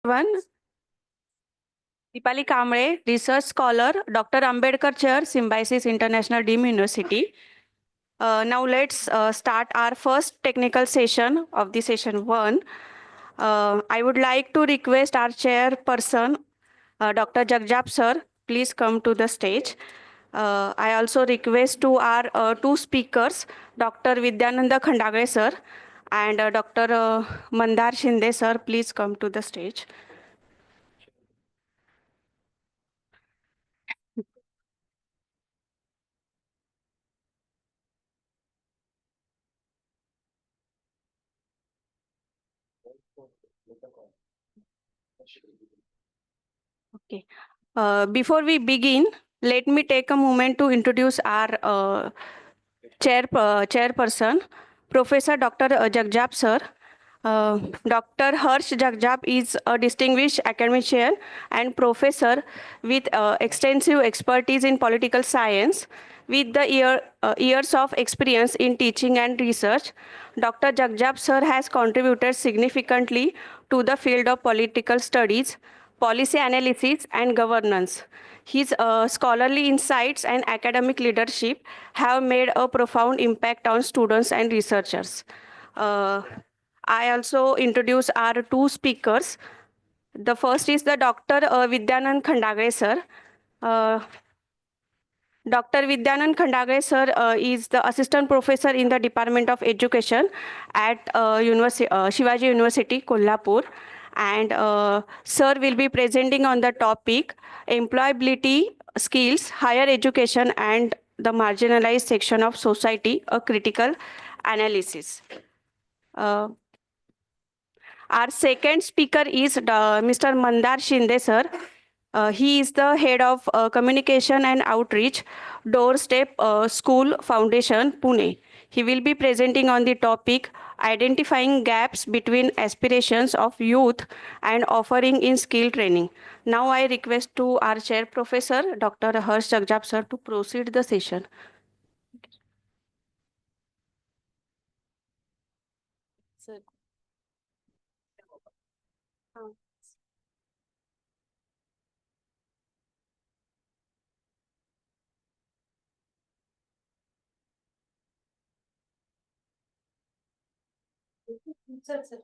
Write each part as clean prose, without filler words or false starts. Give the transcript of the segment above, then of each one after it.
one, Dipali Kamble, research scholar, Dr. Ambedkar Chair, Symbiosis International, DIM University. Now let's start our first technical session of the session 1. I would like to request our chairperson, Dr. Jagjap sir, please come to the stage. I also request to our two speakers, Dr. Vidyanand Khandagale sir and Dr. Mandar Shinde sir, please come to the stage. Okay. Before we begin, let me take a moment to introduce our chairperson, Professor Dr. Jagjap sir. Dr. Harsh Jagjap is a distinguished academician and professor with extensive expertise in political science. With the years of experience in teaching and research, Dr. Jagjap sir has contributed significantly to the field of political studies, policy analysis, and governance. His scholarly insights and academic leadership have made a profound impact on students and researchers. I also introduce our two speakers. The first is the Dr. Vidyanand Khandagale sir. Dr. Vidyanand Khandagale sir is the assistant professor in the Department of Education at Shivaji University, Kolhapur. And sir will be presenting on the topic employability, skills, higher education, and the marginalized section of society, a critical analysis. Our second speaker is Mr. Mandar Shinde sir. He is the head of communication and outreach, Doorstep School Foundation, Pune. He will be presenting on the topic identifying gaps between aspirations of youth and offering in skill training. Now I request to our chair professor, Dr. Harsh Jagjap sir, to proceed the session. Sir. Sir sir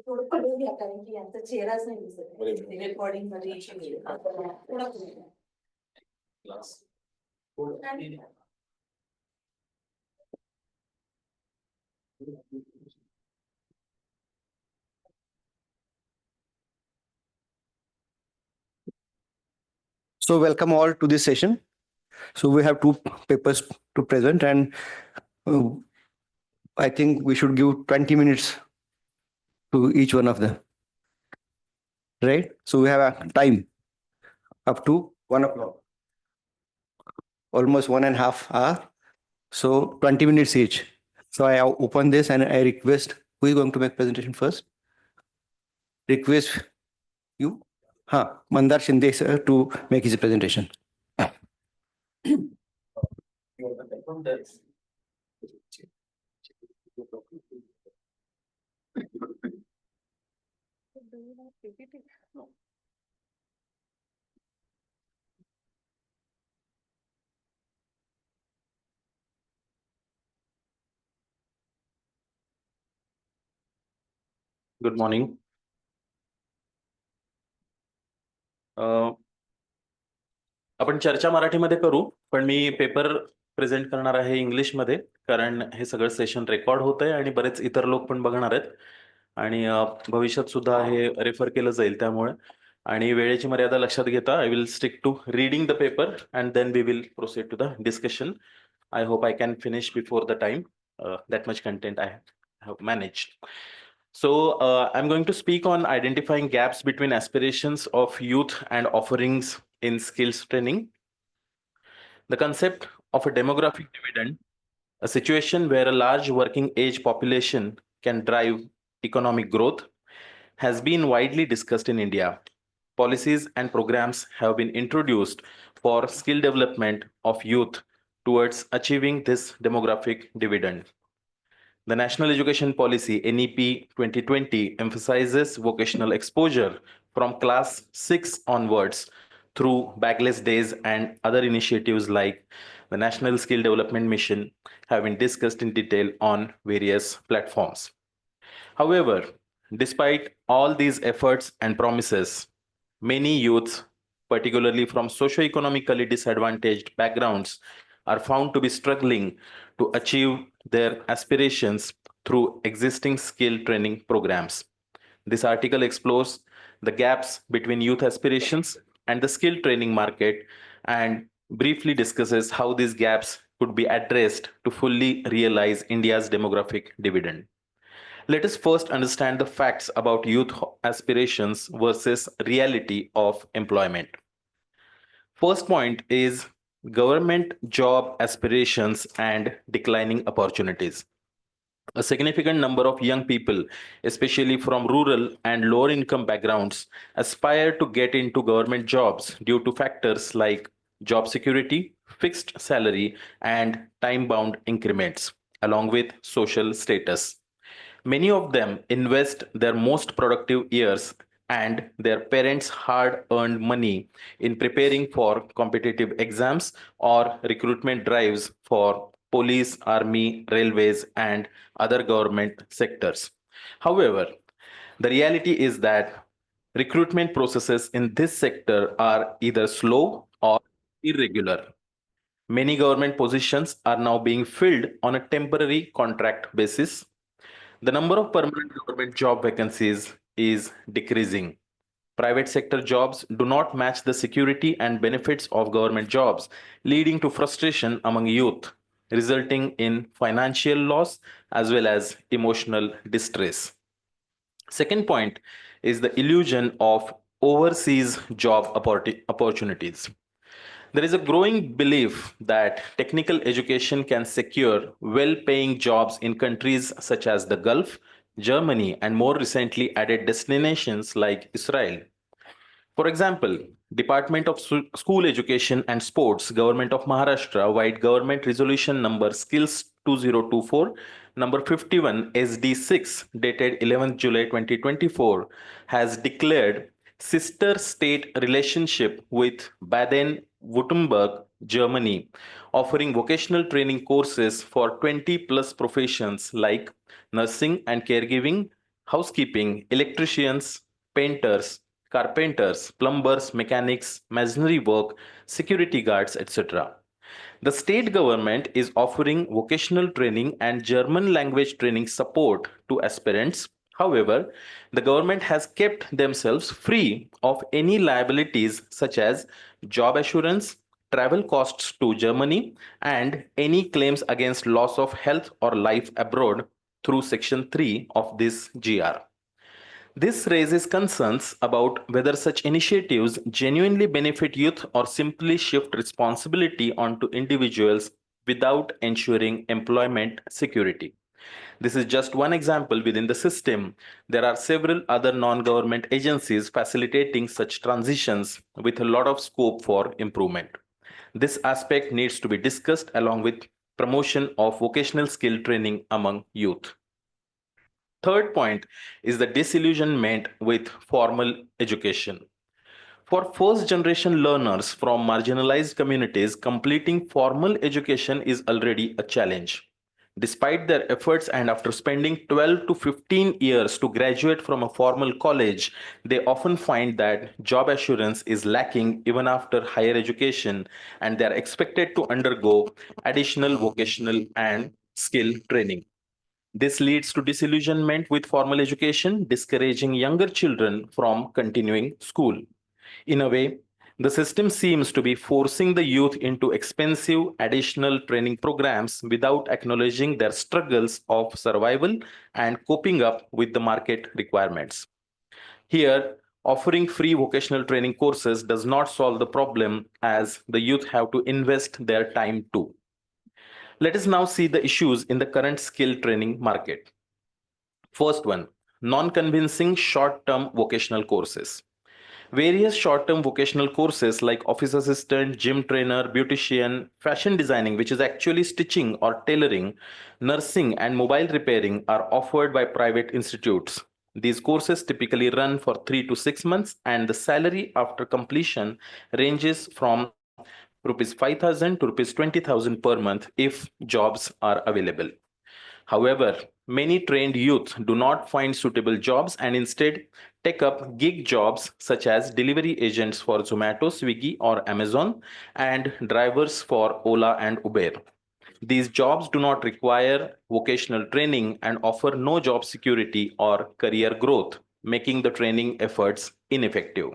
थोडं करून घ्या कारण की यांचा चेहराच नाही दिसत recording मध्ये issue येईल थोडा class So welcome all to this session. So we have two papers to present, and I think we should give 20 minutes to each one of them. Right? So we have a time up to 1 o'clock. Almost 1.5 hours. So 20 minutes each. So I open this and I request, who is going to make presentation first? Request you, Mandar Shinde sir, to make his presentation. Good morning. आपण चर्चा मराठीमध्ये करू, पण मी paper present करणार आहे इंग्लिशमध्ये, कारण हे सगळं सेशन रेकॉर्ड होतंय आणि बरेच इतर लोक पण बघणार आहेत आणि भविष्यात सुद्धा हे रेफर केलं जाईल त्यामुळे. आणि वेळेची मर्यादा लक्षात घेता I will stick to reading the paper and then we will proceed to the discussion. I hope I can finish before the time. That much content I have managed. So I'm going to speak on identifying gaps between aspirations of youth and offerings in skills training. The concept of a demographic dividend, a situation where a large working age population can drive economic growth, has been widely discussed in India. Policies and programs have been introduced for skill development of youth towards achieving this demographic dividend. The National Education Policy, NEP 2020, emphasizes vocational exposure from class 6 onwards through bagless days and other initiatives like the National Skill Development Mission have been discussed in detail on various platforms. However, despite all these efforts and promises, many youths, particularly from socioeconomically disadvantaged backgrounds, are found to be struggling to achieve their aspirations through existing skill training programs. This article explores the gaps between youth aspirations and the skill training market and briefly discusses how these gaps could be addressed to fully realize India's demographic dividend. Let us first understand the facts about youth aspirations versus reality of employment. First point is government job aspirations and declining opportunities. A significant number of young people, especially from rural and lower income backgrounds, aspire to get into government jobs due to factors like job security, fixed salary, and time bound increments, along with social status. Many of them invest their most productive years and their parents' hard earned money in preparing for competitive exams or recruitment drives for police, army, railways, and other government sectors. However, the reality is that recruitment processes in this sector are either slow or irregular. Many government positions are now being filled on a temporary contract basis. The number of permanent government job vacancies is decreasing. Private sector jobs do not match the security and benefits of government jobs, leading to frustration among youth, resulting in financial loss as well as emotional distress. Second point is the illusion of overseas job opportunities. There is a growing belief that technical education can secure well paying jobs in countries such as the Gulf, Germany, and more recently added destinations like Israel. For example, Department of School Education and Sports, Government of Maharashtra, wide government resolution number skills 2024, number 51 SD6, dated 11th July 2024, has declared sister state relationship with Baden-Württemberg, Germany, offering vocational training courses for 20 plus professions like nursing and caregiving, housekeeping, electricians, painters, carpenters, plumbers, mechanics, masonry work, security guards, etc. The state government is offering vocational training and German language training support to aspirants. However, the government has kept themselves free of any liabilities such as job assurance, travel costs to Germany, and any claims against loss of health or life abroad through Section 3 of this GR. This raises concerns about whether such initiatives genuinely benefit youth or simply shift responsibility onto individuals without ensuring employment security. This is just one example within the system. There are several other non-government agencies facilitating such transitions with a lot of scope for improvement. This aspect needs to be discussed along with promotion of vocational skill training among youth. Third point is the disillusionment with formal education. For first generation learners from marginalized communities, completing formal education is already a challenge. Despite their efforts and after spending 12 to 15 years to graduate from a formal college, they often find that job assurance is lacking even after higher education and they are expected to undergo additional vocational and skill training. This leads to disillusionment with formal education, discouraging younger children from continuing school. In a way, the system seems to be forcing the youth into expensive additional training programs without acknowledging their struggles of survival and coping up with the market requirements. Here, offering free vocational training courses does not solve the problem as the youth have to invest their time too. Let us now see the issues in the current skill training market. First one, non-convincing short-term vocational courses. Various short-term vocational courses like office assistant, gym trainer, beautician, fashion designing, which is actually stitching or tailoring, nursing and mobile repairing are offered by private institutes. These courses typically run for 3 to 6 months, and the salary after completion ranges from rupees 5,000 to rupees 20,000 per month if jobs are available. However, many trained youth do not find suitable jobs and instead take up gig jobs such as delivery agents for Zomato, Swiggy, or Amazon, and drivers for Ola and Uber. These jobs do not require vocational training and offer no job security or career growth, making the training efforts ineffective.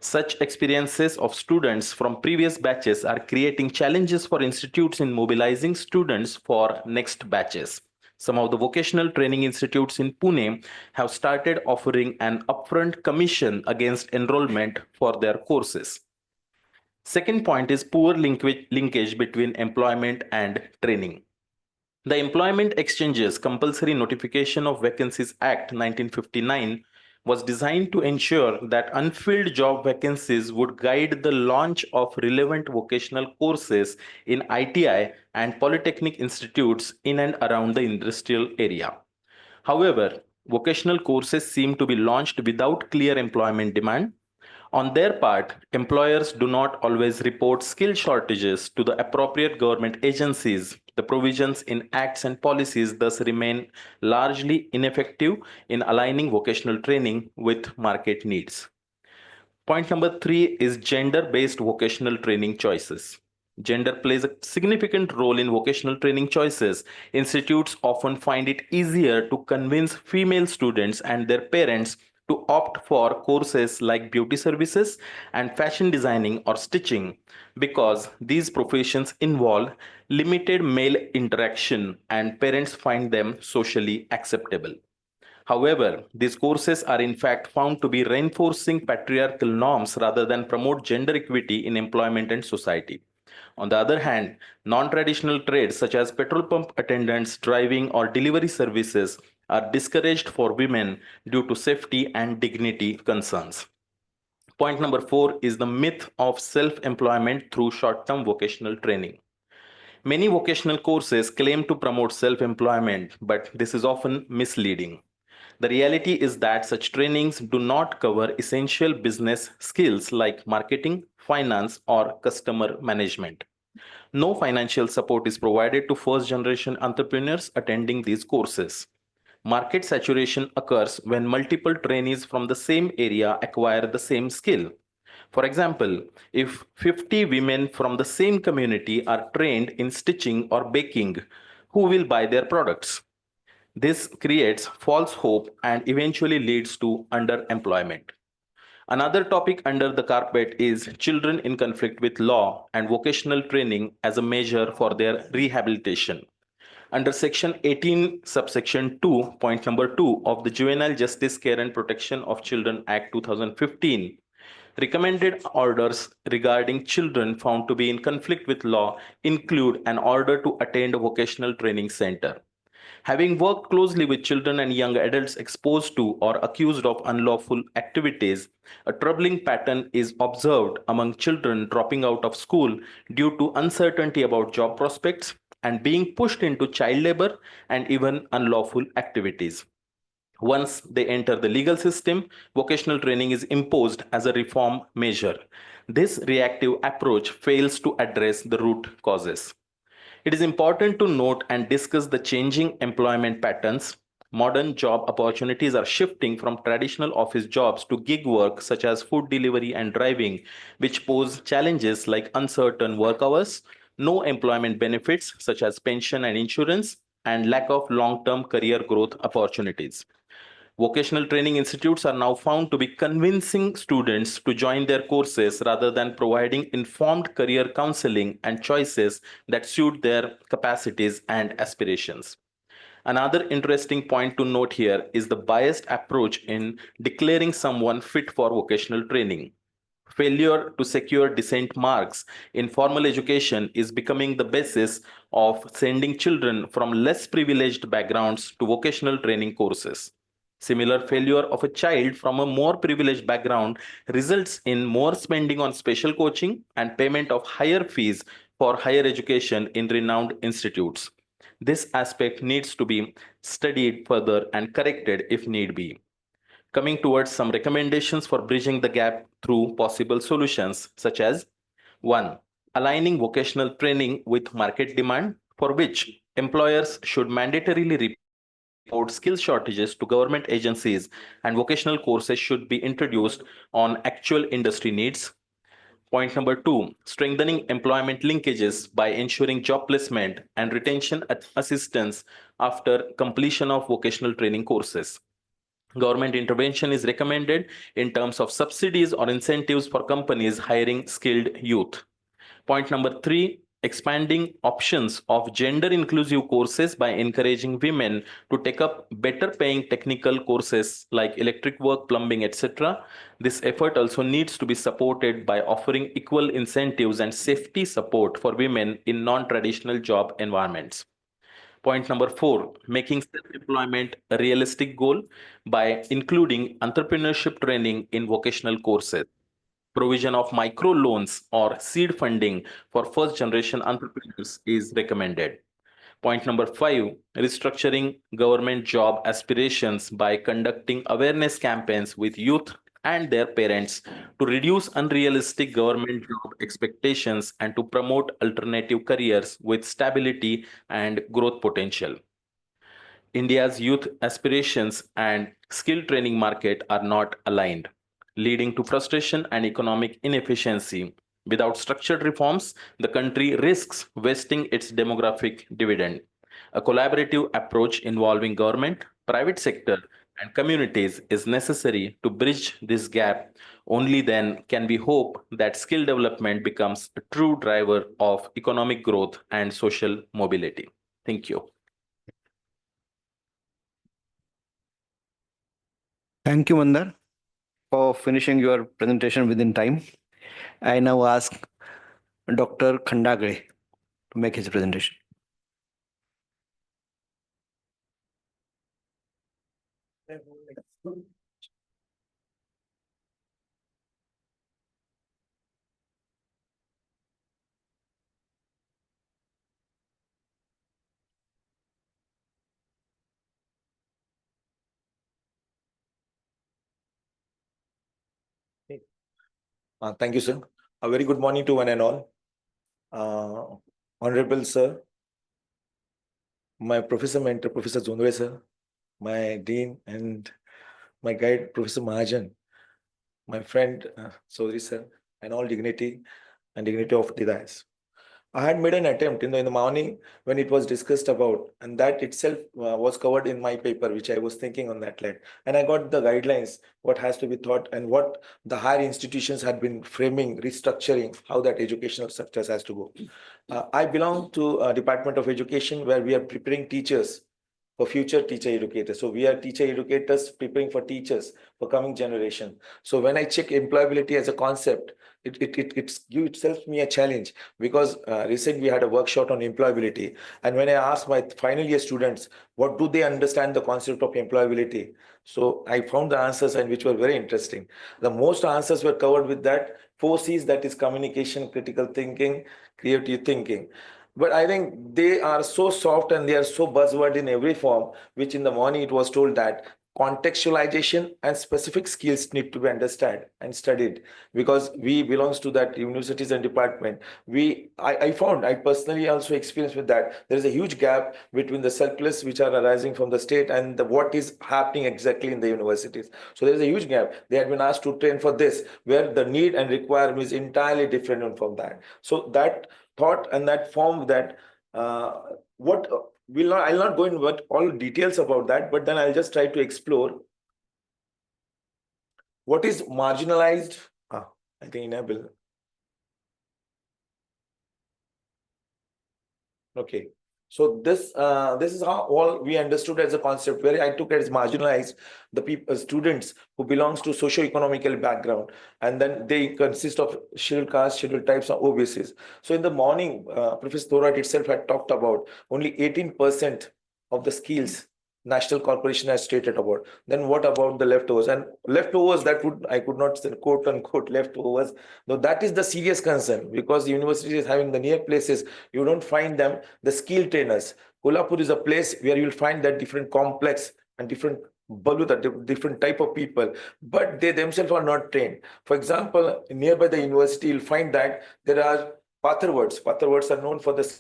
Such experiences of students from previous batches are creating challenges for institutes in mobilizing students for next batches. Some of the vocational training institutes in Pune have started offering an upfront commission against enrollment for their courses. Second point is poor linkage between employment and training. The Employment Exchanges Compulsory Notification of Vacancies Act 1959 was designed to ensure that unfilled job vacancies would guide the launch of relevant vocational courses in ITI and polytechnic institutes in and around the industrial area. However, vocational courses seem to be launched without clear employment demand. On their part, employers do not always report skill shortages to the appropriate government agencies. The provisions in acts and policies thus remain largely ineffective in aligning vocational training with market needs. Point number 3 is gender-based vocational training choices. Gender plays a significant role in vocational training choices. Institutes often find it easier to convince female students and their parents to opt for courses like beauty services and fashion designing or stitching because these professions involve limited male interaction and parents find them socially acceptable. However, these courses are in fact found to be reinforcing patriarchal norms rather than promote gender equity in employment and society. On the other hand, non-traditional trades such as petrol pump attendants, driving, or delivery services are discouraged for women due to safety and dignity concerns. Point number 4 is the myth of self-employment through short-term vocational training. Many vocational courses claim to promote self-employment, but this is often misleading. The reality is that such trainings do not cover essential business skills like marketing, finance, or customer management. No financial support is provided to first-generation entrepreneurs attending these courses. Market saturation occurs when multiple trainees from the same area acquire the same skill. For example, if 50 women from the same community are trained in stitching or baking, who will buy their products? This creates false hope and eventually leads to underemployment. Another topic under the carpet is children in conflict with law and vocational training as a measure for their rehabilitation. Under Section 18, subsection 2, point number 2 of the Juvenile Justice Care and Protection of Children Act 2015, recommended orders regarding children found to be in conflict with law include an order to attend a vocational training center. Having worked closely with children and young adults exposed to or accused of unlawful activities, a troubling pattern is observed among children dropping out of school due to uncertainty about job prospects and being pushed into child labor and even unlawful activities. Once they enter the legal system, vocational training is imposed as a reform measure. This reactive approach fails to address the root causes. It is important to note and discuss the changing employment patterns. Modern job opportunities are shifting from traditional office jobs to gig work such as food delivery and driving, which pose challenges like uncertain work hours, no employment benefits such as pension and insurance, and lack of long-term career growth opportunities. Vocational training institutes are now found to be convincing students to join their courses rather than providing informed career counseling and choices that suit their capacities and aspirations. Another interesting point to note here is the biased approach in declaring someone fit for vocational training. Failure to secure decent marks in formal education is becoming the basis of sending children from less privileged backgrounds to vocational training courses. Similar failure of a child from a more privileged background results in more spending on special coaching and payment of higher fees for higher education in renowned institutes. This aspect needs to be studied further and corrected if need be. Coming towards some recommendations for bridging the gap through possible solutions, such as 1. Aligning vocational training with market demand, for which employers should mandatorily report skill shortages to government agencies, and vocational courses should be introduced on actual industry needs. Point number 2, strengthening employment linkages by ensuring job placement and retention assistance after completion of vocational training courses. Government intervention is recommended in terms of subsidies or incentives for companies hiring skilled youth. Point number 3, expanding options of gender inclusive courses by encouraging women to take up better paying technical courses like electric work, plumbing, etc. This effort also needs to be supported by offering equal incentives and safety support for women in non-traditional job environments. Point number 4, making self-employment a realistic goal by including entrepreneurship training in vocational courses. Provision of micro loans or seed funding for first generation entrepreneurs is recommended. Point number 5, restructuring government job aspirations by conducting awareness campaigns with youth and their parents to reduce unrealistic government job expectations and to promote alternative careers with stability and growth potential. India's youth aspirations and skill training market are not aligned, leading to frustration and economic inefficiency. Without structured reforms, the country risks wasting its demographic dividend. A collaborative approach involving government, private sector, and communities is necessary to bridge this gap. Only then can we hope that skill development becomes a true driver of economic growth and social mobility. Thank you. Thank you, Mandar, for finishing your presentation within time. I now ask Dr. Khandagale to make his presentation. Thank you, sir. A very good morning to one and all. Honorable sir, my professor mentor, Professor Zondre sir, my dean and my guide, Professor Mahajan, my friend, Sodri sir, and all dignity and dignity of the dais. I had made an attempt in the morning when it was discussed about, and that itself was covered in my paper, which I was thinking on that led. And I got the guidelines, what has to be taught and what the higher institutions had been framing, restructuring, how that educational structures has to go. I belong to a Department of Education where we are preparing teachers for future teacher educators. So we are teacher educators preparing for teachers for coming generation. So when I check employability as a concept, it gives itself me a challenge, because recently we had a workshop on employability, and when I asked my final year students what do they understand the concept of employability, so I found the answers, and which were very interesting. The most answers were covered with that 4 C's, that is communication, critical thinking, creative thinking. But I think they are so soft and they are so buzzword in every form, which in the morning it was told that contextualization and specific skills need to be understood and studied, because we belongs to that universities and department. I found, I personally also experienced with that, there is a huge gap between the circulars which are arising from the state and what is happening exactly in the universities. So there is a huge gap. They had been asked to train for this, where the need and requirement is entirely different from that. So that thought and that form that I'll not go into all details about that, but then I'll just try to explore what is marginalized. I think enable. Okay. So this is how all we understood as a concept, where I took it as marginalized the people, students who belongs to socio-economical background, and then they consist of scheduled caste, scheduled types, of OBCs. So in the morning, Professor Thorat itself had talked about only 18% of the skills National Corporation has stated about. Then what about the leftovers? And leftovers, that I could not say quote unquote leftovers, though that is the serious concern, because the university is having the near places, you don't find them, the skill trainers. Kolhapur is a place where you'll find that different complex and different baluta, different type of people, but they themselves are not trained. For example, nearby the university, you'll find that there are Pather words. Pather words are known for the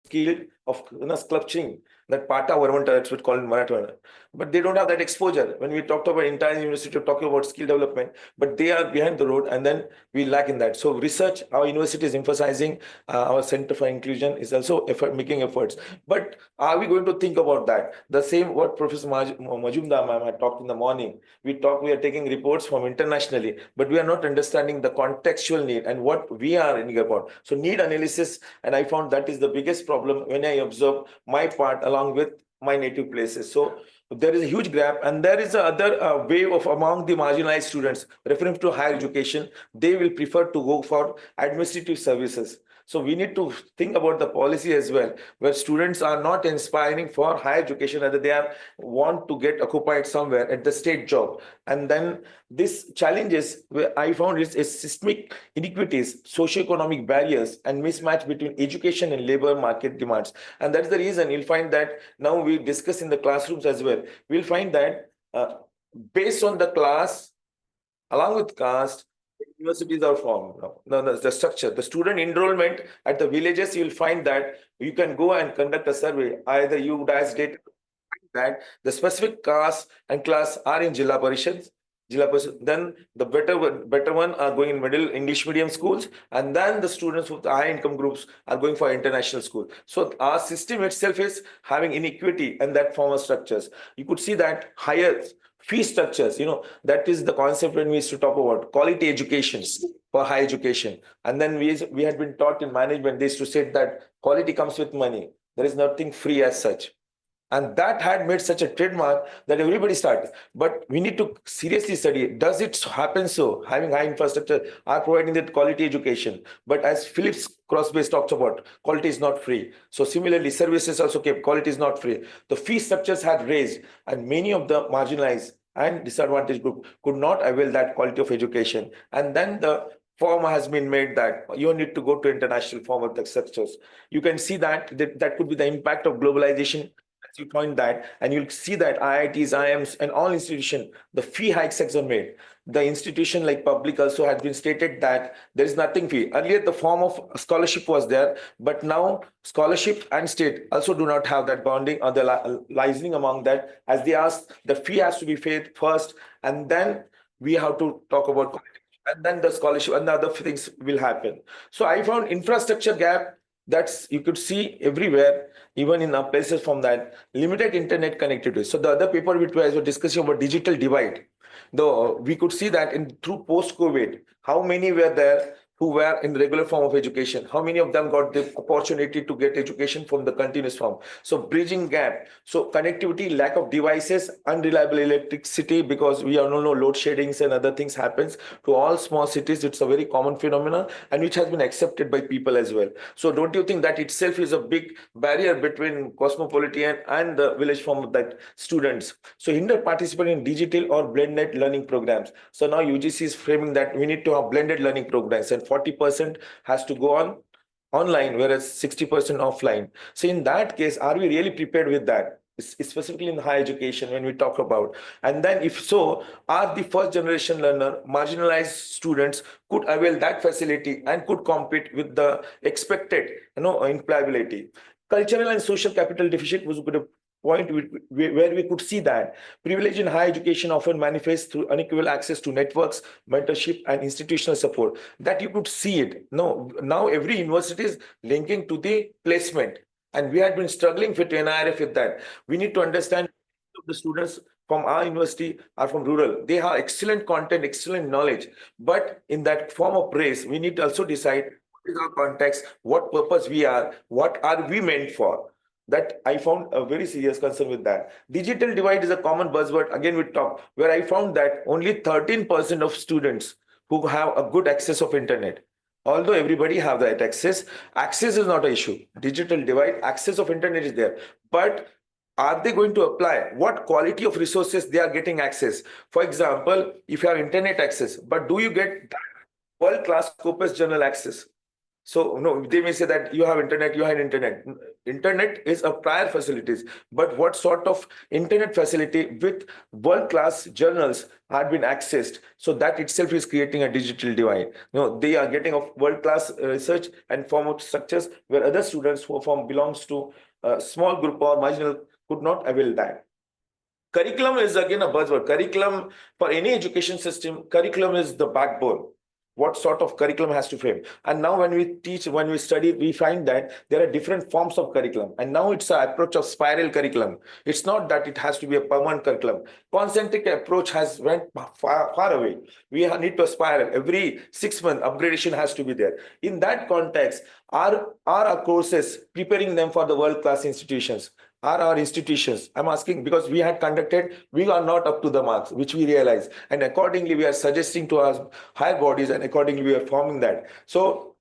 skill of sculpturing, that pata varmanta, that's what called in Marathwada. But they don't have that exposure. When we talked about entire university talking about skill development, but they are behind the road, and then we lack in that. So research, our university is emphasizing, our Center for Inclusion is also making efforts. But are we going to think about that? The same what Professor Majumdar ma'am had talked in the morning. We are taking reports from internationally, but we are not understanding the contextual need and what we are in about. So need analysis, and I found that is the biggest problem when I observe my part along with my native places. So there is a huge gap, and there is another wave of among the marginalized students referring to higher education. They will prefer to go for administrative services. So we need to think about the policy as well, where students are not inspiring for higher education, rather they are want to get occupied somewhere at the state job. And then this challenges where I found is systemic inequities, socioeconomic barriers, and mismatch between education and labor market demands. And that's the reason you'll find that now we discuss in the classrooms as well. We'll find that based on the class, along with caste, universities are formed. No, the structure, the student enrollment at the villages, you'll find that you can go and conduct a survey. Either you guys did that the specific caste and class are in Jilla Parishads, then the better one are going in middle English medium schools, and then the students with the high income groups are going for international school. So our system itself is having inequity and that form of structures. You could see that higher fee structures, that is the concept when we used to talk about quality education for high education. And then we had been taught in management, they used to say that quality comes with money. There is nothing free as such. And that had made such a trademark that everybody started. But we need to seriously study, does it happen so? Having high infrastructure are providing that quality education. But as Phillips Crossbase talks about, quality is not free. So similarly, services also kept, quality is not free. The fee structures had raised, and many of the marginalized and disadvantaged group could not avail that quality of education. And then the form has been made that you need to go to international form of the structures. You can see that could be the impact of globalization. You point that, and you'll see that IITs, IIMs, and all institutions, the fee hikes are made. The institution like public also has been stated that there is nothing fee. Earlier, the form of scholarship was there, but now scholarship and state also do not have that bonding or the licensing among that. As they ask, the fee has to be paid first, and then we have to talk about, and then the scholarship and the other things will happen. So I found infrastructure gap. That's you could see everywhere, even in places from that limited internet connectivity. So the other paper which was discussing about digital divide, though we could see that through post-COVID, how many were there who were in regular form of education, how many of them got the opportunity to get education from the continuous form. So bridging gap, so connectivity, lack of devices, unreliable electricity, because we all know load sheddings and other things happens to all small cities. It's a very common phenomenon, and which has been accepted by people as well. So don't you think that itself is a big barrier between cosmopolitan and the village form of that students? So hinder participation in digital or blended learning programs. So now UGC is framing that we need to have blended learning programs, and 40% has to go on online, whereas 60% offline. So in that case, are we really prepared with that? Specifically in higher education when we talk about, and then if so, are the first generation learner, marginalized students could avail that facility and could compete with the expected employability. Cultural and social capital deficit was a point where we could see that privilege in higher education often manifests through unequal access to networks, mentorship, and institutional support. That you could see it. No, now every university is linking to the placement, and we had been struggling with NIRF with that. We need to understand the students from our university are from rural. They have excellent content, excellent knowledge, but in that form of race, we need to also decide what is our context, what purpose we are, what are we meant for. That I found a very serious concern with that. Digital divide is a common buzzword. Again, we talk where I found that only 13% of students who have a good access of internet. Although everybody have that access is not an issue. Digital divide, access of internet is there. But are they going to apply? What quality of resources they are getting access? For example, if you have internet access, but do you get world-class Scopus journal access? So no, they may say that you have internet, you have internet. Internet is a prior facilities, but what sort of internet facility with world-class journals had been accessed? So that itself is creating a digital divide. They are getting of world-class research and form of structures where other students who form belongs to a small group or marginal could not avail that. Curriculum is again a buzzword. Curriculum for any education system, curriculum is the backbone. What sort of curriculum has to frame? And now when we teach, when we study, we find that there are different forms of curriculum. And now it's an approach of spiral curriculum. It's not that it has to be a permanent curriculum. Concentric approach has went far away. We need to spiral. Every 6 months, upgradation has to be there. In that context, are our courses preparing them for the world-class institutions? Are our institutions, I'm asking because we had conducted, we are not up to the marks, which we realize. And accordingly, we are suggesting to our higher bodies and accordingly we are forming that. So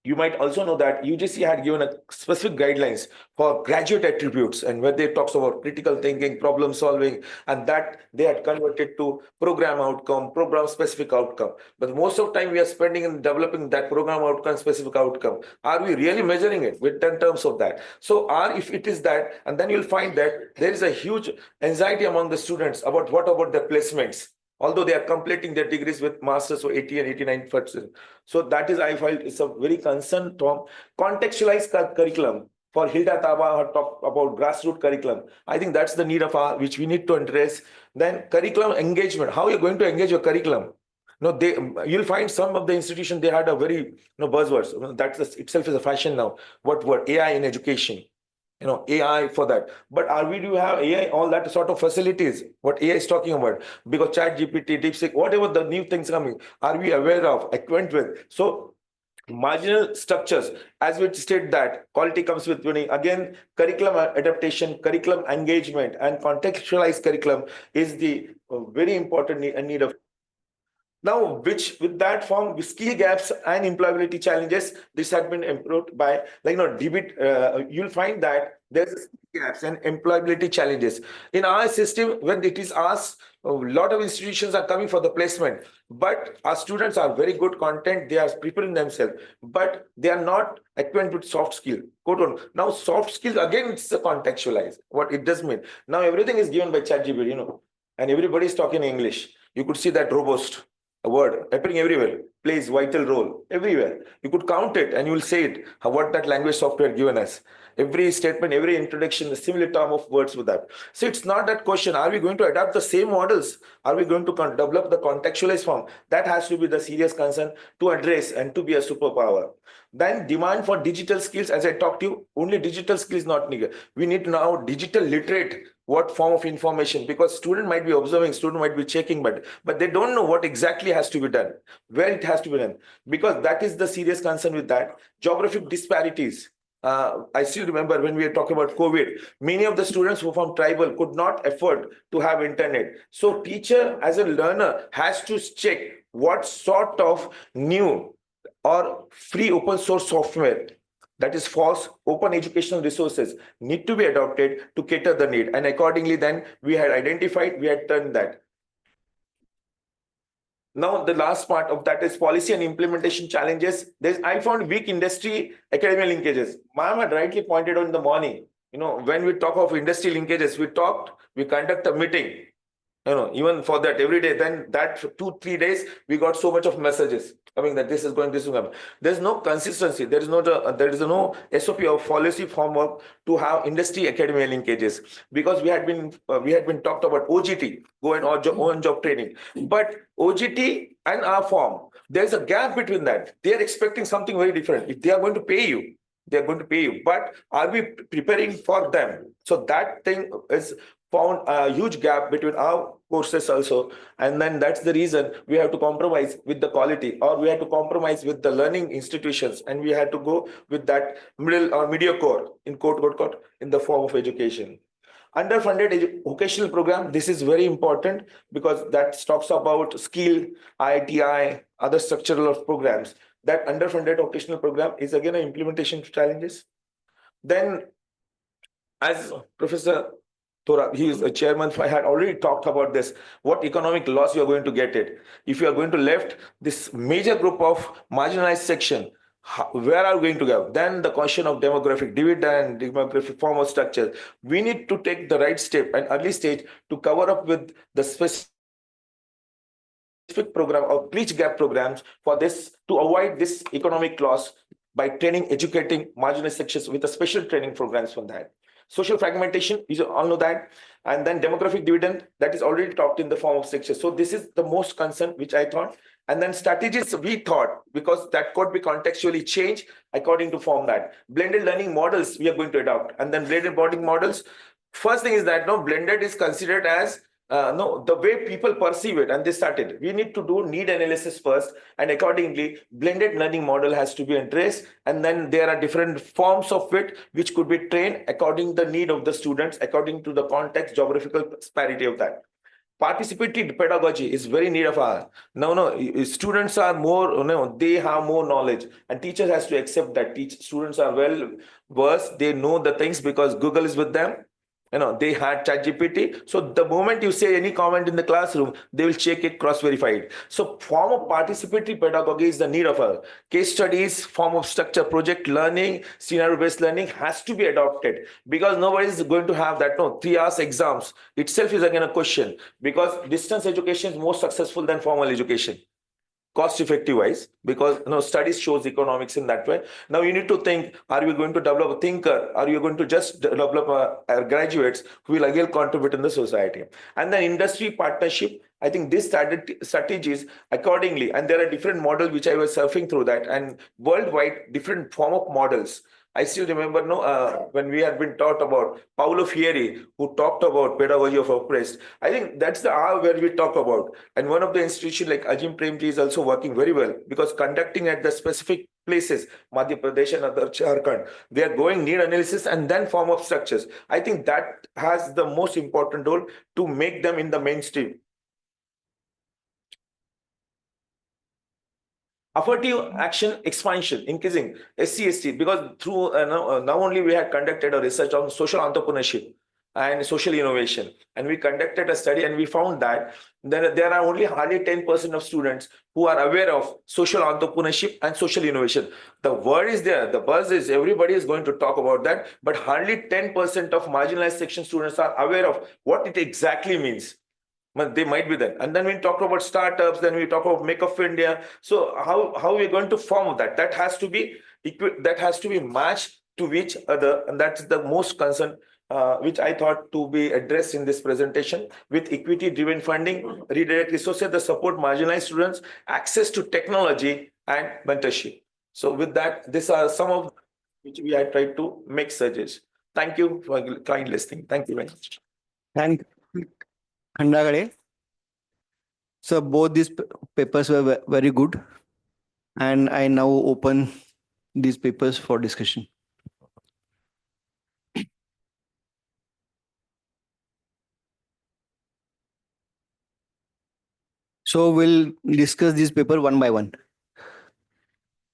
you might also know that UGC had given a specific guidelines for graduate attributes and where they talks about critical thinking, problem solving, and that they had converted to program outcome, program specific outcome. But most of the time we are spending in developing that program outcome specific outcome. Are we really measuring it with 10 terms of that? So if it is that, and then you'll find that there is a huge anxiety among the students about what about their placements. Although they are completing their degrees with masters, so 80 and 89%. So that is, I felt, it's a very concerned term. Contextualized curriculum. For Hilda Taba, her talk about grassroots curriculum. I think that's the need of our, which we need to address. Then curriculum engagement. How are you going to engage your curriculum? You'll find some of the institutions, they had a very buzzwords. That itself is a fashion now. What word? AI in education. AI for that. But do you have AI, all that sort of facilities, what AI is talking about? Because chat GPT, DeepSeek, whatever the new things coming, are we aware of, acquainted with? So marginal structures, as we state that quality comes with winning. Again, curriculum adaptation, curriculum engagement, and contextualized curriculum is the very important need of. Now, with that form, skill gaps and employability challenges, this had been improved by, debate. You'll find that there's skill gaps and employability challenges. In our system, when it is asked, a lot of institutions are coming for the placement, but our students are very good content, they are preparing themselves, but they are not acquainted with soft skill. Now, soft skills, again, it's a contextualized, what it does mean. Now, everything is given by ChatGPT, and everybody is talking English. You could see that robust. A word appearing everywhere, plays vital role everywhere. You could count it and you will say it, what that language software given us. Every statement, every introduction, a similar term of words with that. So it's not that question, are we going to adapt the same models? Are we going to develop the contextualized form? That has to be the serious concern to address and to be a superpower. Then demand for digital skills, as I talked to you, only digital skills not needed. We need to now digital literate. What form of information? Because student might be observing, student might be checking, but they don't know what exactly has to be done, where it has to be done, because that is the serious concern with that. Geographic disparities. I still remember when we were talking about COVID, many of the students who from tribal could not afford to have internet. So teacher as a learner has to check what sort of new or free open source software, that is false open educational resources, need to be adopted to cater the need. And accordingly, then we had identified, we had done that. Now, the last part of that is policy and implementation challenges. I found weak industry academic linkages. Ma'am had rightly pointed out in the morning, when we talk of industry linkages, we conduct a meeting, even for that every day, then that 2-3 days, we got so much of messages coming that this is going, this is going. There's no consistency. There is no SOP or policy framework to have industry academic linkages, because we had been talked about OGT, go and on job training, but OGT and our form, there's a gap between that. They are expecting something very different. If they are going to pay you, they are going to pay you, but are we preparing for them? So that thing is found a huge gap between our courses also, and then that's the reason we have to compromise with the quality, or we have to compromise with the learning institutions, and we had to go with that middle or mediocre in quote in the form of education. Underfunded vocational program, this is very important because that talks about skill, IITI, other structural programs. That underfunded vocational program is again an implementation challenges. Then, as Professor Thora, he is a chairman, I had already talked about this, what economic loss you are going to get it. If you are going to left this major group of marginalized section, where are we going to go? Then the question of demographic dividend, demographic form of structure. We need to take the right step and early stage to cover up with the specific program or bridge gap programs for this to avoid this economic loss by training, educating marginalized sections with a special training programs for that. Social fragmentation, you all know that. And then demographic dividend, that is already talked in the form of sections. So this is the most concern which I thought. And then strategies we thought, because that could be contextually changed according to form that. Blended learning models we are going to adopt. And then blended boarding models. First thing is that no, blended is considered as no, the way people perceive it, and they started. We need to do need analysis first, and accordingly, blended learning model has to be addressed. And then there are different forms of it which could be trained according to the need of the students, according to the context, geographical disparity of that. Participatory pedagogy is very need of our students are more they have more knowledge, and teachers has to accept that students are well versed, they know the things because Google is with them. They had ChatGPT. So the moment you say any comment in the classroom, they will check it, cross-verify it. So form of participatory pedagogy is the need of a case studies, form of structure, project learning, scenario-based learning has to be adopted, because nobody is going to have that. No, 3 hours exams itself is again a question, because distance education is more successful than formal education. Cost effective wise, because studies shows economics in that way. Now you need to think, are you going to develop a thinker? Are you going to just develop graduates who will again contribute in the society? And then industry partnership, I think this strategies accordingly, and there are different models which I was surfing through that, and worldwide different form of models. I still remember when we had been taught about Paulo Freire, who talked about pedagogy of oppressed. I think that's the hour where we talk about. And one of the institutions like Ajim Premji is also working very well, because conducting at the specific places, Madhya Pradesh and other Jharkhand, they are going need analysis and then form of structures. I think that has the most important role to make them in the mainstream. Affirmative action expansion, increasing SC/ST, because through now only we had conducted a research on social entrepreneurship and social innovation, and we conducted a study and we found that there are only hardly 10% of students who are aware of social entrepreneurship and social innovation. The word is there, the buzz is, everybody is going to talk about that, but hardly 10% of marginalized section students are aware of what it exactly means. They might be there. And then we talk about startups, then we talk about Make of India. So how we're going to form that? That has to be matched to each other, and that's the most concern which I thought to be addressed in this presentation, with equity-driven funding, redirect resources that support marginalized students, access to technology, and mentorship. So with that, these are some of which we had tried to make suggest. Thank you for kind listening. Thank you very much. Thank you, Khandagale. So both these papers were very good, and I now open these papers for discussion. So we'll discuss this paper one by one.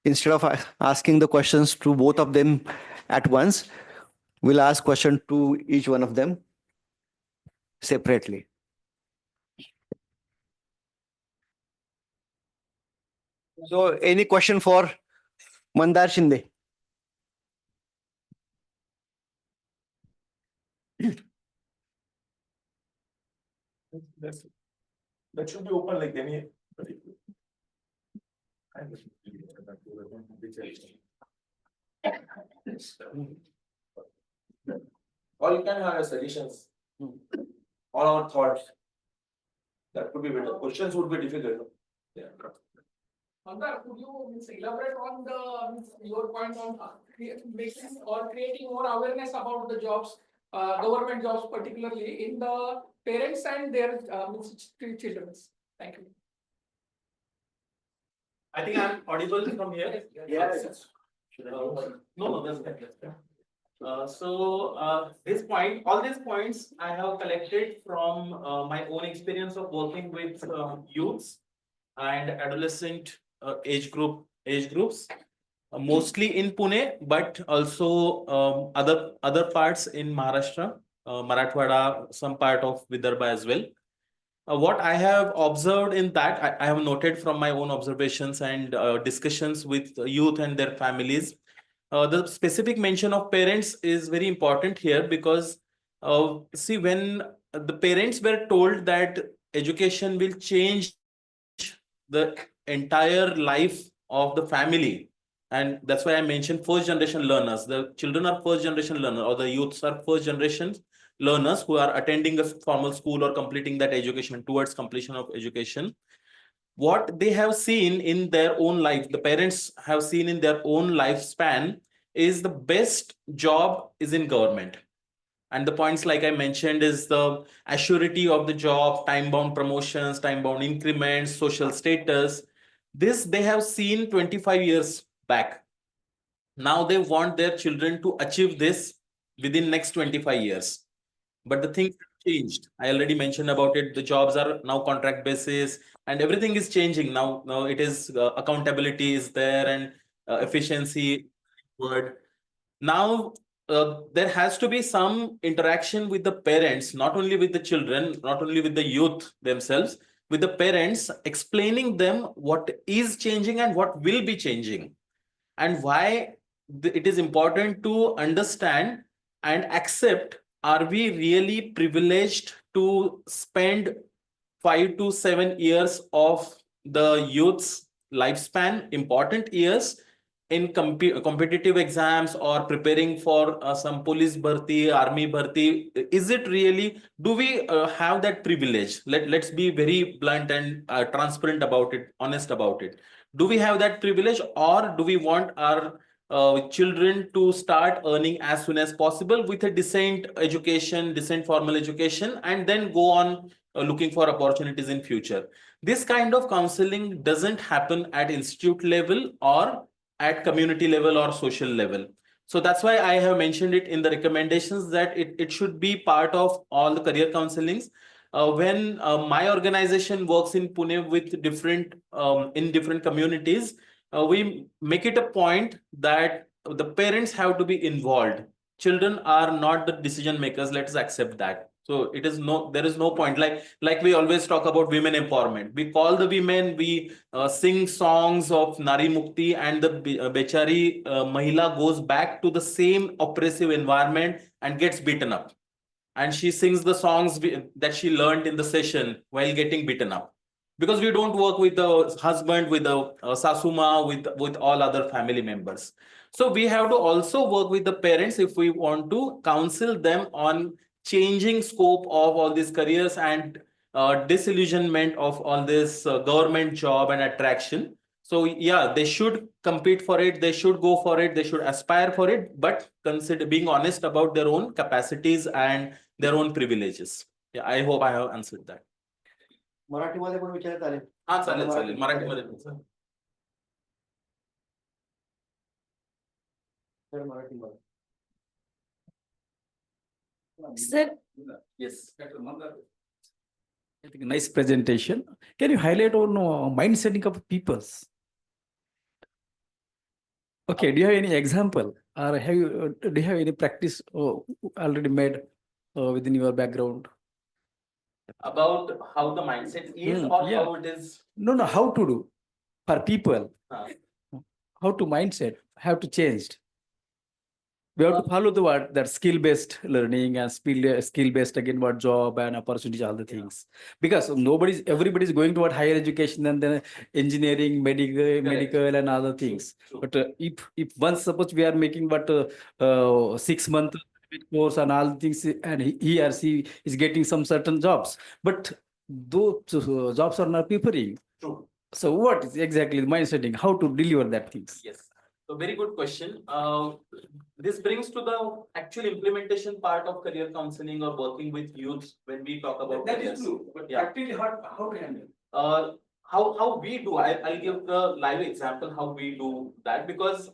Instead of asking the questions to both of them at once, we'll ask question to each one of them separately. So any question for Mandar Shinde? That should be open like any. Or you can have suggestions. All our thoughts. That could be better. Questions would be difficult. Yeah. Mandar, could you elaborate on your point on making or creating more awareness about the jobs, government jobs, particularly in the parents and their children? Thank you. I think I'm audible from here. Yes. No, that's okay. All these points I have collected from my own experience of working with youths and adolescent age groups, mostly in Pune, but also other parts in Maharashtra, Marathwada, some part of Vidarbha as well. What I have observed in that, I have noted from my own observations and discussions with youth and their families. The specific mention of parents is very important here because see, when the parents were told that education will change the entire life of the family, and that's why I mentioned first generation learners. The children are first generation learners, or the youths are first generation learners who are attending a formal school or completing that education, towards completion of education. What they have seen in their own life, the parents have seen in their own lifespan, is the best job is in government. And the points, like I mentioned, is the assurity of the job, time bound promotions, time bound increments, social status. This they have seen 25 years back. Now they want their children to achieve this within next 25 years. But the things have changed. I already mentioned about it. The jobs are now contract basis, and everything is changing now. Now it is accountability is there, and efficiency word. Now there has to be some interaction with the parents, not only with the children, not only with the youth themselves, with the parents, explaining them what is changing and what will be changing, and why it is important to understand and accept. Are we really privileged to spend 5 to 7 years of the youth's lifespan, important years, in competitive exams or preparing for some police bharti, army bharti? Is it really, do we have that privilege? Let's be very blunt and transparent about it, honest about it. Do we have that privilege, or do we want our children to start earning as soon as possible with a decent education, decent formal education, and then go on looking for opportunities in future? This kind of counseling doesn't happen at institute level or at community level or social level. So that's why I have mentioned it in the recommendations that it should be part of all the career counselings. When my organization works in Pune with different in different communities, we make it a point that the parents have to be involved. Children are not the decision makers. Let's accept that. So it is no, there is no point. Like we always talk about women empowerment. We call the women, we sing songs of Nari Mukti, and the Bechari Mahila goes back to the same oppressive environment and gets beaten up. And she sings the songs that she learned in the session while getting beaten up. Because we don't work with the husband, with the sasuma, with all other family members. So we have to also work with the parents if we want to counsel them on changing scope of all these careers and disillusionment of all this government job and attraction. So yeah, they should compete for it, they should go for it, they should aspire for it, but consider being honest about their own capacities and their own privileges. Yeah, I hope I have answered that. मराठीमध्ये पण विचारत आले. हा चालेल चालेल मराठीमध्ये पण sir. तर मराठीमध्ये. Sir, Yes. I think nice presentation. Can you highlight on mind setting of peoples? Okay, do you have any example, or have you do you have any practice already made within your background? About how the mindset is, or yeah. how it is. No, how to do for people, how to mindset, have to change. We have to follow the what that skill-based learning and skill-based again what job and opportunities, all the things. Because everybody's going toward higher education and then engineering, medical and other things. But if once suppose we are making 6 month course and all things, and he or she is getting some certain jobs, but those jobs are not preparing. True. So what is exactly the mindsetting? How to deliver that things? Yes. So very good question. This brings to the actual implementation part of career counseling or working with youth when we talk about That careers. is true, but Yeah. practically how to handle? How we do, I'll give the live example how we do that, because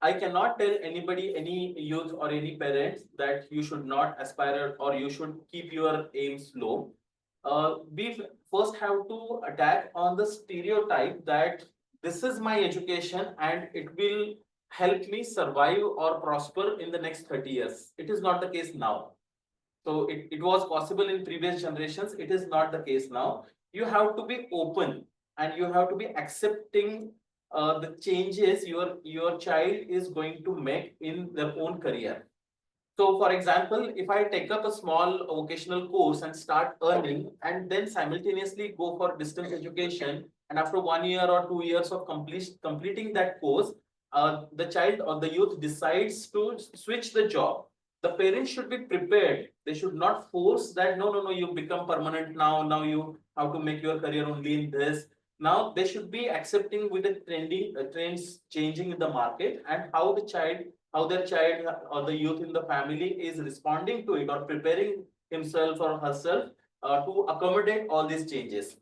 I cannot tell anybody, any youth or any parents, that you should not aspire or you should keep your aims low. We first have to attack on the stereotype that this is my education and it will help me survive or prosper in the next 30 years. It is not the case now. So it was possible in previous generations. It is not the case now. You have to be open and you have to be accepting the changes your child is going to make in their own career. So for example, if I take up a small vocational course and start earning and then simultaneously go for distance education, and after 1 year or 2 years of completing that course, the child or the youth decides to switch the job. The parents should be prepared. They should not force that, no, you become permanent now you have to make your career only in this. Now they should be accepting with the trends changing in the market and how their child or the youth in the family is responding to it or preparing himself or herself to accommodate all these changes.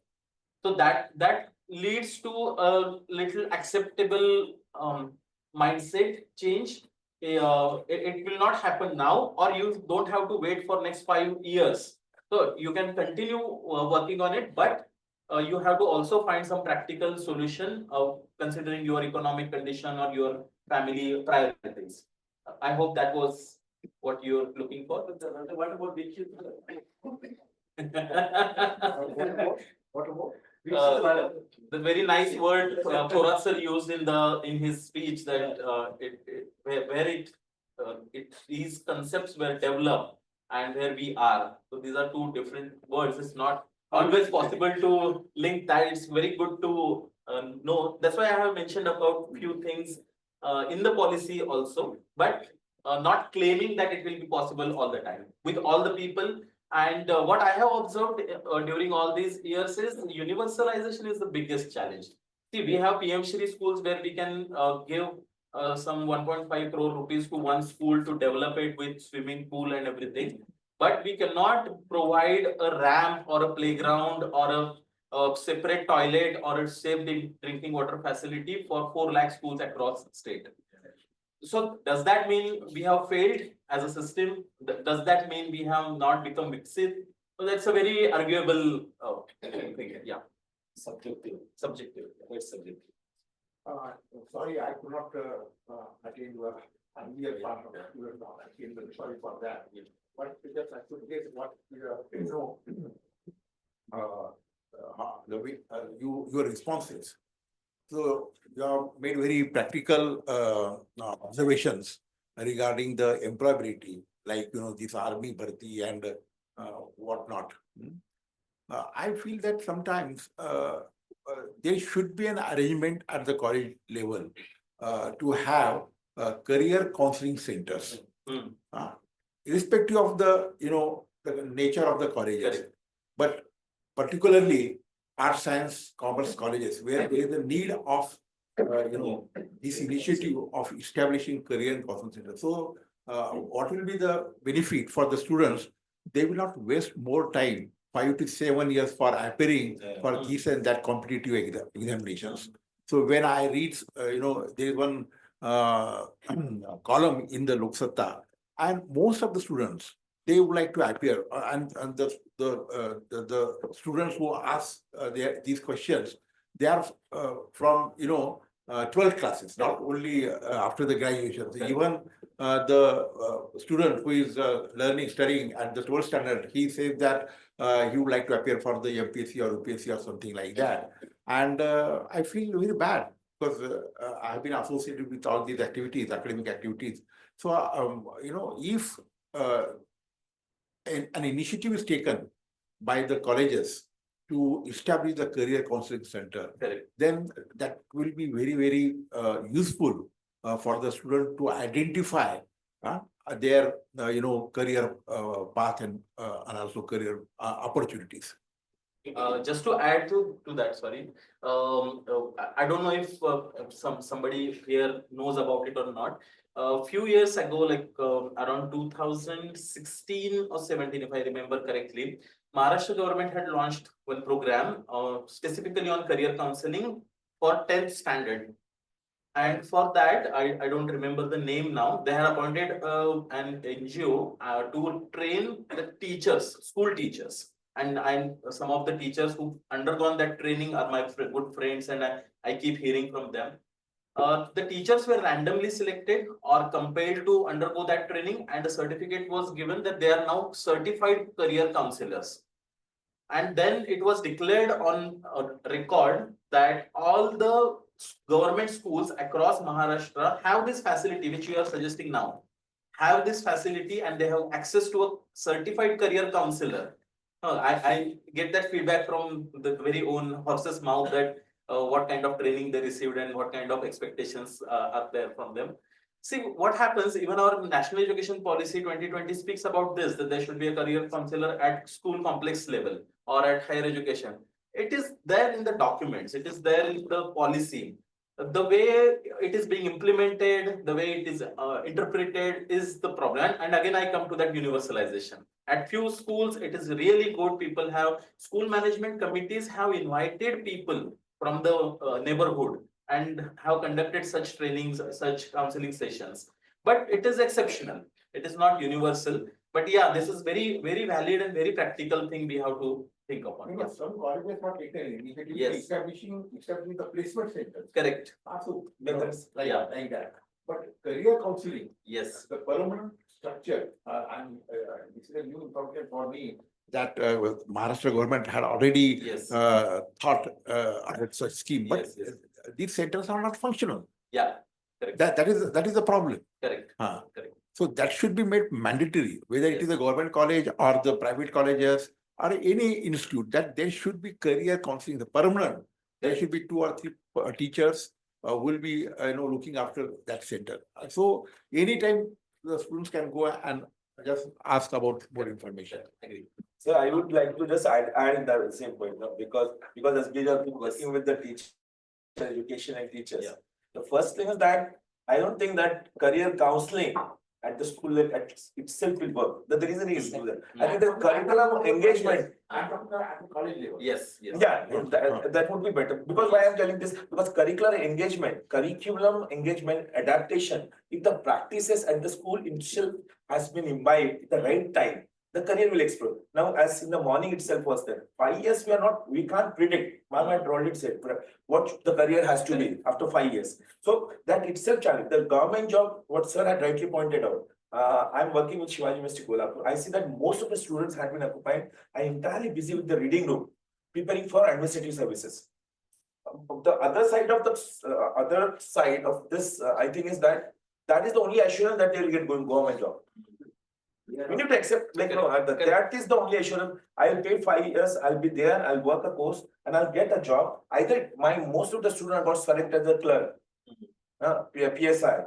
So that leads to a little acceptable mindset change. It will not happen now, or you don't have to wait for next 5 years. So you can continue working on it, but you have to also find some practical solution of considering your economic condition or your family priorities. I hope that was what you're looking for. What about the What about? the very nice word Thorat sir used in his speech that these concepts were developed and where we are. So these are two different words. It's not always possible to link that. It's very good to know. That's why I have mentioned about few things in the policy also, but not claiming that it will be possible all the time with all the people. And what I have observed during all these years is universalization is the biggest challenge. See, we have PM Shri schools where we can give some 1.5 crore rupees to one school to develop it with swimming pool and everything. But we cannot provide a ramp or a playground or a separate toilet or a safe drinking water facility for 4 lakh schools across the state. So does that mean we have failed as a system? Does that mean we have not become Viksit? So that's a very arguable thing. Yeah. Subjective. It's subjective. Sorry, I could not attend your earlier part of your talk. Sorry for that. But just I could get what the way your responses. So you have made very practical observations regarding the employability, like this army bharti and whatnot. I feel that sometimes there should be an arrangement at the college level to have career counseling centers, irrespective of the the nature of the colleges. Correct. But particularly art, science, commerce colleges, where there is a need of this initiative of establishing career and counseling centers. So what will be the benefit for the students? They will not waste more time, 5 to 7 years, for appearing for this and that competitive examinations. So when I read, there is one column in the Lok Satta, and most of the students, they would like to appear, and the students who ask these questions, they are from 12th classes, not only after the graduation. So even the student who is studying at the 12th standard, he says that he would like to appear for the MPSC or UPSC or something like that. And I feel very bad because I have been associated with all these activities, academic activities. So if an initiative is taken by the colleges to establish the career counseling center, then that will be very, very useful for the student to identify their career path and also career opportunities. Just to add to that, sorry, I don't know if somebody here knows about it or not. A few years ago, like around 2016 or 17, if I remember correctly, Maharashtra government had launched one program specifically on career counseling for 10th standard. And for that, I don't remember the name now. They had appointed an NGO to train the teachers, school teachers. And some of the teachers who undergone that training are my good friends, and I keep hearing from them. The teachers were randomly selected or compelled to undergo that training, and a certificate was given that they are now certified career counselors. And then it was declared on record that all the government schools across Maharashtra have this facility, which you are suggesting now, have this facility, and they have access to a certified career counselor. I get that feedback from the very own horse's mouth that what kind of training they received and what kind of expectations are there from them. See what happens, even our National Education Policy 2020 speaks about this, that there should be a career counselor at school complex level or at higher education. It is there in the documents, it is there in the policy. The way it is being implemented, the way it is interpreted is the problem. And again, I come to that universalization. At few schools, it is really good. People have, school management committees have invited people from the neighborhood and have conducted such trainings, such counseling sessions. But it is exceptional. It is not universal. But yeah, this is very, very valid and very practical thing we have to think upon. Yes, some colleges have taken initiative Yes. establishing the placement centers. Correct. So, Methods. like Yeah. that. But career counseling, Yes. the permanent structure, and this is a new information for me, that Maharashtra government had already Yes. thought of such scheme, but Yes, yes. these centers are not functional. Yeah. Correct. That is the problem. Correct. Huh. Correct. So that should be made mandatory, whether it is a government college or the private colleges or any institute, that there should be career counseling, the permanent. There should be 2 or 3 teachers will be looking after that center. So anytime the students can go and just ask about more information. Agree. So I would like to just add that same point, no? because as we are working with the teacher education and teachers. Yeah. The first thing is that I don't think that career counseling at the school level itself will work. The reason is that I think the curriculum engagement. I'm talking at the college level. Yes. Yes. Yeah, that would be better. Because why I'm telling this? Because curriculum engagement, adaptation, if the practices at the school itself has been imbibed at the right time, the career will explode. Now, as in the morning itself was there, 5 years we can't predict. Mama had already said what the career has to be after 5 years. So that itself challenge. The government job, what sir had rightly pointed out. I'm working with Shivaji University Kolhapur. I see that most of the students had been occupied and entirely busy with the reading room, preparing for administrative services. The other side of this, I think, is that is the only assurance that they will get government job. We need to accept, that is the only assurance. I'll pay 5 years, I'll be there, I'll work a course, and I'll get a job. Either most of the students got selected as a clerk, PSI,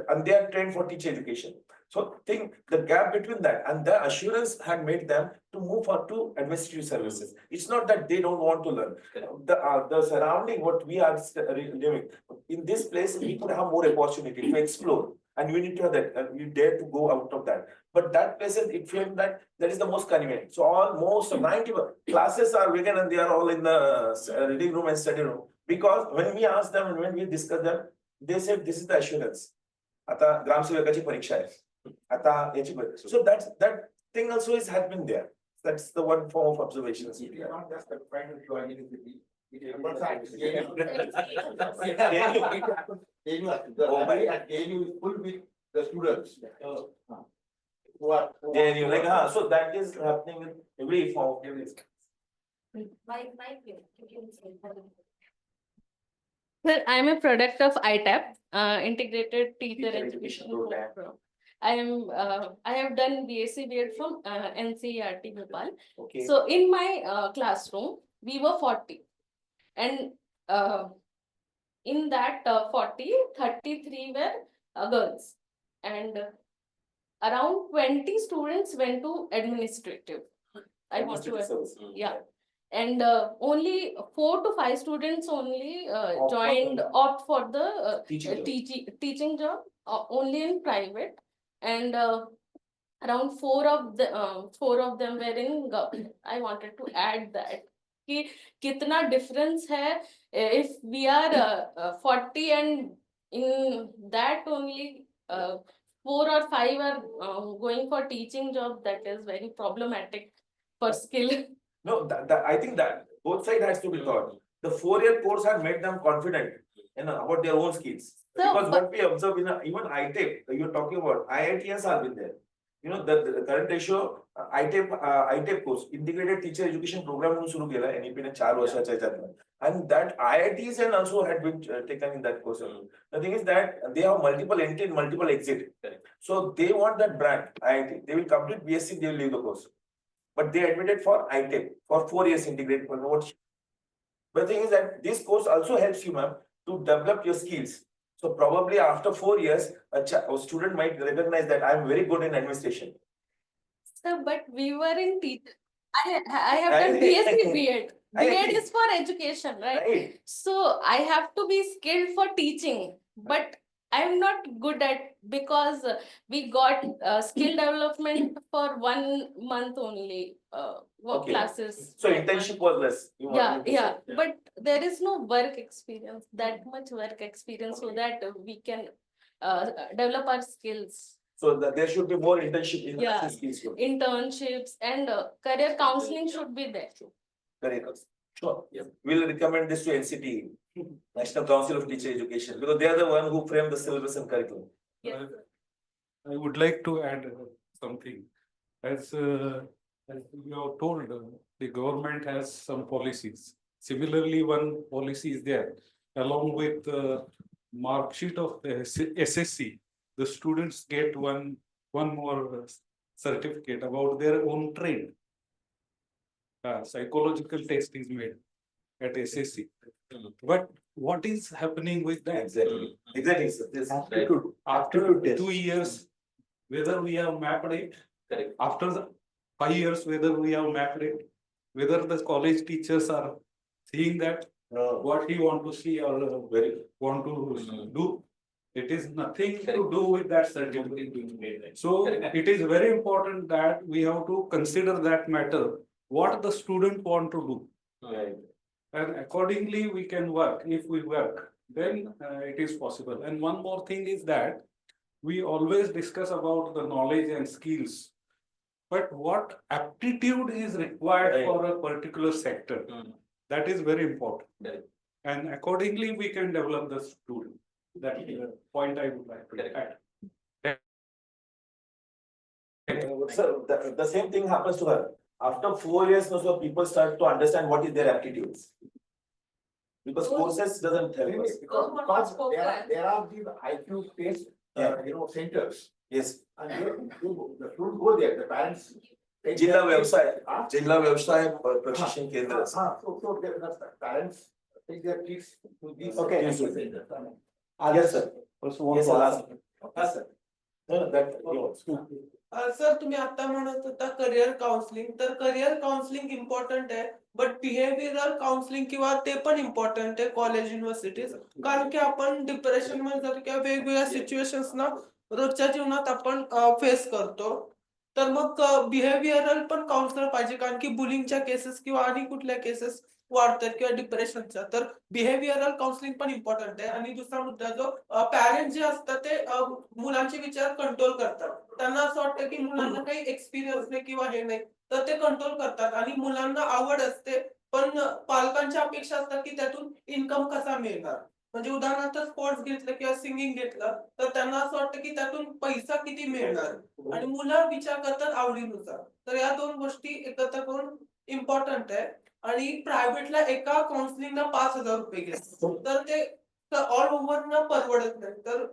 and they are trained for teacher education. So think the gap between that and the assurance had made them to move on to administrative services. It's not that they don't want to learn. The surrounding what we are living in this place, we could have more opportunity to explore. And we need to have that, we dare to go out of that. But that places, it feels that is the most convenient. So almost 90 classes are vegan and they are all in the reading room and study room. Because when we ask them and when we discuss them, they said this is the assurance. Ata gram sevakachi pariksha hai. Ata yachi pariksha. So that thing also has been there. That's the one form of observation. We are not just confined to your university. It happens at ANU is full with the students. Who are So that is happening in every form. Sir, I am a product of ITAP, Integrated Teacher Education Program. I have done BSc B.Ed from NCERT Bhopal. Okay. So in my classroom, we were 40, and in that 40, 33 were girls, and around 20 students went to administrative. I want to, yeah. And only 4 to 5 students only opt for the teaching job, only in private, and around 4 of them were in government. I wanted to add that कि कितना difference है if we are 40 and in that only 4 or 5 are going for teaching job. That is very problematic for skill. No, I think that both sides has to be thought. The 4-year course had made them confident, about their own skills. Because what we observe in even ITEP, you're talking about, IITs have been there. The current ratio, ITEP course, Integrated Teacher Education Program म्हणून सुरू केला NEP ने 4 वर्षाच्या ह्याच्यात. And that IITs and also had been taken in that course. The thing is that they have multiple entry and multiple exit. So they want that brand, IIT. They will complete BSc, they will leave the course. But they admitted for ITEP for 4 years integrated. But the thing is that this course also helps you, ma'am, to develop your skills. So probably after 4 years, a student might recognize that I am very good in administration. Sir, but we were in teacher. I have done BSc B.Ed. B.Ed is for education, right? So I have to be skilled for teaching, but I'm not good at, because we got skill development for 1 month only, work classes. So internship was less. Yeah, but there is no work experience, that much work experience, so that we can develop our skills. So there should be more internship in skills. Internships and career counseling should be there. Career counseling. Sure. Yeah. We'll recommend this to NCT, National Council of Teacher Education, because they are the one who frame the syllabus and curriculum. Yes. I would like to add something. As you have told, the government has some policies. Similarly, one policy is there, along with the mark sheet of the SSC. The students get one more certificate about their own trade. Psychological test is made at SSC. But what is happening with that? Exactly. Sir. After 2 years, whether we have mapped it, Correct. after the 5 years, whether we have mapped it, whether the college teachers are seeing that what he want to see or want to do, it is nothing to do with that certificate. So it is very important that we have to consider that matter, what the student want to do. Right. And accordingly we can work. If we work, then it is possible. And one more thing is that we always discuss about the knowledge and skills, but what aptitude is required for a particular sector, that is very important. And accordingly we can develop the student. That is the point I would like to add. So the same thing happens to her. After 4 years, also people start to understand what is their aptitudes. Because courses doesn't help us. Because there are these IQ test, centers. Yes. And the students go there, the parents. Jilla Vyavasay Prashikshana Kendras. So the parents take their kids to these. Okay. centers. Yes, sir. Also want Yes, to sir. ask. Yes, sir. No, that. Sir तुम्ही आता म्हणत होता career counselling, तर career counselling important आहे, but behavioural counselling किंवा ते पण important आहे कॉलेज युनिव्हर्सिटीज, कारण की आपण डिप्रेशन मध्ये जातो किंवा वेगवेगळ्या सिच्युएशन्स ना रोजच्या जीवनात आपण फेस करतो. तर मग बिहेवियरल पण काउन्सिलर पाहिजे, कारण की बुलिंगच्या केसेस किंवा आणि कुठल्या केसेस वाढतात किंवा डिप्रेशनच्या, तर बिहेवियरल काउन्सिलिंग पण इम्पॉर्टंट आहे. आणि दुसरा मुद्दा जो पॅरेंट जे असतात ते मुलांचे विचार कंट्रोल करतात. त्यांना असं वाटतं की मुलांना काही एक्सपिरियन्स नाही किंवा हे नाही, तर ते कंट्रोल करतात. आणि मुलांना आवड असते, पण पालकांच्या अपेक्षा असतात की त्यातून इन्कम कसा मिळणार. म्हणजे उदाहरणार्थ स्पोर्ट्स घेतलं किंवा सिंगिंग घेतलं, तर त्यांना असं वाटतं की त्यातून पैसा किती मिळणार, आणि मुलं विचार करतात आवडीनुसार. तर या 2 गोष्टी एकत्र करून इम्पॉर्टंट आहे. आणि प्रायव्हेटला एका काउन्सिलिंगला 5,000 रुपये घेतात, तर ते ऑल ओव्हर ना परवडत नाही. तर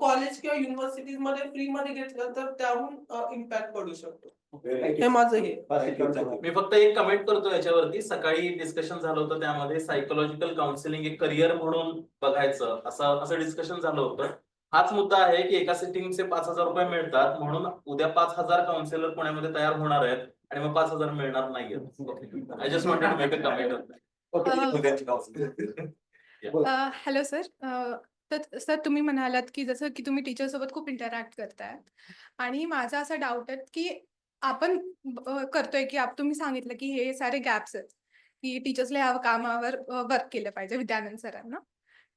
कॉलेज किंवा युनिव्हर्सिटीज मध्ये फ्री मध्ये घेतलं तर त्याहून इम्पॅक्ट पडू शकतो. हे माझं हे. मी फक्त एक कमेंट करतो याच्यावरती. सकाळी डिस्कशन झालं होतं, त्यामध्ये सायकोलॉजिकल काउन्सिलिंग एक करिअर म्हणून बघायचं असं डिस्कशन झालं होतं. हाच मुद्दा आहे की एका सिटिंगचे 5,000 रुपये मिळतात, म्हणून उद्या 5,000 काउन्सिलर पुण्यामध्ये तयार होणार आहेत आणि मग 5,000 मिळणार नाहीये. I just wanted to make a comment. Hello sir. तर सर तुम्ही म्हणालात की जसं की तुम्ही टीचर सोबत खूप इंटरॅक्ट करताय, आणि माझा असा डाऊट आहे की आपण करतोय की तुम्ही सांगितलं की हे सारे गॅप्स आहेत की टीचर्सला या कामावर वर्क केलं पाहिजे विद्यानंद सरांना,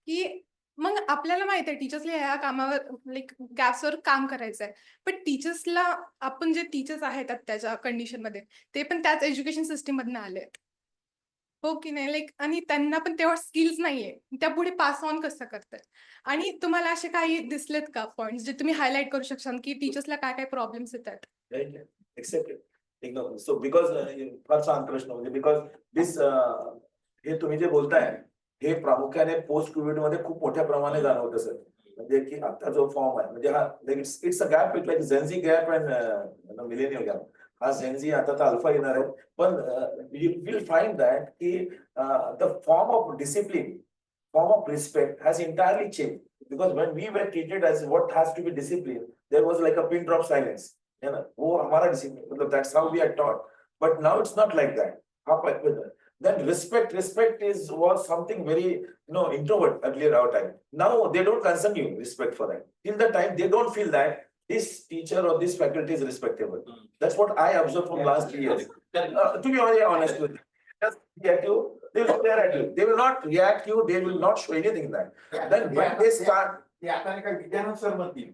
की मग आपल्याला माहित आहे टीचर्सला ह्या कामावर लाईक गॅप्सवर काम करायचं आहे, पण टीचर्सला आपण जे टीचर्स आहेत त्याच्या कंडिशन मध्ये ते पण त्याच एज्युकेशन सिस्टीम मधून आले आहेत. हो की नाही, लाईक आणि त्यांना पण तेव्हा स्किल्स नाहीये, त्या पुढे पास ऑन कसं करतात? आणि तुम्हाला असे काही दिसलेत का पॉइंट्स जे तुम्ही हायलाइट करू शकता की टीचर्सला काय काय प्रॉब्लेम्स येतात? Right? Accepted. Ignore. So because फार छान प्रश्न म्हणजे बिकॉज दिस हे तुम्ही जे बोलताय हे प्रामुख्याने पोस्ट कोविड मध्ये खूप मोठ्या प्रमाणे जाणवतं सर. म्हणजे की आता जो फॉर्म आहे म्हणजे हा it's a gap like Gen Z gap and millennial gap. हा झेन्झी आता तर अल्फा येणार आहे पण यू विल फाइंड दॅट की the form of discipline form of respect has entirely changed because when we were treated as what has to be discipline, there was like a pin drop silence. You know, oh, hamara discipline. That's how we are taught. But now it's not like that. Then respect was something very introvert earlier our time. Now they don't concern you respect for that. Till the time they don't feel that this teacher or this faculty is respectable. That's what I observed from last 3 years. To be very honest with you, just get you. They will stare at you. They will not react you. They will not show anything that. Then when they start, Vidyanand sir म्हणतील.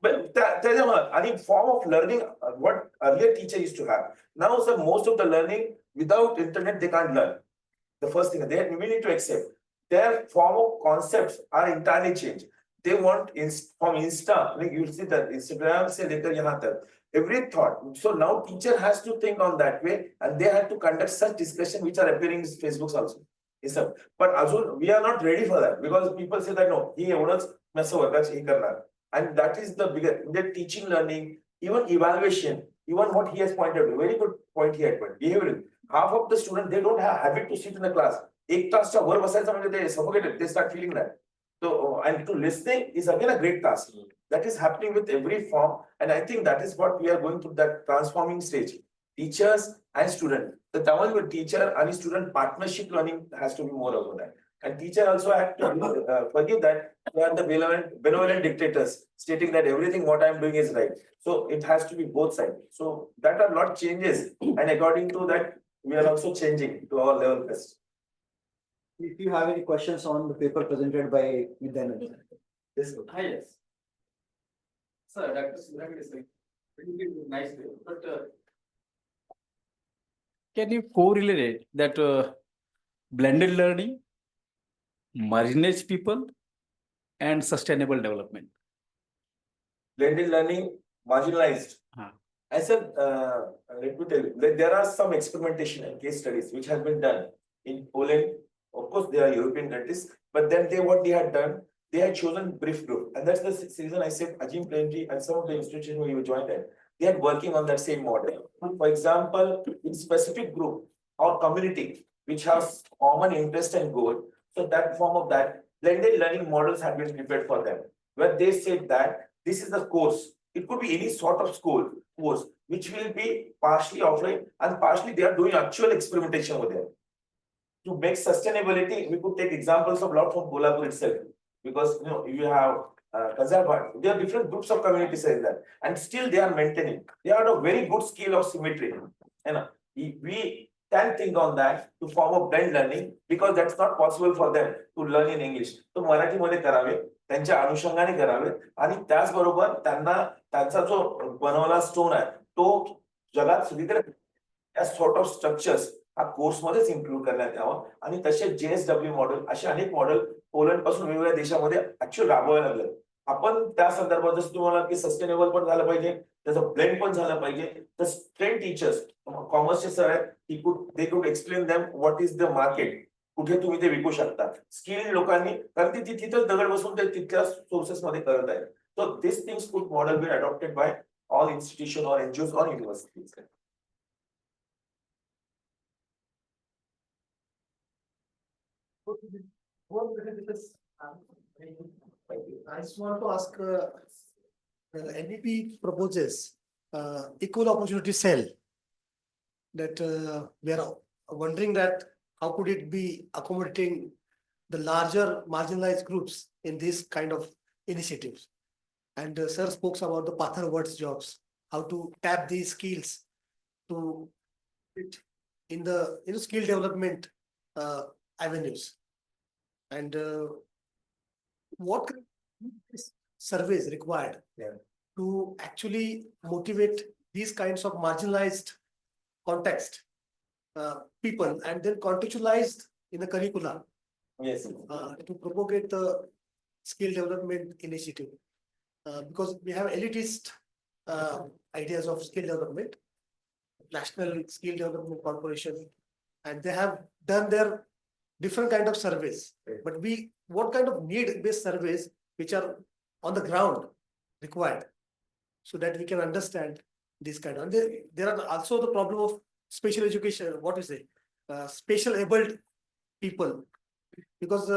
But त्याच्यामुळे आणि form of learning what earlier teacher used to have. Now, sir, most of the learning without internet they can't learn. The first thing we need to accept their form of concepts are entirely changed. They want from Insta, like you see that Instagram से लेकर यहाँ तक every thought. So now teacher has to think on that way, and they have to conduct such discussion which are appearing in Facebook also. Yes, sir. But Azul, we are not ready for that because people say that no, he एवढंच messes workers he करणार, and that is the bigger the teaching, learning, even evaluation, even what he has pointed out. Very good point he had put. Behavioral. Half of the students they don't have habit to sit in the class. एक तासच्या वर बसायचं म्हणजे they suffocated. They start feeling that. So and to listening is again a great task. That is happening with every form, and I think that is what we are going through that transforming stage. Teachers and student. The Tamil with teacher and student partnership learning has to be more over that. And teacher also have to forgive that they are the benevolent dictators, stating that everything what I am doing is right. So it has to be both sides. So that are lot changes, and according to that, we are also changing to our level best. If you have any questions on the paper presented by Vidyanand. Yes, sir. Hi, yes. Sir, Dr. Suradkar is like really nice, but can you correlate that blended learning, marginalized people, and sustainable development? Blended learning, marginalized. I said, let me tell you, there are some experimentation and case studies which have been done in Poland. Of course, they are European countries, but then what they had done, they had chosen brief group, and that's the reason I said Ajim Plenty and some of the institutions where you joined it, they are working on that same model. For example, in specific group or community which has common interest and goal, so that form of that blended learning models have been prepared for them, where they said that this is the course. It could be any sort of school course which will be partially offline and partially they are doing actual experimentation with them. To make sustainability, we could take examples of lot from Kolhapur itself, because you have Kazarpad, there are different groups of communities in that, and still they are maintaining. They are a very good scale of symmetry. We can think on that to form a blend learning because that's not possible for them to learn in English. So Marathi मध्ये करावे, त्यांच्या अनुषंगाने करावे, आणि त्याचबरोबर त्यांना त्यांचा जो बनवला स्टोन आहे तो जगात सगळीकडे सॉर्ट ऑफ स्ट्रक्चर्स हा कोर्स मध्येच इन्क्लूड करण्यात यावं, आणि तसे JSW मॉडेल असे अनेक मॉडेल पोलंड पासून वेगवेगळ्या देशामध्ये ऍक्च्युअली राबवायला लागले. आपण त्या संदर्भात जसं तुम्हाला की सस्टेनेबल पण झालं पाहिजे, त्याचं ब्लेंड पण झालं पाहिजे. तर ट्रेन टीचर्स कॉमर्सचे सर आहेत, they could explain them what is the market, कुठे तुम्ही ते विकू शकता. स्किल लोकांनी, कारण ती तिथेच दगड बसून ते तिथल्या सोर्सेस मध्ये करत आहेत. So this things could model be adopted by all institution or NGOs or universities. I just want to ask, NEP proposes equal opportunity cell. That we are wondering that how could it be accommodating the larger marginalized groups in this kind of initiatives. And sir spoke about the Patharward's jobs, how to tap these skills to in the skill development avenues. And what surveys required to actually motivate these kinds of marginalized context, people, and then contextualized in the curricula Yes. to propagate the skill development initiative. Because we have elitist ideas of skill development, National Skill Development Corporation, and they have done their different kind of surveys. But what kind of need-based surveys which are on the ground required, so that we can understand this kind of. And there are also the problem of special education. What is it? Special abled people, because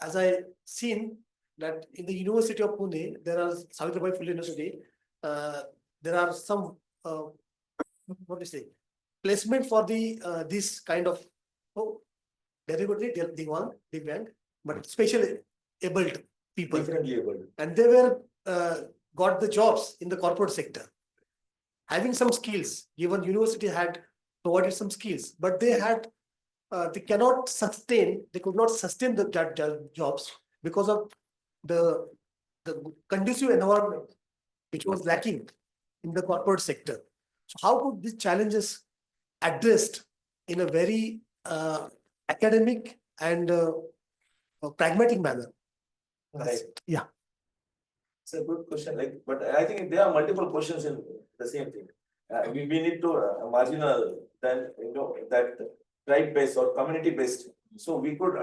as I seen that in the University of Pune, there are Savitribai Phule University. There are some what do you say, placement for the this kind of deliberately Divyang, but special abled people, Differently able. and they were got the jobs in the corporate sector, having some skills. Given university had provided some skills, but they had they could not sustain the jobs because of the conducive environment which was lacking in the corporate sector. So how could these challenges addressed in a very academic and pragmatic manner? Right. Yeah. It's a good question. But I think there are multiple questions in the same thing. We need to marginal then that tribe based or community based. So we could.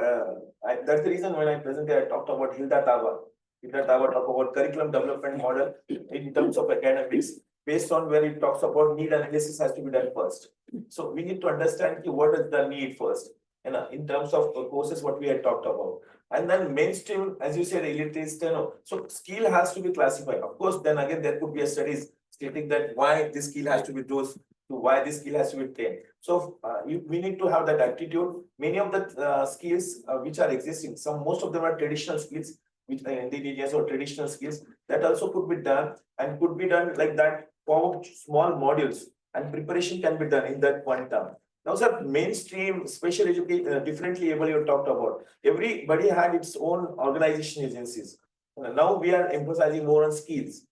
That's the reason when I presented, I talked about Hilda Tava. Hilda Tava talked about curriculum development model in terms of academics, based on where it talks about need analysis has to be done first. So we need to understand what is the need first, in terms of courses what we had talked about. And then mainstream, as you said, elitist, so skill has to be classified. Of course, then again, there could be a studies stating that why this skill has to be those, to why this skill has to be trained. So we need to have that attitude. Many of the skills which are existing, most of them are traditional skills, which are indigenous or traditional skills, that also could be done and could be done like that for small modules, and preparation can be done in that quantum. Now, sir, mainstream, special education, differently able you talked about. Everybody had its own organization agencies. Now we are emphasizing more on skills.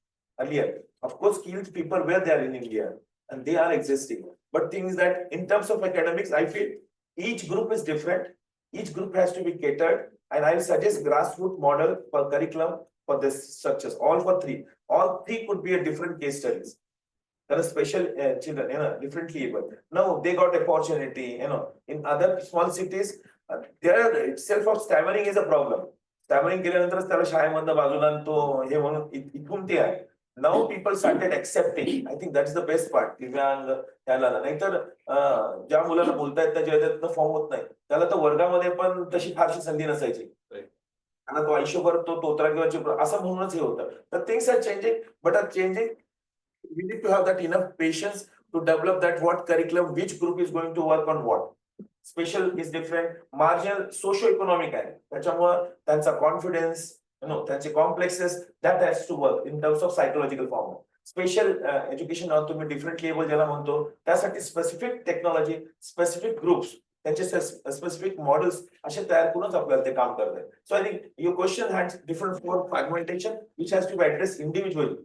Earlier, of course, skilled people were there in India and they are existing. But things that in terms of academics, I feel each group is different. Each group has to be catered. And I will suggest grassroots model for curriculum for this structures. All for three. All three could be a different case studies. There are special children, differently able. Now they got opportunity, in other small cities, there itself of stammering is a problem. Stammering केल्यानंतरच त्याला शाळेमधनं बाजूला तो हे म्हणून इथून ते आहे. Now people started accepting. I think that's the best part. दिव्यांग त्याला नाहीतर ज्या मुलाला बोलता येत नाही, ज्याच्यातनं फॉर्म होत नाही, त्याला तर वर्गामध्ये पण तशी फारशी संधी नसायची. आणि तो आयुष्यभर तो तोत्रा किंवा असं म्हणूनच हे होतं. तर things are changing, but are changing. We need to have that enough patience to develop that what curriculum, which group is going to work on what. Special is different, marginal, socio-economic आहे. त्याच्यामुळे त्यांचा confidence, त्यांचे complexes, that has to work in terms of psychological form. Special education तुम्ही differently able ज्याला म्हणतो, त्यासाठी specific technology, specific groups, त्यांचे specific models असे तयार करूनच आपल्याला ते काम करतात. So I think your question had different form fragmentation which has to be addressed individually.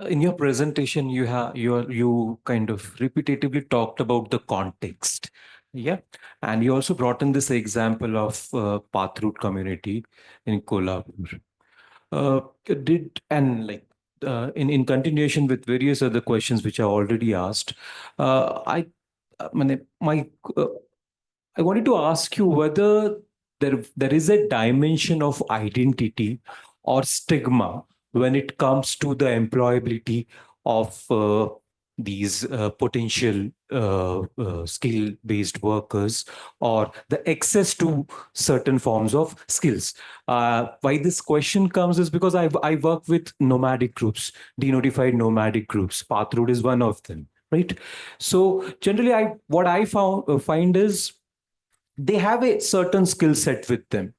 In your presentation, you kind of repetitively talked about the context, yeah, and you also brought in this example of path route community in Kolhapur. In continuation with various other questions which I already asked, I wanted to ask you whether there is a dimension of identity or stigma when it comes to the employability of these potential skill-based workers, or the access to certain forms of skills. Why this question comes is because I work with nomadic groups, denotified nomadic groups. Path Route is one of them, right? So generally, what I find is they have a certain skill set with them,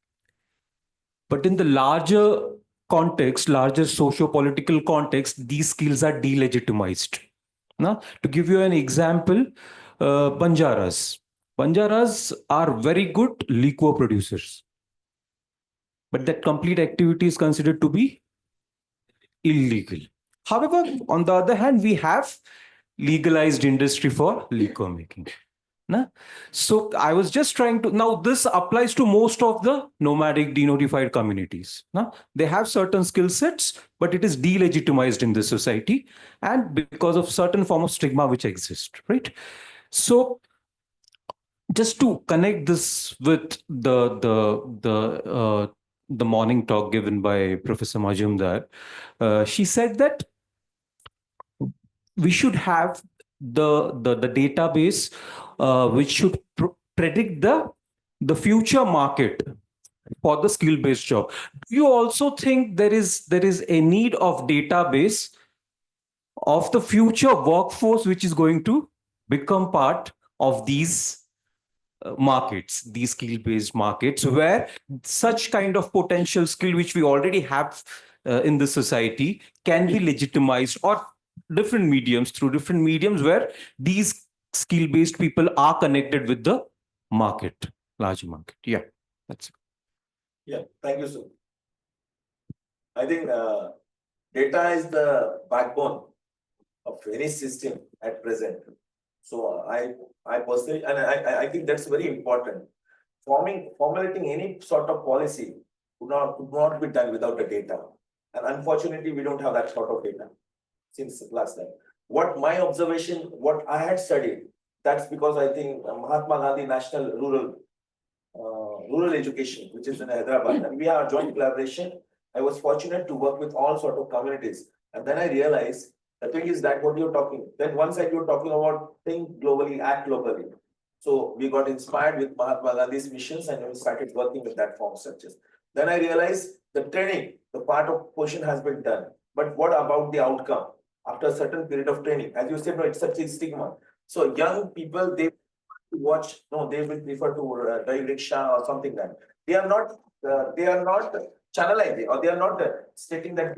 but in the larger context, larger socio-political context, these skills are delegitimized. Now, to give you an example, Banjaras are very good liquor producers. but that complete activity is considered to be illegal. However, on the other hand, we have legalized industry for liquor making. Na? So I was just trying to, now this applies to most of the nomadic denotified communities. Na? They have certain skill sets, but it is delegitimized in this society and because of certain form of stigma which exist, right? So just to connect this with the morning talk given by Professor Majumdar, she said that we should have the database which should predict the future market for the skill based job. Do you also think there is a need of database of the future workforce which is going to become part of these markets, these skill based markets, where such kind of potential skill which we already have in the society can be legitimized, or different mediums, through different mediums where these skill based people are connected with the market, large market. Yeah, that's it. Yeah, thank you, sir. I think data is the backbone of any system at present. So I personally, and I think that's very important. Formulating any sort of policy could not be done without the data. And unfortunately, we don't have that sort of data since last time. What my observation, what I had studied, that's because I think Mahatma Gandhi National Rural Education, which is in Hyderabad, and we have a joint collaboration. I was fortunate to work with all sort of communities. And then I realized the thing is that what you're talking, then one side you're talking about think globally, act locally. So we got inspired with Mahatma Gandhi's missions and we started working with that form structures. Then I realized the training, the part of portion has been done. But what about the outcome after a certain period of training? As you said, no, it's such a stigma. So young people, they watch, no, they will prefer to drive rickshaw or something like that. They are not channelizing, or they are not stating that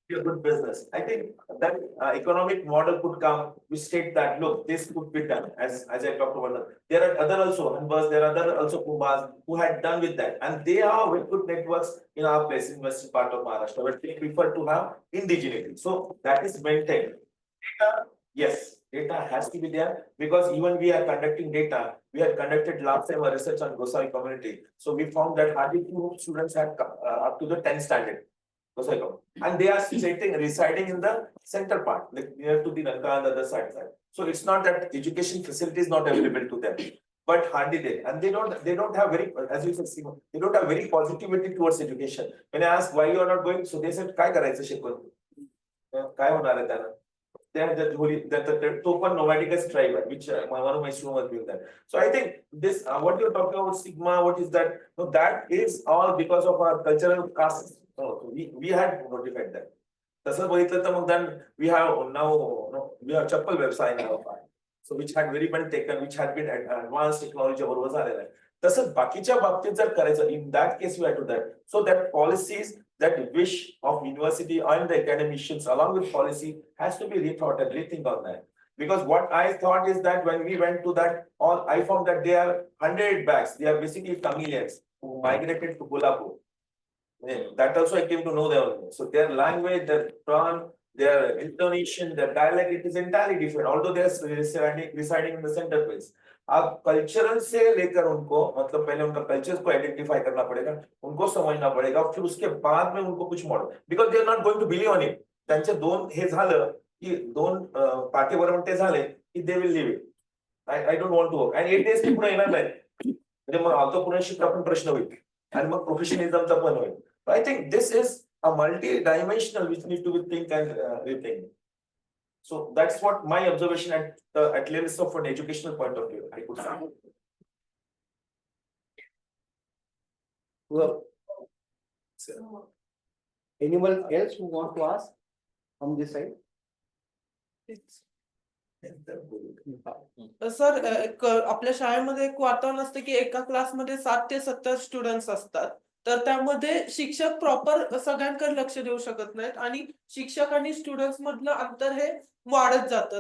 be a good business. I think that economic model could come, we state that, look, this could be done, as I talked about. There are other also, Hanbas, there are other also Kumbhas who had done with that. And they are very good networks in our place, in western part of Maharashtra, but they prefer to have indigeneity. So that is maintained. Data, yes, data has to be there, because even we are conducting data, we had conducted last time a research on Gosai community. So we found that hardly 2 students had up to the 10th standard. And they are residing in the center part, like near to the Lanka and the other side. So it's not that education facility is not available to them, but hardly they, and they don't have very, as you said, they don't have very positivity towards education. When I asked why you are not going, so they said, "Kai karayचं शिकून? काय होणार आहे त्याला?" They have that open nomadic tribe, which one of my students was doing that. So I think this, what you're talking about stigma, what is that? No, that is all because of our cultural castes. So we had notified that. Then we have now we have chappal website now. So which had very been taken, which had been advanced technology over झालेला आहे. तसंच बाकीच्या बाबतीत जर करायचं, in that case we had to that. So that policies, that wish of university and the academicians along with policy has to be rethought and rethink on that. Because what I thought is that when we went to that, I found that they are 100 bags. They are basically Tamilians who migrated to Kolhapur. That also I came to know them. So their language, their tone, their intonation, their dialect, it is entirely different. Although they are residing in the center place. अब cultural से लेकर उनको, मतलब पहले उनका culture को identify करना पड़ेगा, उनको समझना पड़ेगा, फिर उसके बाद में उनको कुछ model, because they are not going to believe on it. त्यांचे दोन हे झालं की दोन पाठीवर ते झाले की they will leave it. I don't want to work. आणि 8 days पुढे येणार नाही, म्हणजे मग आता पुन्हा शिकता पण प्रश्न होईल आणि मग प्रोफेशनलिझमचा पण होईल. I think this is a multi dimensional which need to be think and rethink. So that's what my observation at least from an educational point of view, I could say. Well, anyone else who want to ask on this side? Sir आपल्या शाळेमध्ये एक वातावरण असतं की एका क्लासमध्ये 7 ते 70 students असतात. तर त्यामध्ये शिक्षक प्रॉपर सगळ्यांकडे लक्ष देऊ शकत नाहीत आणि शिक्षक आणि स्टुडंट्स मधलं अंतर हे वाढत जातं.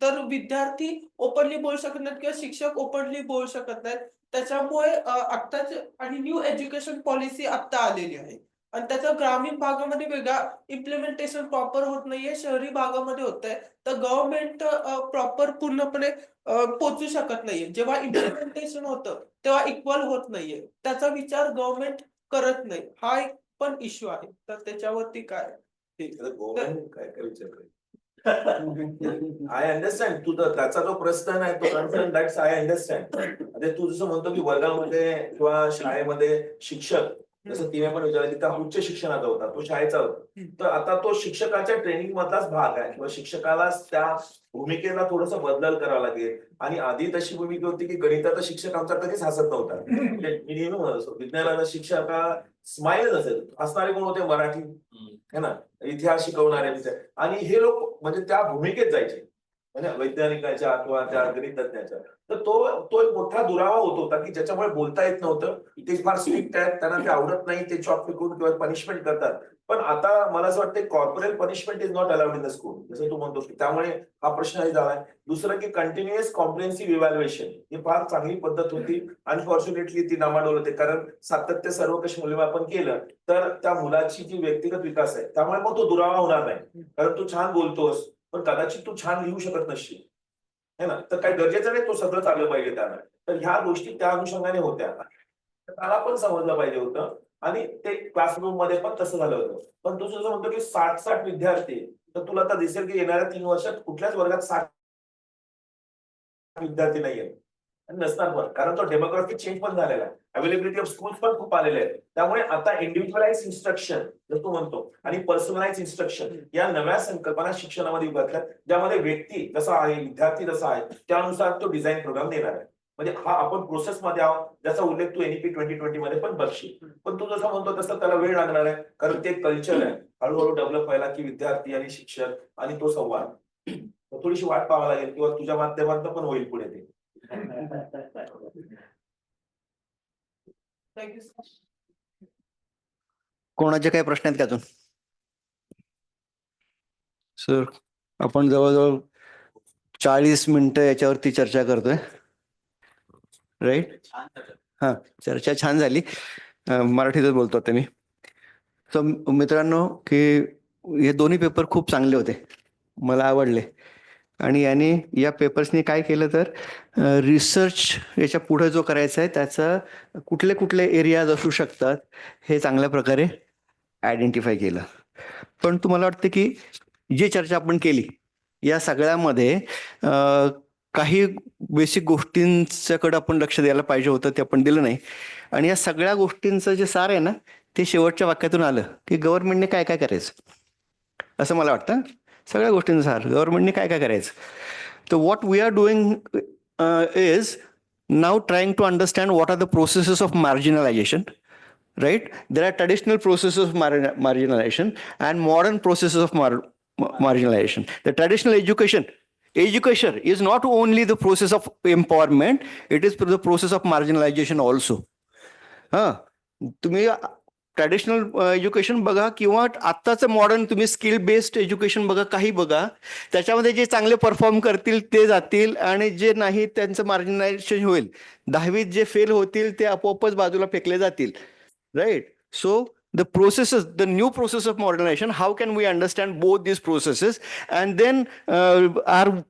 तर विद्यार्थी ओपनली बोलू शकत नाहीत किंवा शिक्षक ओपनली बोलू शकत नाहीत. त्याच्यामुळे आत्ताचे आणि न्यू एज्युकेशन पॉलिसी आत्ता आलेली आहे आणि त्याचं ग्रामीण भागामध्ये वेगळा इम्प्लिमेंटेशन प्रॉपर होत नाहीये, शहरी भागामध्ये होत आहे. तर गव्हर्नमेंट प्रॉपर पूर्णपणे पोचू शकत नाहीये. जेव्हा इम्प्लिमेंटेशन होतं तेव्हा इक्वल होत नाहीये. त्याचा विचार गव्हर्नमेंट करत नाही. हा एक पण इश्यू आहे. तर त्याच्यावरती काय गव्हर्नमेंट काय काय विचार करेल? आय अंडरस्टँड तुझं त्याचा जो प्रश्न आहे तो कन्सर्न दॅट्स आय अंडरस्टँड. आता तू जसं म्हणतो की वर्गामध्ये किंवा शाळेमध्ये शिक्षक जसं तिने पण विचारलं की त्या उच्च शिक्षणाचा होता, तो शाळेचा होता. तर आता तो शिक्षकाच्या ट्रेनिंग मधलाच भाग आहे किंवा शिक्षकाला त्या भूमिकेला थोडस बदल करावा लागेल. आणि आधी तशी भूमिका होती की गणिताचा शिक्षक आमचा कधीच हसत नव्हता. म्हणजे मी नेहमी म्हणत असतो विज्ञानाचा शिक्षक स्माईल असेल, हसणारे कोण होते? मराठी है ना, इतिहास शिकवणारे आणि हे लोक म्हणजे त्या भूमिकेत जायचे म्हणजे वैज्ञानिकाच्या किंवा त्या गणितज्ञाच्या. तर तो एक मोठा दुरावा होत होता की ज्याच्यामुळे बोलता येत नव्हतं. ते फार स्ट्रिक्ट आहेत, त्यांना ते आवडत नाही, ते चॉप फेकून किंवा पनिशमेंट करतात. पण आता मला असं वाटतं corporate punishment is not allowed in the school, जसं तू म्हणतो. त्यामुळे हा प्रश्न झालाय. दुसरं की कंटिन्युअस कॉम्प्रिहेन्सिव्ह इव्हॅल्युएशन ही फार चांगली पद्धत होती. अनफॉर्च्युनेटली ती नामाडोल होते, कारण सातत्य सर्वकष मूल्यमापन केलं तर त्या मुलाची जी व्यक्तिगत विकास आहे त्यामुळे मग तो दुरावा होणार नाही. कारण तू छान बोलतोस पण कदाचित तू छान लिहू शकत नसशील, है ना. तर काही गरजेचं नाही तो सगळं चाललं पाहिजे त्याला. तर ह्या गोष्टी त्या अनुषंगाने होत्या. त्याला पण समजलं पाहिजे होतं आणि ते क्लासरूम मध्ये पण तसं झालं होतं. पण तू जसं म्हणतो की 60 विद्यार्थी, तर तुला आता दिसेल की येणाऱ्या 3 वर्षात कुठल्याच वर्गात 60 विद्यार्थी नाहीये नसणार पण, कारण तो डेमोग्राफिक चेंज पण झालेला आहे. अवेलेबिलिटी ऑफ स्कूल्स पण खूप आलेले आहेत. त्यामुळे आता इंडिव्हिज्युअलाइज इन्स्ट्रक्शन जर तू म्हणतो आणि पर्सनलाइज इन्स्ट्रक्शन या नव्या संकल्पना शिक्षणामध्ये उभारल्या, ज्यामध्ये व्यक्ती जसा आहे, विद्यार्थी जसा आहे त्यानुसार तो डिझाईन प्रोग्राम देणार आहे. म्हणजे हा आपण प्रोसेसमध्ये आहोत, ज्याचा उल्लेख तू NEP 2020 मध्ये पण बघशील. पण तू जसं म्हणतो तसं त्याला वेळ लागणार आहे, कारण ते कल्चर आहे हळूहळू डेव्हलप व्हायला की विद्यार्थी आणि शिक्षक आणि तो संवाद. थोडीशी वाट पाहावी लागेल किंवा तुझ्या माध्यमातून पण होईल पुढे ते. कोणाचे काही प्रश्न आहेत का अजून? सर, आपण जवळजवळ 40 मिनिटं याच्यावरती चर्चा करतोय, राईट? हा, चर्चा छान झाली. मराठीतच बोलतो आता मी. तर मित्रांनो की हे दोन्ही पेपर खूप चांगले होते, मला आवडले. आणि याने या पेपर्सनी काय केलं तर रिसर्च याच्या पुढे जो करायचा आहे त्याचं कुठले कुठले एरियाज असू शकतात हे चांगल्या प्रकारे आयडेंटिफाय केलं. पण तुम्हाला वाटतं की जी चर्चा आपण केली या सगळ्यामध्ये काही बेसिक गोष्टींच्याकडे आपण लक्ष द्यायला पाहिजे होतं, ते आपण दिलं नाही. आणि या सगळ्या गोष्टींचं जे सार आहे ना ते शेवटच्या वाक्यातून आलं की गव्हर्नमेंटने काय काय करायचं, असं मला वाटतं. सगळ्या गोष्टींचं सार गव्हर्नमेंटने काय काय करायचं. तर what we are doing is now trying to understand what are the processes of marginalization, right? There are traditional processes of marginalization and modern processes of marginalization. The traditional education is not only the process of empowerment, it is the process of marginalization also. तुम्ही traditional education बघा किंवा आत्ताचं modern तुम्ही skill based education बघा, काही बघा, त्याच्यामध्ये जे चांगले परफॉर्म करतील ते जातील आणि जे नाही त्यांचं मार्जिनायझेशन होईल. 10वीत जे फेल होतील ते आपोआपच बाजूला फेकले जातील, right? So the processes, the new process of modernization, how can we understand both these processes? And then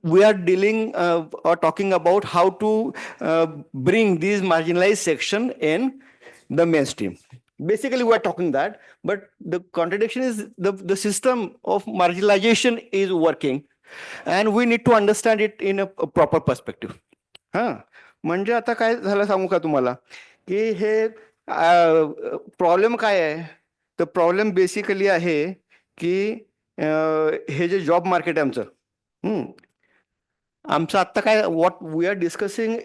we are dealing or talking about how to bring these marginalized section in the mainstream. Basically we are talking that, but the contradiction is the system of marginalization is working and we need to understand it in a proper perspective. म्हणजे आता काय झालं सांगू का तुम्हाला की हे problem काय आहे. तर प्रॉब्लेम बेसिकली आहे की हे जे जॉब मार्केट आहे आमचं आत्ता काय, what we are discussing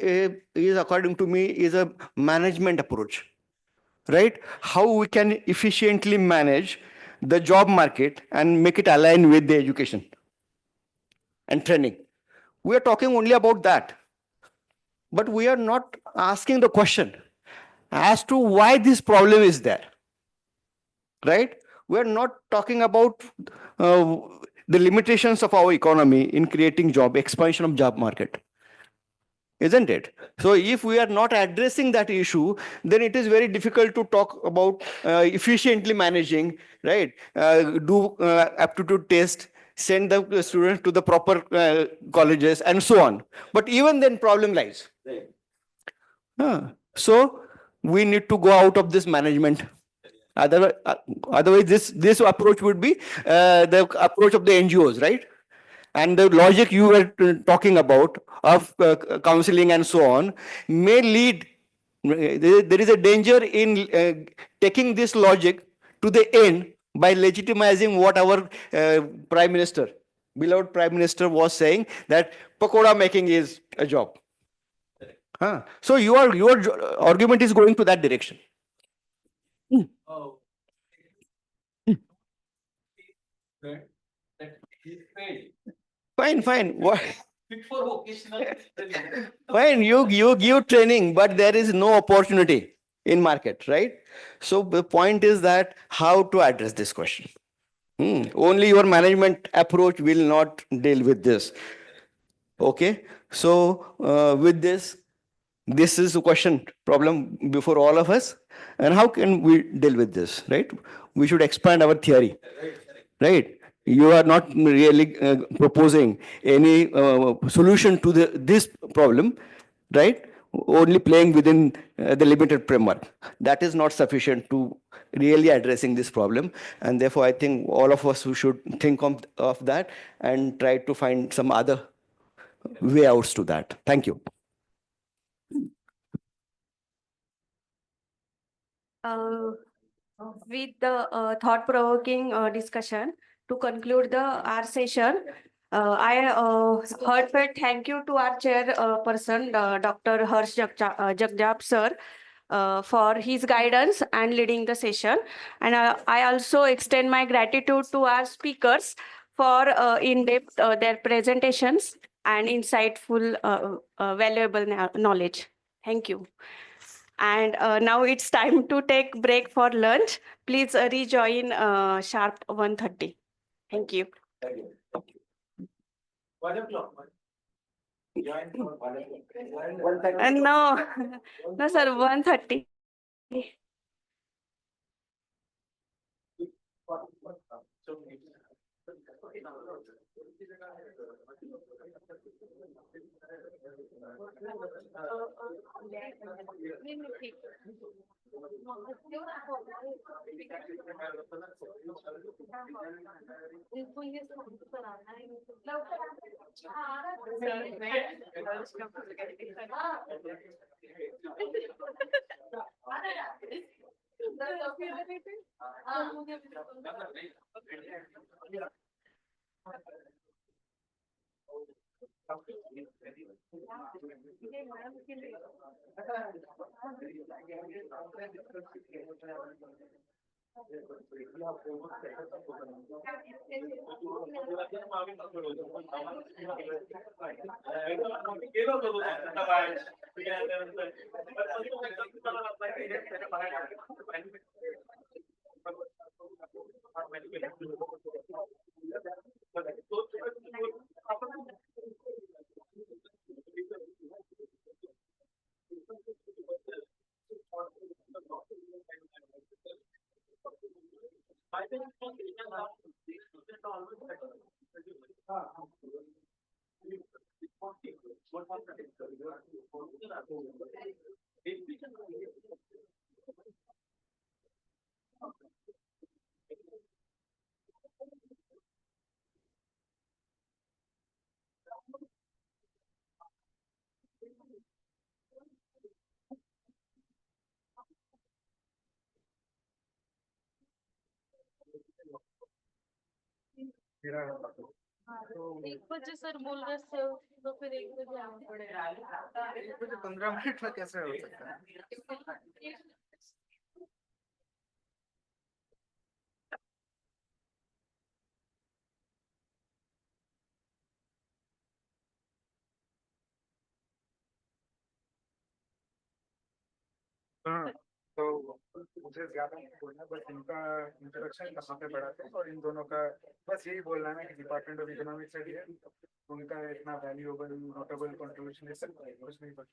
is according to me is a management approach, right? How we can efficiently manage the job market and make it align with the education and training. We are talking only about that, but we are not asking the question as to why this problem is there, right? We are not talking about the limitations of our economy in creating job, expansion of job market. isn't it? So if we are not addressing that issue, then it is very difficult to talk about efficiently managing, right? Do aptitude test, send the students to the proper colleges and so on. But even then problem lies. So we need to go out of this management. Otherwise, this approach would be the approach of the NGOs, right? And the logic you were talking about of counseling and so on may lead. There is a danger in taking this logic to the end by legitimizing what our prime minister, beloved prime minister, was saying, that pakoda making is a job. So your argument is going to that direction. Fine, fine. What? Fine, you give training, but there is no opportunity in market, right? So the point is that how to address this question. Only your management approach will not deal with this. Okay. So with this is a question problem before all of us. And how can we deal with this, right? We should expand our theory, right? You are not really proposing any solution to this problem, right? Only playing within the limited framework. That is not sufficient to really addressing this problem. And therefore, I think all of us who should think of that and try to find some other way outs to that. Thank you. With the thought-provoking discussion, to conclude our session, I heartfelt thank you to our chairperson, Dr. Harsh Jagjap sir, for his guidance and leading the session. And I also extend my gratitude to our speakers for in-depth their presentations and insightful, valuable knowledge. Thank you. And now it's time to take break for lunch. Please rejoin sharp 1:30. Thank you. And no, no sir, 1:30. एक बजे sir बोल रहे थे तो फिर 1 बजे आना पड़ेगा 15 मिनट में कैसे हो सकता है हाँ तो मुझे ज्यादा नहीं बोलना, बस इनका इंट्रोडक्शन कहाँ पे पढ़ा थे और इन दोनों का बस यही बोलना है कि डिपार्टमेंट ऑफ इकोनॉमिक्स से है, उनका इतना वैल्यूएबल नोटेबल कंट्रीब्यूशन है, सब कुछ नहीं पता।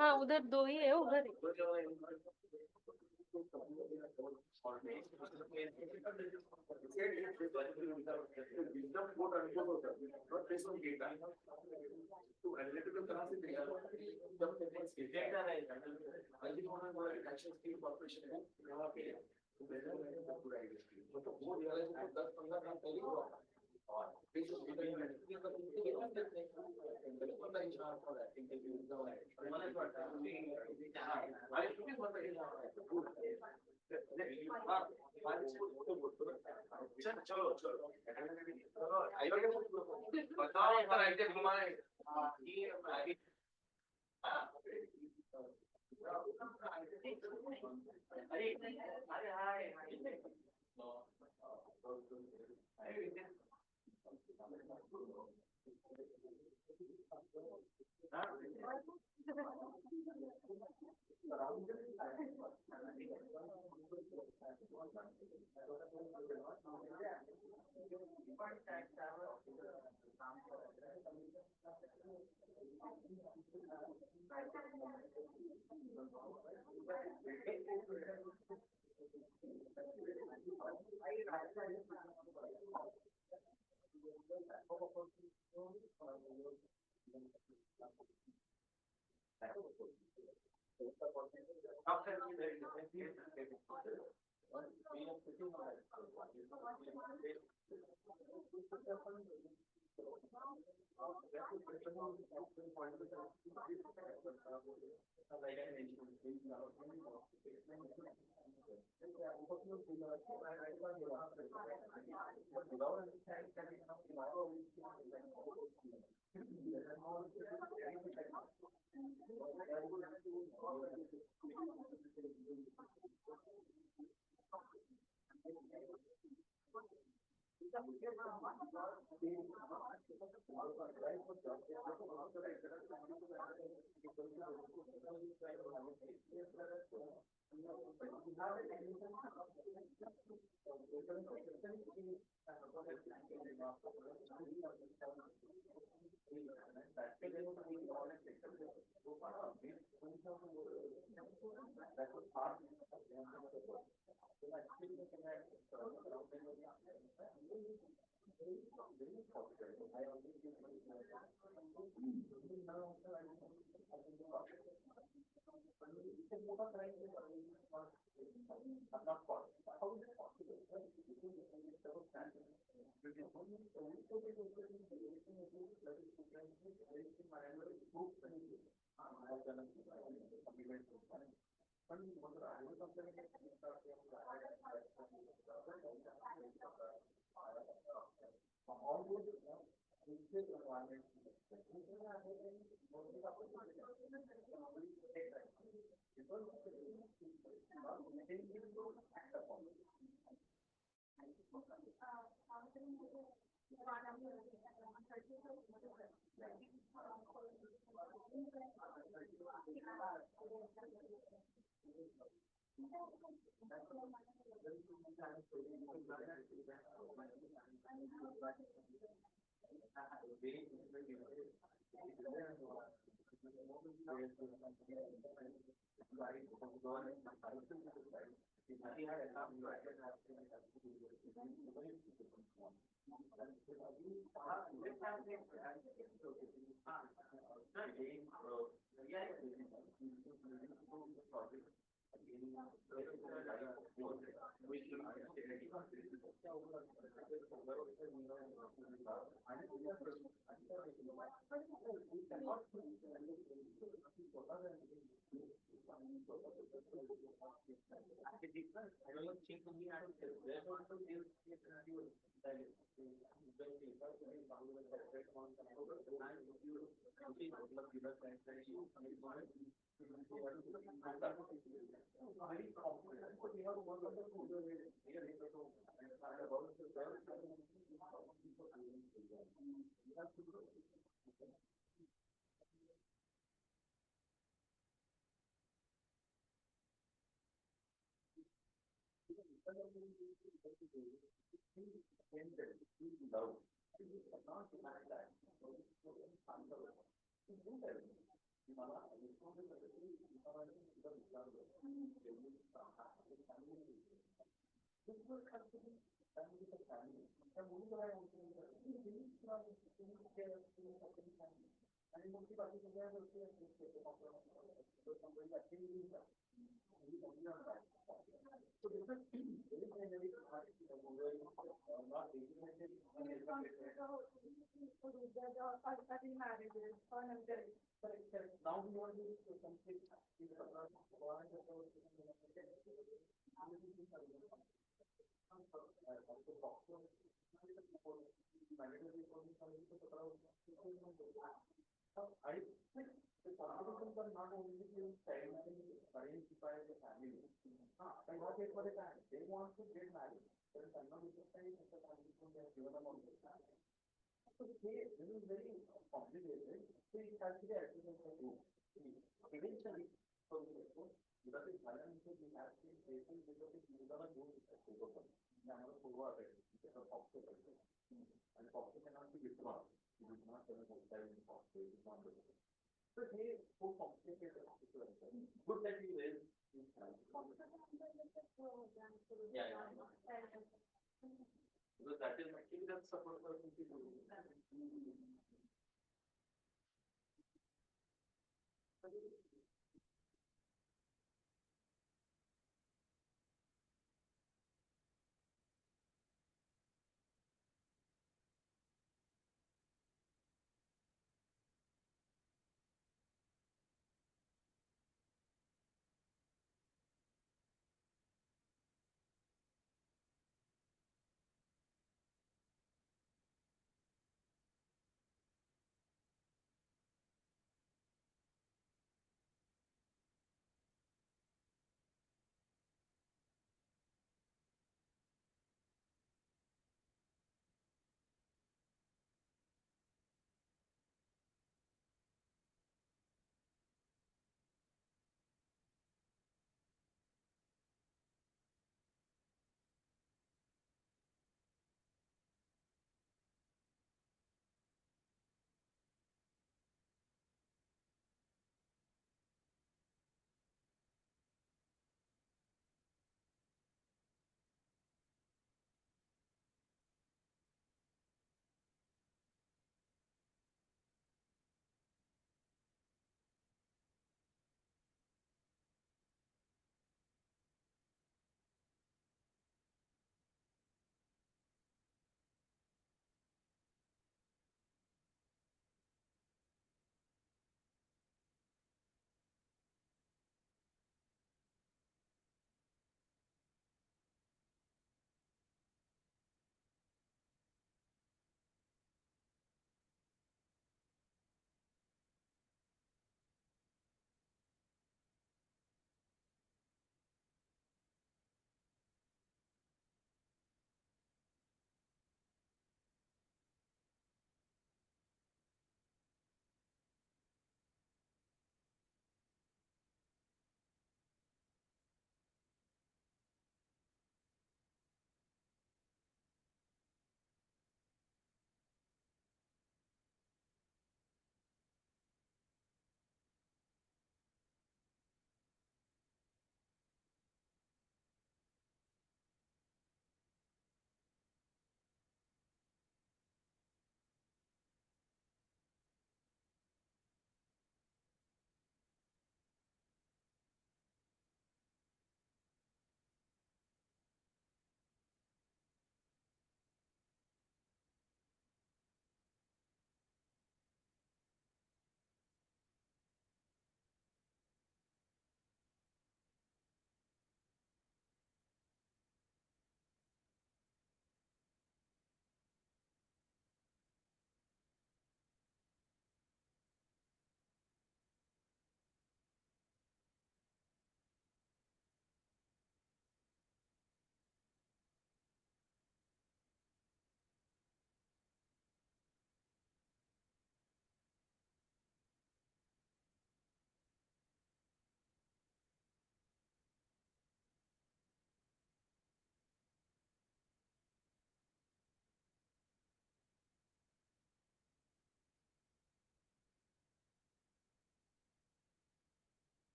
हाँ उधर दो ही है उधर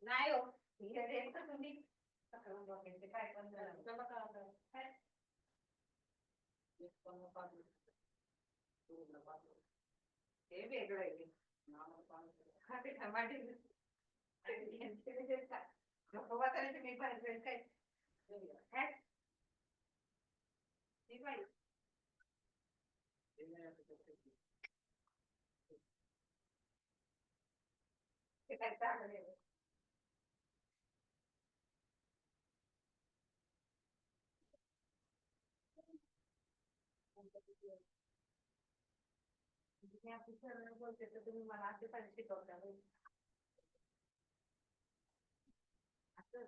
नाही हो तुम्ही काय पण हे वेगळं आहे ते टमाटे तुम्ही काय ते काय चांगलं आहे. बोलते तर तुम्ही मला असे पण शिकवता असं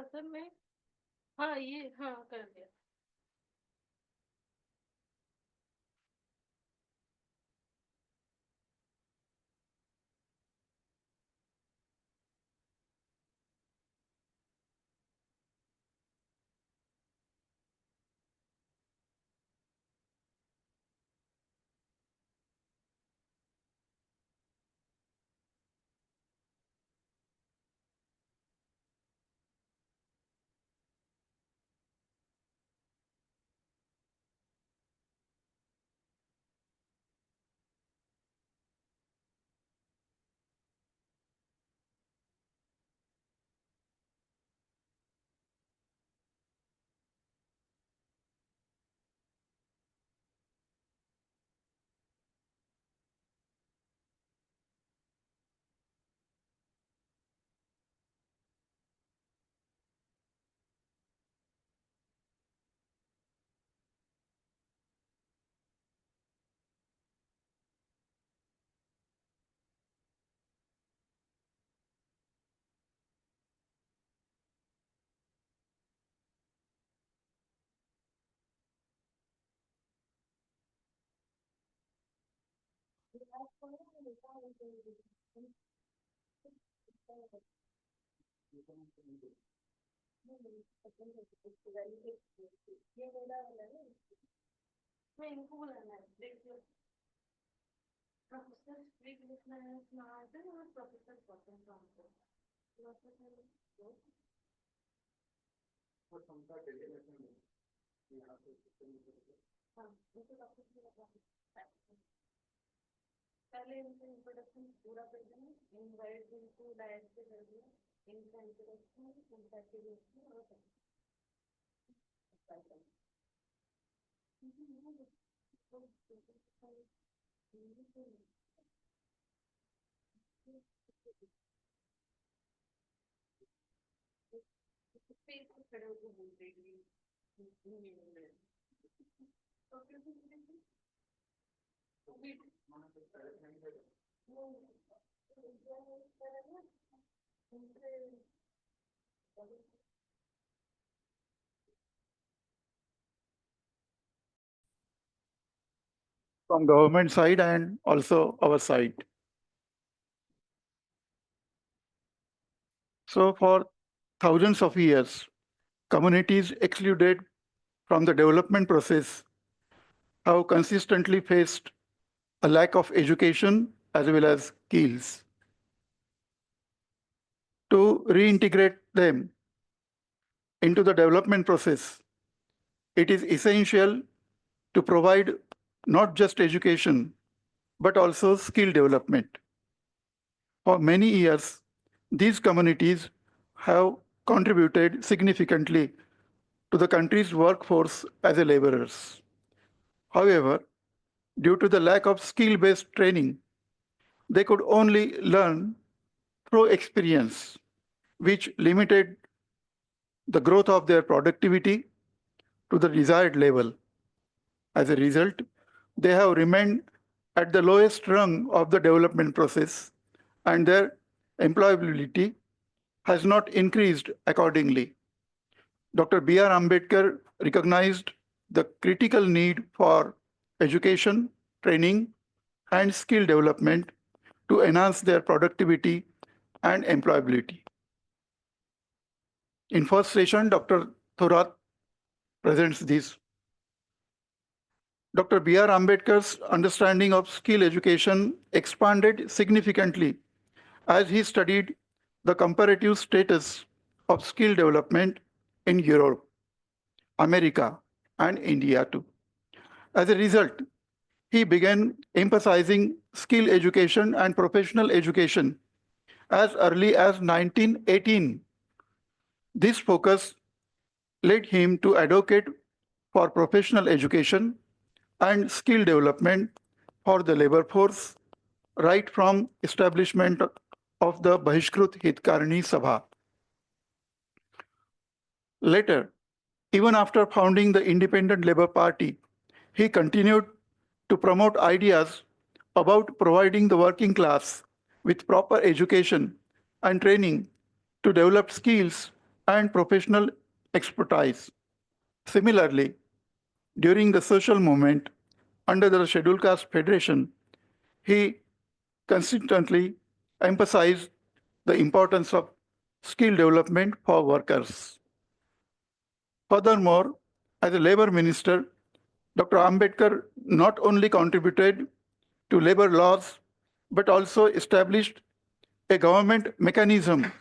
सर मैं हाँ ये हाँ कर दिया Professor Shrikrishna is Mahajan or Professor Gautam Kamble? पहले इनका इंट्रोडक्शन पूरा कर देंगे, इनवाइट इनको डायरेक्ट से कर दिया, इनका इंट्रोडक्शन, इनका इंट्रोडक्शन और खड़े होकर बोल देंगे from government side and also our side. So for thousands of years, communities excluded from the development process have consistently faced a lack of education as well as skills. To reintegrate them into the development process, it is essential to provide not just education, but also skill development. For many years, these communities have contributed significantly to the country's workforce as a laborers. However, due to the lack of skill-based training, they could only learn through experience, which limited the growth of their productivity to the desired level. As a result, they have remained at the lowest rung of the development process, and their employability has not increased accordingly. Dr. B.R. Ambedkar recognized the critical need for education, training, and skill development to enhance their productivity and employability. In first session, Dr. Thorat presents this. Dr. B.R. Ambedkar's understanding of skill education expanded significantly as he studied the comparative status of skill development in Europe, America, and India too. As a result, he began emphasizing skill education and professional education as early as 1918. This focus led him to advocate for professional education and skill development for the labor force right from establishment of the Bahishkrut Hitkarni Sabha. Later, even after founding the Independent Labour Party, he continued to promote ideas about providing the working class with proper education and training to develop skills and professional expertise. Similarly, during the social movement under the Scheduled Caste Federation, he consistently emphasized the importance of skill development for workers. Furthermore, as a labor minister, Dr. Ambedkar not only contributed to labor laws, but also established a government mechanism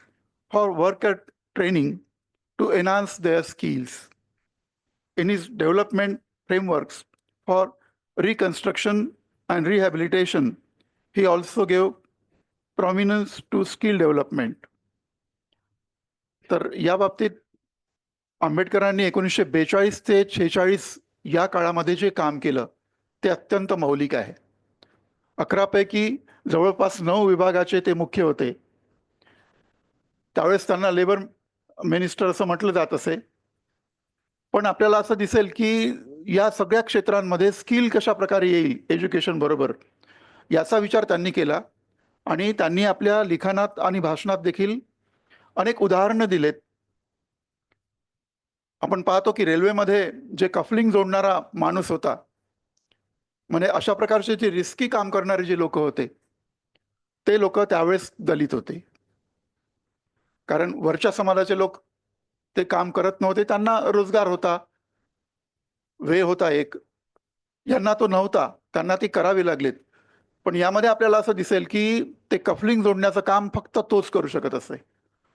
for worker training to enhance their skills. In his development frameworks for reconstruction and rehabilitation, he also gave prominence to skill development. तर या बाबतीत आंबेडकरांनी 1942 ते 46 या काळामध्ये जे काम केलं ते अत्यंत मौलिक आहे. 11 पैकी जवळपास 9 विभागाचे ते मुख्य होते. त्यावेळेस त्यांना लेबर मिनिस्टर असं म्हटलं जात असे. पण आपल्याला असं दिसेल की या सगळ्या क्षेत्रांमध्ये स्किल कशा प्रकारे येईल एज्युकेशन बरोबर याचा विचार त्यांनी केला आणि त्यांनी आपल्या लिखाणात आणि भाषणात देखील अनेक उदाहरणं दिलेत. आपण पाहतो की रेल्वेमध्ये जे कफलिंग जोडणारा माणूस होता म्हणजे अशा प्रकारचे जे रिस्की काम करणारे जे लोक होते ते लोक त्यावेळेस दलित होते. कारण वरच्या समाजाचे लोक ते काम करत नव्हते, त्यांना रोजगार होता, वे होता एक, यांना तो नव्हता, त्यांना ती करावी लागलीत. पण यामध्ये आपल्याला असं दिसेल की ते कफलिंग जोडण्याचं काम फक्त तोच करू शकत असे.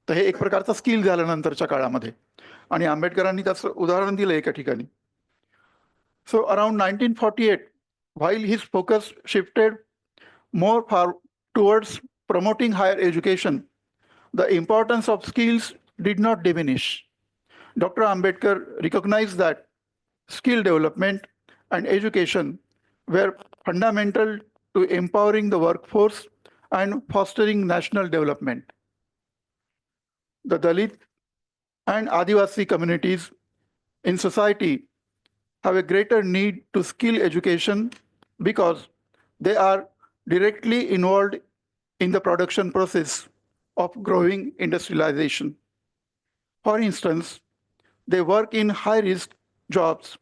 तर हे एक प्रकारचं स्किल झालं नंतरच्या काळामध्ये, आणि आंबेडकरांनी त्याचं उदाहरण दिलं एका ठिकाणी. So around 1948, while his focus shifted more far towards promoting higher education, the importance of skills did not diminish. Dr. Ambedkar recognized that skill development and education were fundamental to empowering the workforce and fostering national development. The Dalit and Adivasi communities in society have a greater need to skill education because they are directly involved in the production process of growing industrialization. For instance, they work in high-risk jobs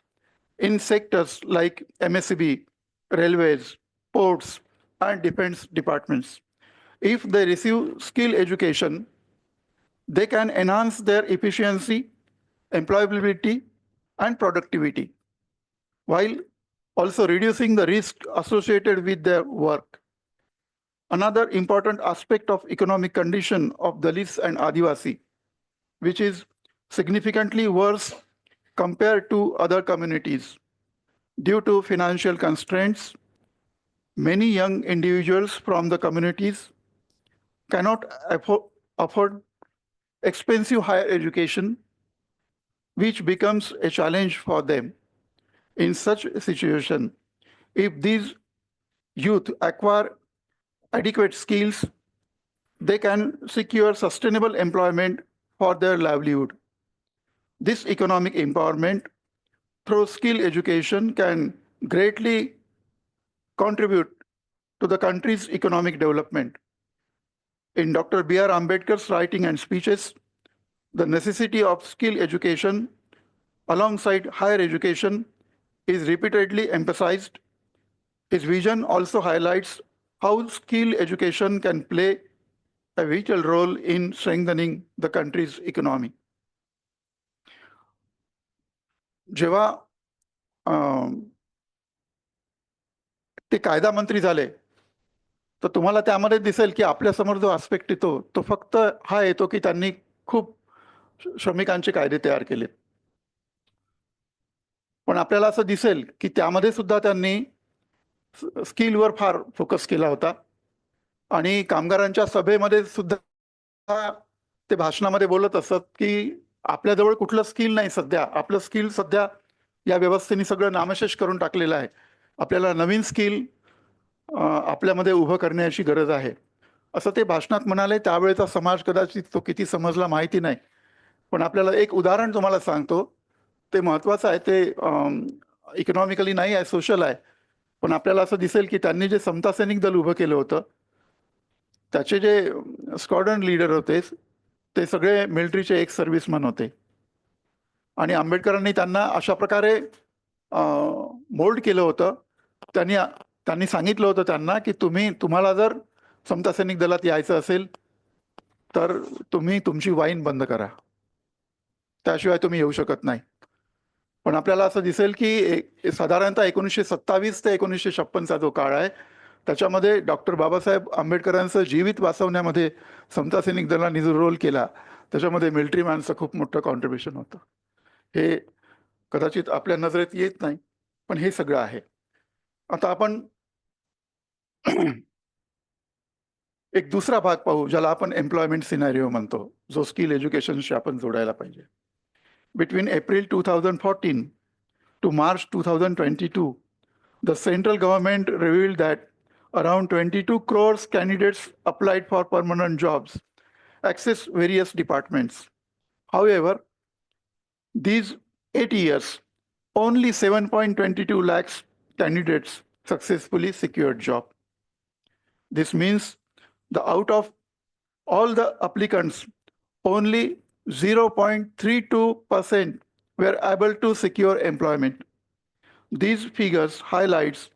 in sectors like MSCB, railways, ports, and defense departments. If they receive skill education, they can enhance their efficiency, employability, and productivity, while also reducing the risk associated with their work. Another important aspect of economic condition of Dalits and Adivasi, which is significantly worse compared to other communities. Due to financial constraints, many young individuals from the communities cannot afford expensive higher education, which becomes a challenge for them. In such a situation, if these youth acquire adequate skills, they can secure sustainable employment for their livelihood. This economic empowerment through skill education can greatly contribute to the country's economic development. In Dr. B.R. Ambedkar's writing and speeches, the necessity of skill education alongside higher education is repeatedly emphasized. His vision also highlights how skill education can play a vital role in strengthening the country's economy. जेव्हा ते कायदा मंत्री झाले, तर तुम्हाला त्यामध्ये दिसेल की आपल्यासमोर जो आस्पेक्ट येतो तो फक्त हा येतो की त्यांनी खूप श्रमिकांचे कायदे तयार केले. पण आपल्याला असं दिसेल की त्यामध्ये सुद्धा त्यांनी स्किलवर फार फोकस केला होता. आणि कामगारांच्या सभेमध्ये सुद्धा ते भाषणामध्ये बोलत असत की आपल्याजवळ कुठलं स्किल नाही सध्या, आपलं स्किल सध्या या व्यवस्थेने सगळं नामशेष करून टाकलेलं आहे, आपल्याला नवीन स्किल आपल्यामध्ये उभं करण्याची गरज आहे, असं ते भाषणात म्हणाले. त्यावेळेचा समाज कदाचित तो किती समजला माहिती नाही, पण आपल्याला एक उदाहरण तुम्हाला सांगतो, ते महत्त्वाचं आहे. ते इकॉनॉमिकली नाही आहे, सोशल आहे. पण आपल्याला असं दिसेल की त्यांनी जे समता सैनिक दल उभं केलं होतं, त्याचे जे स्क्वॉड्रन लीडर होते ते सगळे मिलिटरीचे एक सर्व्हिसमन होते. आणि आंबेडकरांनी त्यांना अशा प्रकारे मोल्ड केलं होतं. त्यांनी सांगितलं होतं त्यांना की तुम्हाला जर समता सैनिक दलात यायचं असेल तर तुम्ही तुमची वाईन बंद करा, त्याशिवाय तुम्ही येऊ शकत नाही. पण आपल्याला असं दिसेल की साधारणतः 1927 ते 1956चा जो काळ आहे त्याच्यामध्ये डॉक्टर बाबासाहेब आंबेडकरांचं जीवित वाचवण्यामध्ये समता सैनिक दलांनी जो रोल केला त्याच्यामध्ये मिलिटरी मॅनचं खूप मोठं कॉन्ट्रीब्युशन होतं. हे कदाचित आपल्या नजरेत येत नाही, पण हे सगळं आहे. आता आपण एक दुसरा भाग पाहू ज्याला आपण एम्प्लॉयमेंट सिनारिओ म्हणतो, जो स्किल एज्युकेशनशी आपण जोडायला पाहिजे. Between April 2014 to March 2022, the central government revealed that around 22 crores candidates applied for permanent jobs, access various departments. However, these 8 years, only 7.22 lakhs candidates successfully secured job. This means out of all the applicants, only 0.32% were able to secure employment. These figures highlights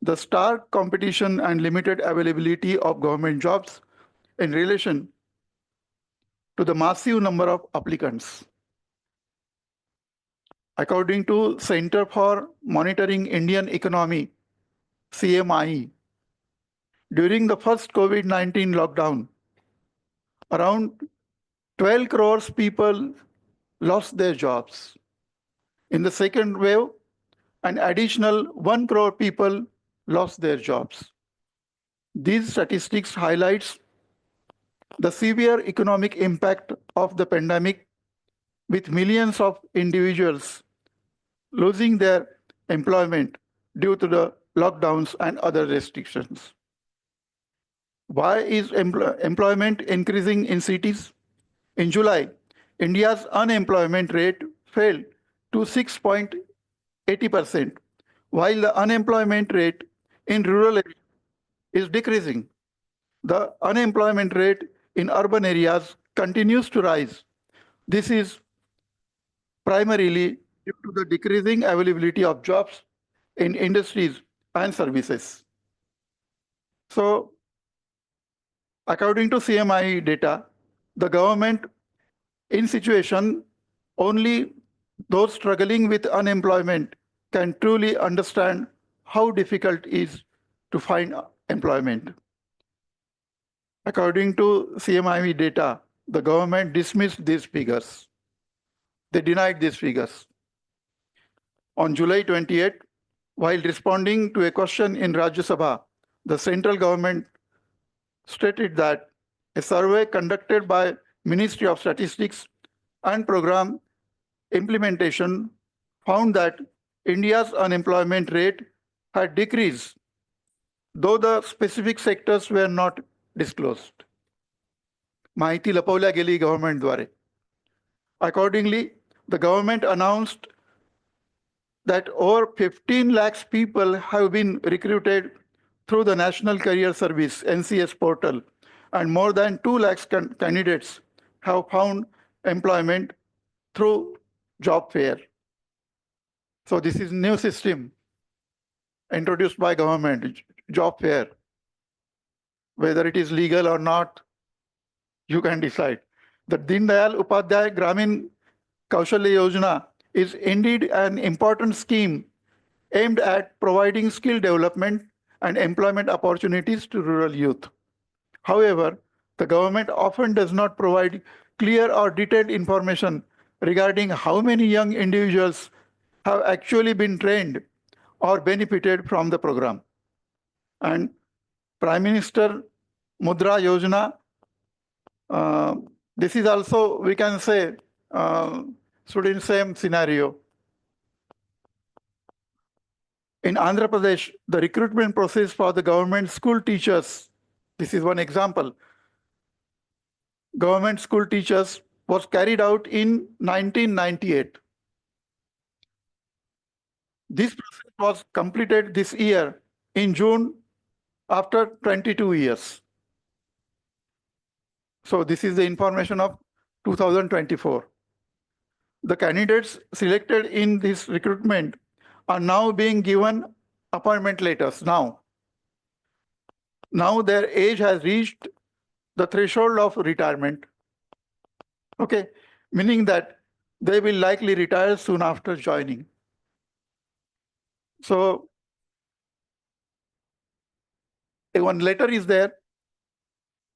the stark competition and limited availability of government jobs in relation to the massive number of applicants. According to Center for Monitoring Indian Economy, CMI, during the first COVID-19 lockdown, around 12 crores people lost their jobs. In the second wave, an additional 1 crore people lost their jobs. These statistics highlights the severe economic impact of the pandemic, with millions of individuals losing their employment due to the lockdowns and other restrictions. Why is employment increasing in cities? In July, India's unemployment rate fell to 6.80%, while the unemployment rate in rural areas is decreasing. The unemployment rate in urban areas continues to rise. This is primarily due to the decreasing availability of jobs in industries and services. So, according to CMI data, the government in situation only those struggling with unemployment can truly understand how difficult it is to find employment. According to CMI data, the government dismissed these figures. They denied these figures. On July 28, while responding to a question in Rajya Sabha, the central government stated that a survey conducted by Ministry of Statistics and Program Implementation found that India's unemployment rate had decreased, though the specific sectors were not disclosed. माहिती लपवल्या गेली गव्हर्नमेंटद्वारे. Accordingly, the government announced that over 15 lakhs people have been recruited through the National Career Service NCS portal, and more than 2 lakhs candidates have found employment through job fair. So this is new system introduced by government, job fair. Whether it is legal or not, you can decide. The Deen Dayal Upadhyay Gramin Kaushalya Yojana is indeed an important scheme aimed at providing skill development and employment opportunities to rural youth. However, the government often does not provide clear or detailed information regarding how many young individuals have actually been trained or benefited from the program. And Prime Minister Mudra Yojana, this is also, we can say, stood in same scenario. In Andhra Pradesh, the recruitment process for the government school teachers, this is one example, government school teachers was carried out in 1998. This process was completed this year in June after 22 years. So this is the information of 2024. The candidates selected in this recruitment are now being given appointment letters now. Now their age has reached the threshold of retirement. Okay, meaning that they will likely retire soon after joining. So one letter is there.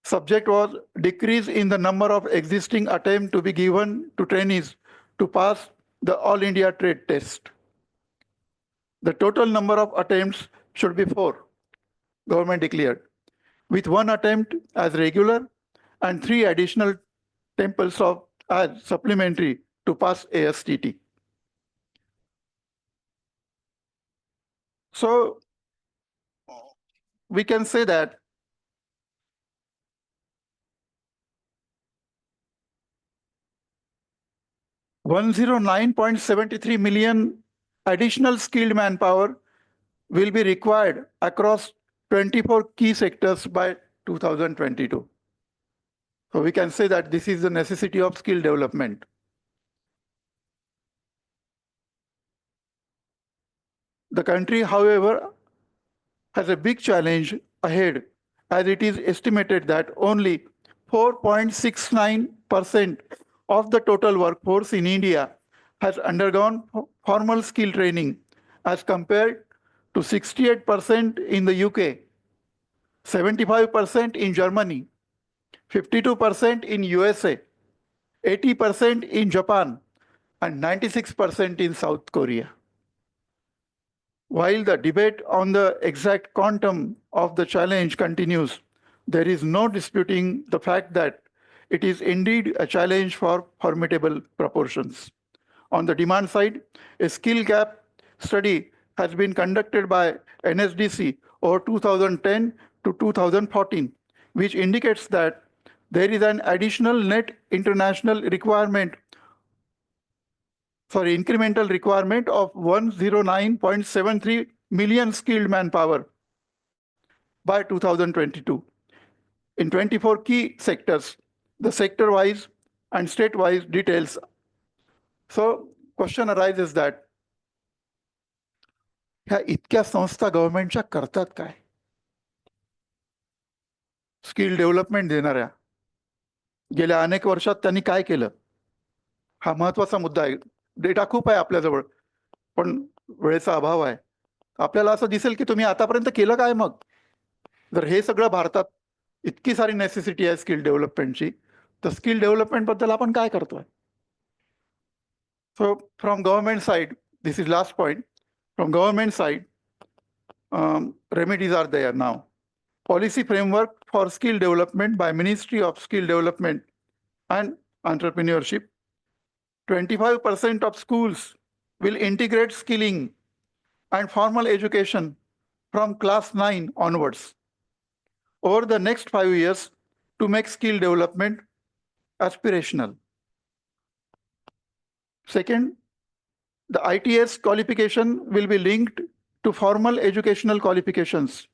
Subject was decrease in the number of existing attempts to be given to trainees to pass the All India Trade Test. The total number of attempts should be 4, government declared, with 1 attempt as regular and 3 additional temples of as supplementary to pass ASTT. So we can say that $109.73 million additional skilled manpower will be required across 24 key sectors by 2022. So we can say that this is the necessity of skill development. The country, however, has a big challenge ahead, as it is estimated that only 4.69% of the total workforce in India has undergone formal skill training, as compared to 68% in the UK, 75% in Germany, 52% in USA, 80% in Japan, and 96% in South Korea. While the debate on the exact quantum of the challenge continues, there is no disputing the fact that it is indeed a challenge for formidable proportions. On the demand side, a skill gap study has been conducted by NSDC over 2010 to 2014, which indicates that there is an additional net international requirement, incremental requirement of 109.73 million skilled manpower by 2022 in 24 key sectors, the sector-wise and state-wise details. So question arises that ह्या इतक्या संस्था गव्हर्नमेंटच्या करतात काय? Skill development देणाऱ्या गेल्या अनेक वर्षात त्यांनी काय केलं? हा महत्वाचा मुद्दा आहे. डेटा खूप आहे आपल्याजवळ, पण वेळेचा अभाव आहे. आपल्याला असं दिसेल की तुम्ही आतापर्यंत केलं काय? मग जर हे सगळं भारतात इतकी सारी नेसेसिटी आहे स्किल डेव्हलपमेंटची, तर स्किल डेव्हलपमेंट बद्दल आपण काय करतोय? So from government side, this is last point. From government side, remedies are there now. Policy framework for skill development by Ministry of Skill Development and Entrepreneurship. 25% of schools will integrate skilling and formal education from class 9 onwards over the next 5 years to make skill development aspirational. Second, the ITS qualification will be linked to formal educational qualifications.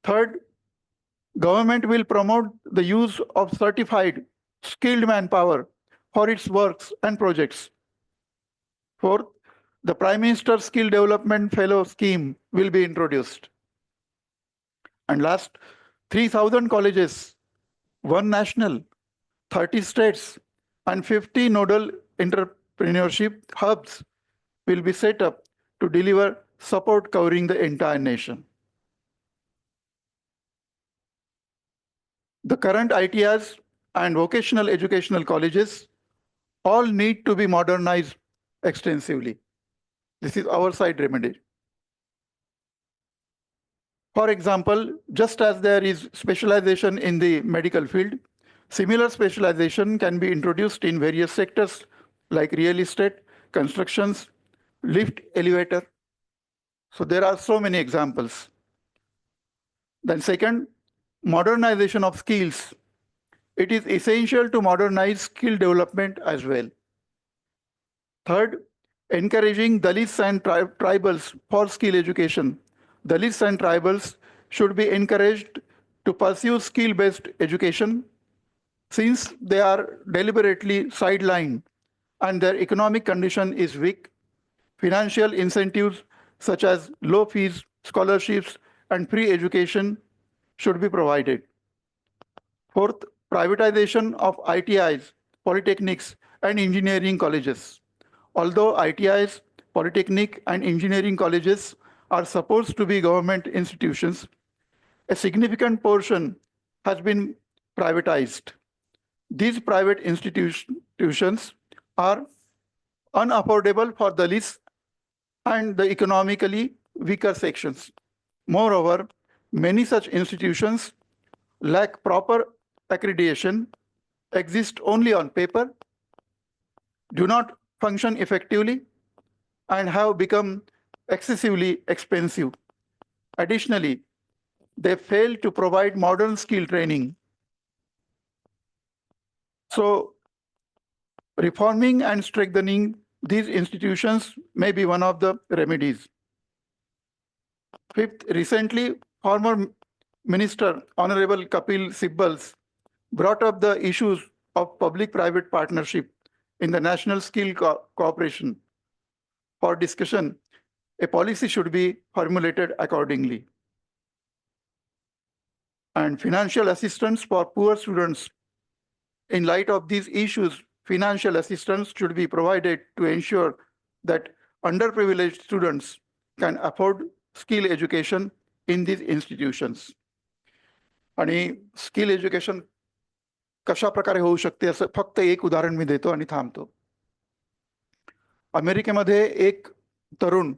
Third, government will promote the use of certified skilled manpower for its works and projects. Fourth, the Prime Minister's Skill Development Fellow Scheme will be introduced. And last, 3,000 colleges, 1 national, 30 states, and 50 nodal entrepreneurship hubs will be set up to deliver support covering the entire nation. The current ITIs and vocational educational colleges all need to be modernized extensively. This is our side remedy. For example, just as there is specialization in the medical field, similar specialization can be introduced in various sectors like real estate, constructions, lift, elevator. So there are so many examples. Then second, modernization of skills. It is essential to modernize skill development as well. Third, encouraging Dalits and tribals for skill education. Dalits and tribals should be encouraged to pursue skill-based education since they are deliberately sidelined and their economic condition is weak. Financial incentives such as low fees, scholarships, and free education should be provided. Fourth, privatization of ITIs, polytechnics, and engineering colleges. Although ITIs, polytechnic, and engineering colleges are supposed to be government institutions, a significant portion has been privatized. These private institutions are unaffordable for the least and the economically weaker sections. Moreover, many such institutions lack proper accreditation, exist only on paper, do not function effectively, and have become excessively expensive. Additionally, they fail to provide modern skill training. So, reforming and strengthening these institutions may be one of the remedies. Fifth, recently, former Minister Honorable Kapil Sibbals brought up the issues of public-private partnership in the National Skill Cooperation. For discussion, a policy should be formulated accordingly. and financial assistance for poor students. In light of these issues, financial assistance should be provided to ensure that underprivileged students can afford skill education in these institutions. आणि skill education कशा प्रकारे होऊ शकते असं फक्त एक उदाहरण मी देतो आणि थांबतो. अमेरिकेमध्ये एक तरुण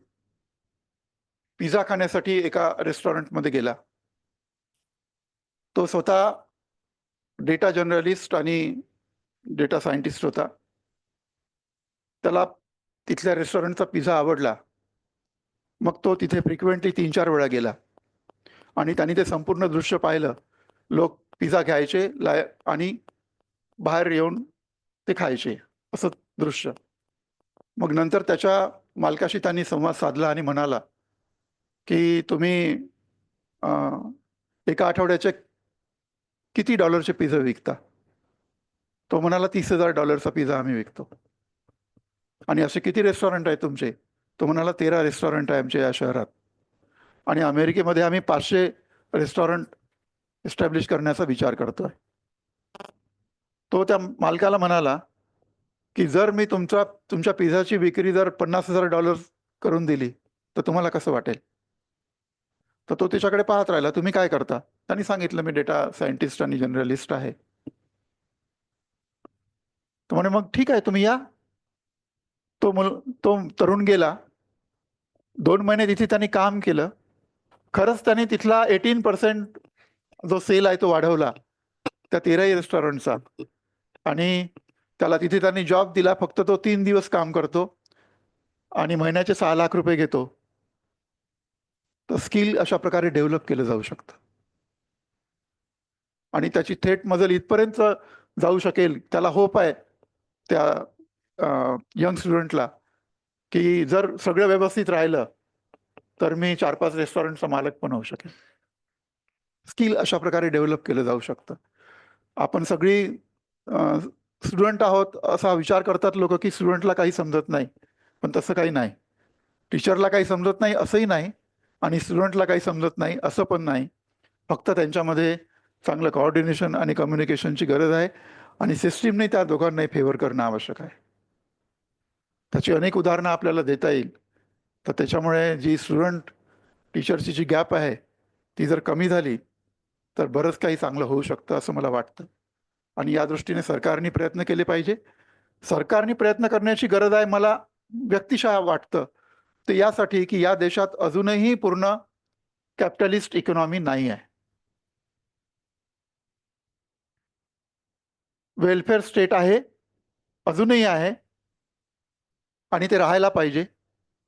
पिझ्झा खाण्यासाठी एका रेस्टॉरंटमध्ये गेला. तो स्वतः डेटा जर्नलिस्ट आणि डेटा सायंटिस्ट होता. त्याला तिथल्या रेस्टॉरंटचा पिझ्झा आवडला. मग तो तिथे फ्रिक्वेंटली 3-4 वेळा गेला आणि त्यांनी ते संपूर्ण दृश्य पाहिलं. लोक पिझ्झा घ्यायचे आणि बाहेर येऊन ते खायचे, असं दृश्य. मग नंतर त्याच्या मालकाशी त्यांनी संवाद साधला आणि म्हणाला की तुम्ही एका आठवड्याचे किती डॉलरचे पिझ्झा विकता? तो म्हणाला $30,000 पिझ्झा आम्ही विकतो. आणि असे किती रेस्टॉरंट आहेत तुमचे? तो म्हणाला 13 रेस्टॉरंट आहे आमच्या या शहरात आणि अमेरिकेमध्ये आम्ही 500 रेस्टॉरंट एस्टॅब्लिश करण्याचा विचार करतोय. तो त्या मालकाला म्हणाला की जर मी तुमच्या पिझ्झाची विक्री जर $50,000 करून दिली तर तुम्हाला कसं वाटेल? तर तो त्याच्याकडे पाहत राहिला. तुम्ही काय करता? त्यांनी सांगितलं मी डेटा सायंटिस्ट आणि जर्नलिस्ट आहे. तो म्हणे मग ठीक आहे तुम्ही या. तो तरुण गेला. 2 महिने तिथे त्यांनी काम केलं. खरंच त्यांनी तिथला 18% जो सेल आहे तो वाढवला त्या 13 रेस्टॉरंटचा आणि त्याला तिथे त्यांनी जॉब दिला. फक्त तो 3 दिवस काम करतो आणि महिन्याचे 6 लाख रुपये घेतो. तर स्किल अशा प्रकारे डेव्हलप केलं जाऊ शकतं आणि त्याची थेट मजल इथपर्यंत जाऊ शकेल. त्याला होप आहे त्या यंग स्टुडंटला की जर सगळं व्यवस्थित राहिलं तर मी 4-5 रेस्टॉरंटचा मालक पण होऊ शकेल. स्किल अशा प्रकारे डेव्हलप केलं जाऊ शकतं. आपण सगळी स्टुडंट आहोत असा विचार करतात लोक की स्टुडंटला काही समजत नाही, पण तसं काही नाही. टीचरला काही समजत नाही असंही नाही आणि स्टुडंटला काही समजत नाही असं पण नाही. फक्त त्यांच्यामध्ये चांगलं कोऑर्डिनेशन आणि कम्युनिकेशनची गरज आहे आणि सिस्टीमने त्या दोघांनाही फेवर करणं आवश्यक आहे. त्याची अनेक उदाहरणं आपल्याला देता येईल. तर त्याच्यामुळे जी स्टुडंट टीचरची जी गॅप आहे ती जर कमी झाली तर बरंच काही चांगलं होऊ शकतं असं मला वाटतं आणि या दृष्टीने सरकारने प्रयत्न केले पाहिजे. सरकारने प्रयत्न करण्याची गरज आहे मला व्यक्तिशः वाटतं ते यासाठी की या देशात अजूनही पूर्ण कॅपिटलिस्ट इकॉनॉमी नाही आहे. वेलफेअर स्टेट आहे, अजूनही आहे आणि ते राहायला पाहिजे.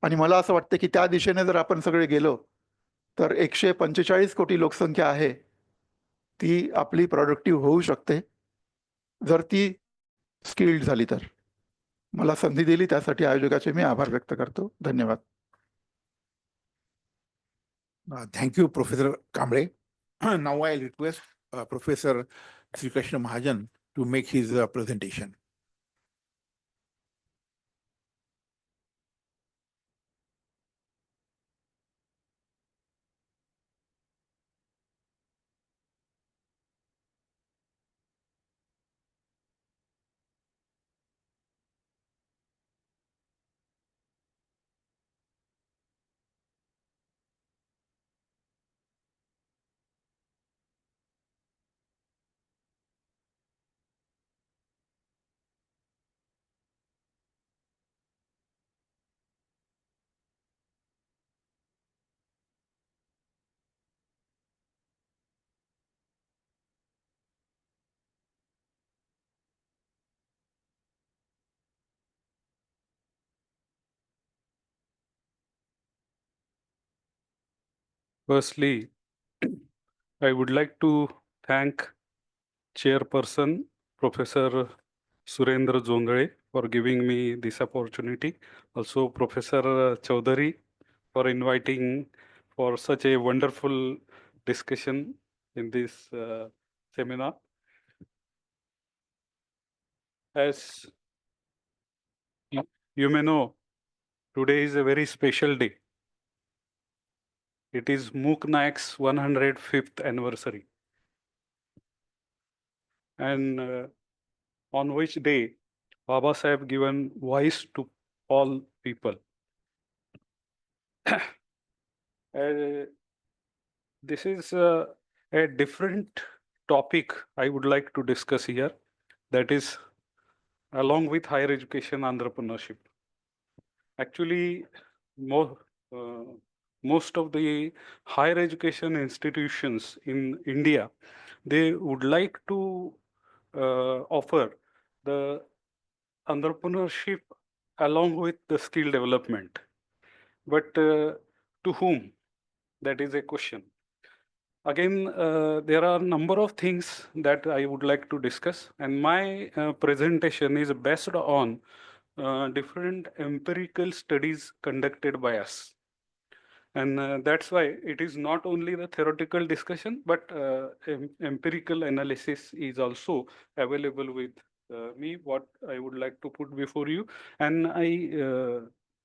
आणि मला असं वाटतं की त्या दिशेने जर आपण सगळे गेलो तर 145 कोटी लोकसंख्या आहे ती आपली प्रोडक्टिव्ह होऊ शकते जर ती स्किल्ड झाली तर. मला संधी दिली त्यासाठी आयोजकाचे मी आभार व्यक्त करतो. धन्यवाद. Thank you, Professor Kamble. Now I request Professor Shrikrishna Mahajan to make his presentation. Firstly, I would like to thank Chairperson Professor Surendra Zondale for giving me this opportunity. Also, Professor Chaudhary for inviting for such a wonderful discussion in this seminar. As you may know, today is a very special day. It is MOOC NAAC's 105th anniversary. and on which day Baba Sahib given voice to all people. This is a different topic I would like to discuss here, that is along with higher education entrepreneurship. Actually, most of the higher education institutions in India, they would like to offer the entrepreneurship along with the skill development. But to whom? That is a question. Again, there are a number of things that I would like to discuss, and my presentation is based on different empirical studies conducted by us. And that's why it is not only the theoretical discussion, but empirical analysis is also available with me, what I would like to put before you. And I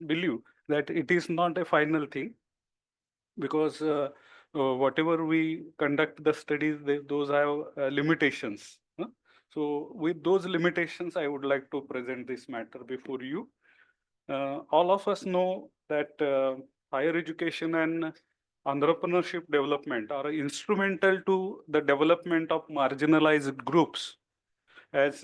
believe that it is not a final thing, because whatever we conduct the studies, those have limitations. So with those limitations, I would like to present this matter before you. All of us know that higher education and entrepreneurship development are instrumental to the development of marginalized groups, as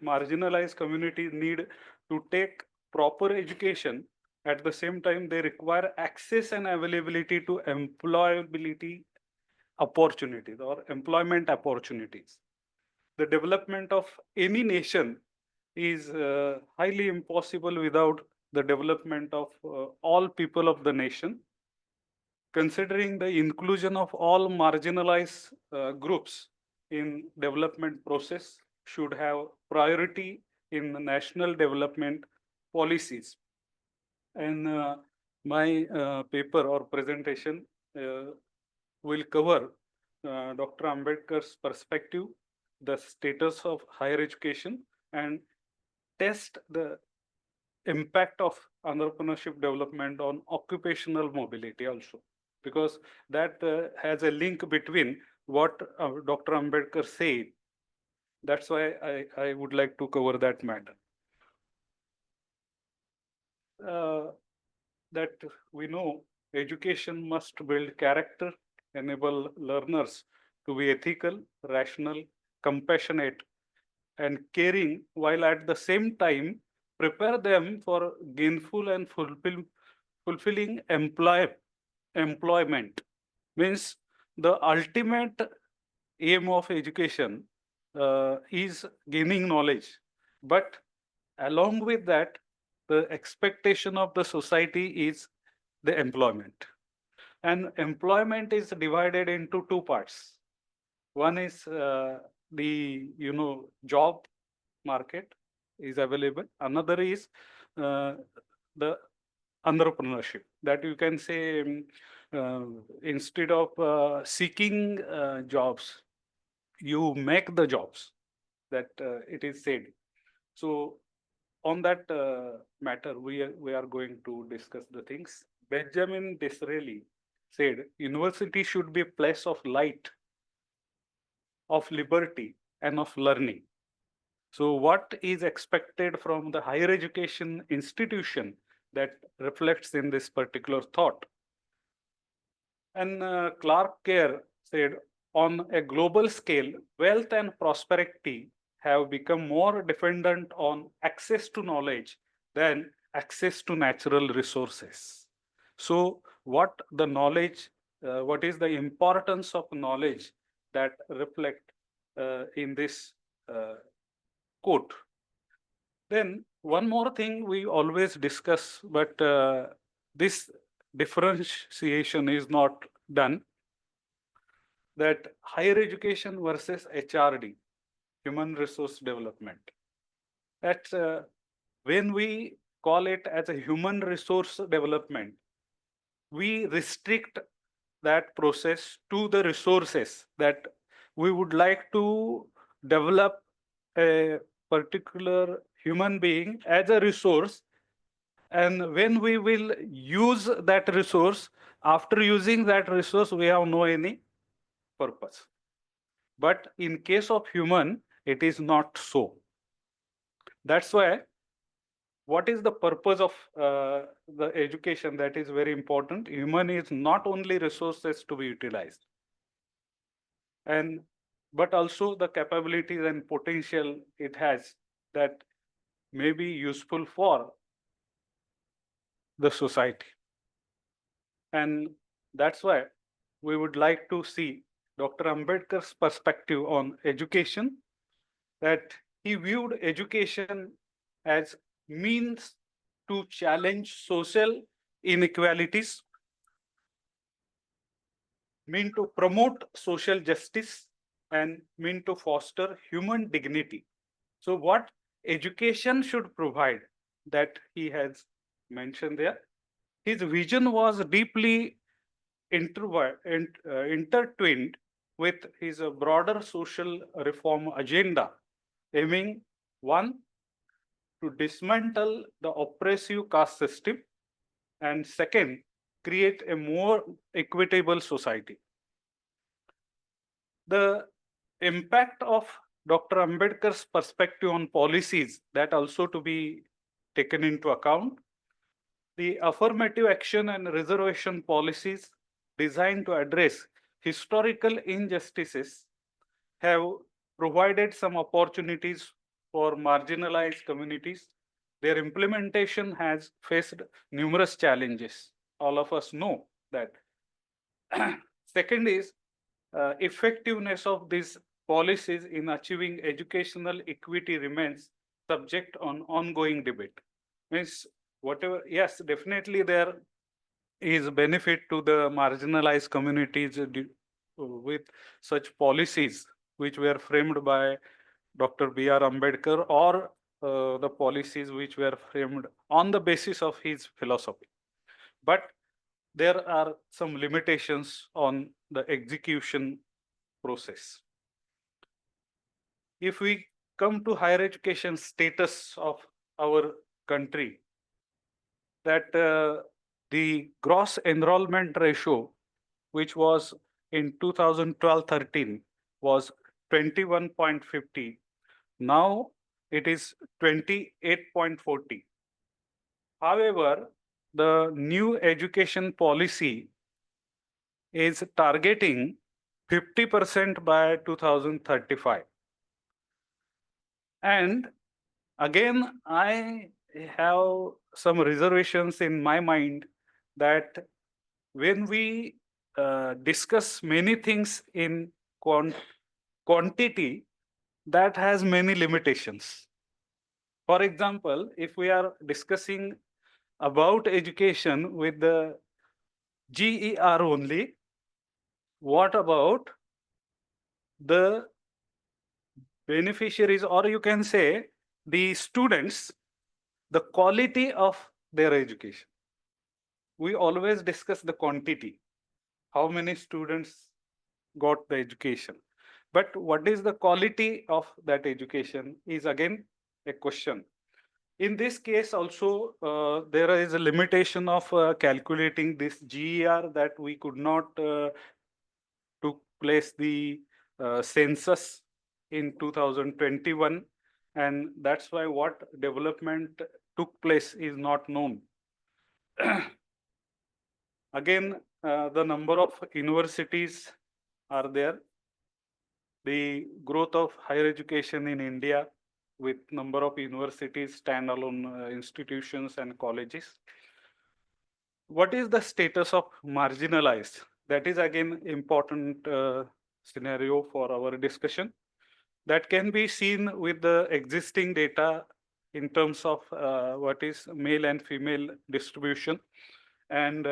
marginalized communities need to take proper education. At the same time, they require access and availability to employability opportunities or employment opportunities. The development of any nation is highly impossible without the development of all people of the nation. Considering the inclusion of all marginalized groups in development process should have priority in the national development policies. And my paper or presentation will cover Dr. Ambedkar's perspective, the status of higher education, and test the impact of entrepreneurship development on occupational mobility also, because that has a link between what Dr. Ambedkar said. That's why I would like to cover that matter. That we know education must build character, enable learners to be ethical, rational, compassionate, and caring, while at the same time prepare them for gainful and fulfilling employment. Means the ultimate aim of education is gaining knowledge, but along with that, the expectation of the society is the employment. And employment is divided into two parts. One is the job market is available. Another is the entrepreneurship, that you can say instead of seeking jobs, you make the jobs, that it is said. So on that matter, we are going to discuss the things. Benjamin Disraeli said, university should be a place of light, of liberty, and of learning. So what is expected from the higher education institution that reflects in this particular thought? And Clark Kerr said, on a global scale, wealth and prosperity have become more dependent on access to knowledge than access to natural resources. So what the knowledge, what is the importance of knowledge that reflect in this quote? Then one more thing we always discuss, but this differentiation is not done, that higher education versus HRD, human resource development. That's when we call it as a human resource development, we restrict that process to the resources, that we would like to develop a particular human being as a resource, and when we will use that resource, after using that resource, we have no any purpose. But in case of human, it is not so. That's why what is the purpose of the education? That is very important. Human is not only resources to be utilized, and but also the capabilities and potential it has that may be useful for the society. And that's why we would like to see Dr. Ambedkar's perspective on education, that he viewed education as means to challenge social inequalities, mean to promote social justice, and mean to foster human dignity. So what education should provide, that he has mentioned there. His vision was deeply intertwined with his broader social reform agenda, aiming one, to dismantle the oppressive caste system, and second, create a more equitable society. The impact of Dr. Ambedkar's perspective on policies, that also to be taken into account. The affirmative action and reservation policies designed to address historical injustices have provided some opportunities for marginalized communities. Their implementation has faced numerous challenges. All of us know that. Second is effectiveness of these policies in achieving educational equity remains subject on ongoing debate. Means whatever, yes, definitely there is benefit to the marginalized communities with such policies which were framed by Dr. B.R. Ambedkar, or the policies which were framed on the basis of his philosophy. But there are some limitations on the execution process. If we come to higher education status of our country, that the gross enrollment ratio, which was in 2012-13, was 21.50. Now it is 28.40. However, the new education policy is targeting 50% by 2035. And again, I have some reservations in my mind that when we discuss many things in quantity, that has many limitations. For example, if we are discussing about education with the GER only, what about the beneficiaries, or you can say the students, the quality of their education? We always discuss the quantity, how many students got the education. But what is the quality of that education is again a question. In this case also, there is a limitation of calculating this GER, that we could not took place the census in 2021, and that's why what development took place is not known. Again, the number of universities are there. The growth of higher education in India with number of universities, standalone institutions and colleges. What is the status of marginalized? That is again important scenario for our discussion. That can be seen with the existing data in terms of what is male and female distribution, and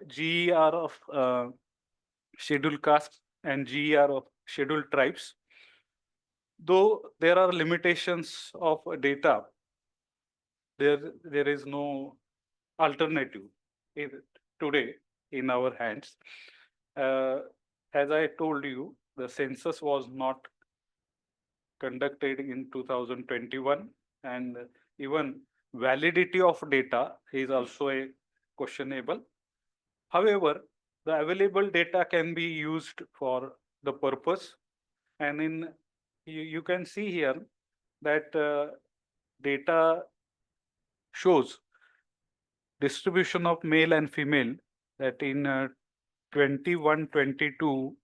GER of scheduled castes and GER of scheduled tribes. Though there are limitations of data, there is no alternative today in our hands. As I told you, the census was not conducted in 2021, and even validity of data is also a questionable. However, the available data can be used for the purpose. And you can see here that data shows distribution of male and female, that in 21-22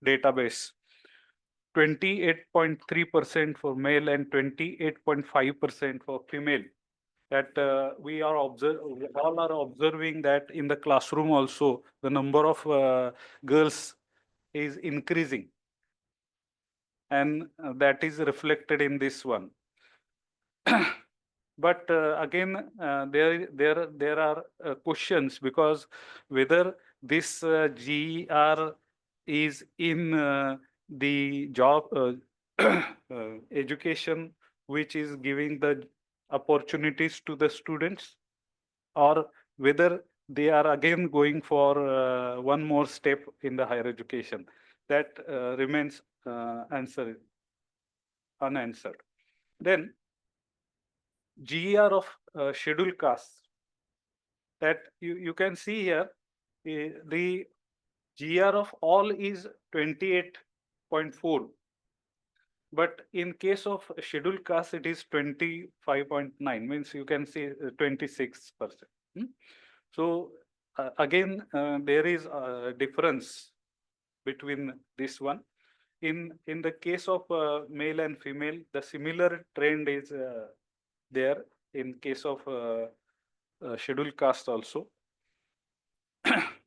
database, 28.3% for male and 28.5% for female. That we are all are observing that in the classroom also the number of girls is increasing, and that is reflected in this one. But again, there are questions, because whether this GER is in the job education, which is giving the opportunities to the students, or whether they are again going for one more step in the higher education, that remains unanswered. Then GER of scheduled castes, that you can see here, the GER of all is 28.4, but in case of scheduled caste it is 25.9, means you can see 26%. So again, there is a difference between this one. In the case of male and female, the similar trend is there in case of scheduled caste also.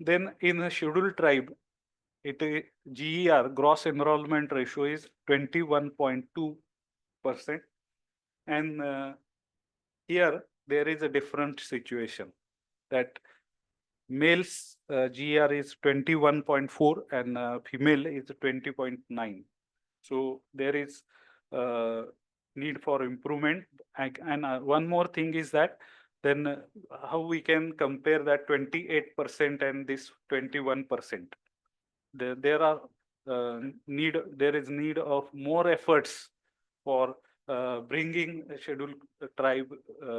Then in a scheduled tribe, GER, gross enrollment ratio, is 21.2%, and here there is a different situation, that males GER is 21.4 and female is 20.9. So there is need for improvement. And one more thing is that then how we can compare that 28% and this 21%. There is need of more efforts for bringing scheduled tribe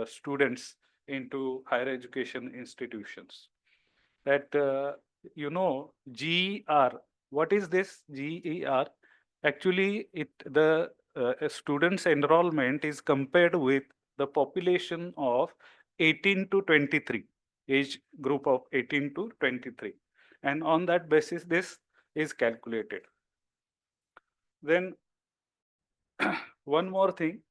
students into higher education institutions. That GER, what is this GER? Actually, the students' enrollment is compared with the population of 18 to 23, age group of 18 to 23. And on that basis, this is calculated. Then one more thing,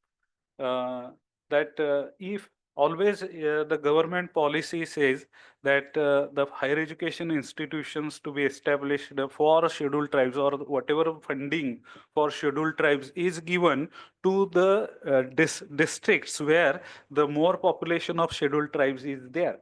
that if always the government policy says that the higher education institutions to be established for scheduled tribes, or whatever funding for scheduled tribes is given to the districts where the more population of scheduled tribes is there.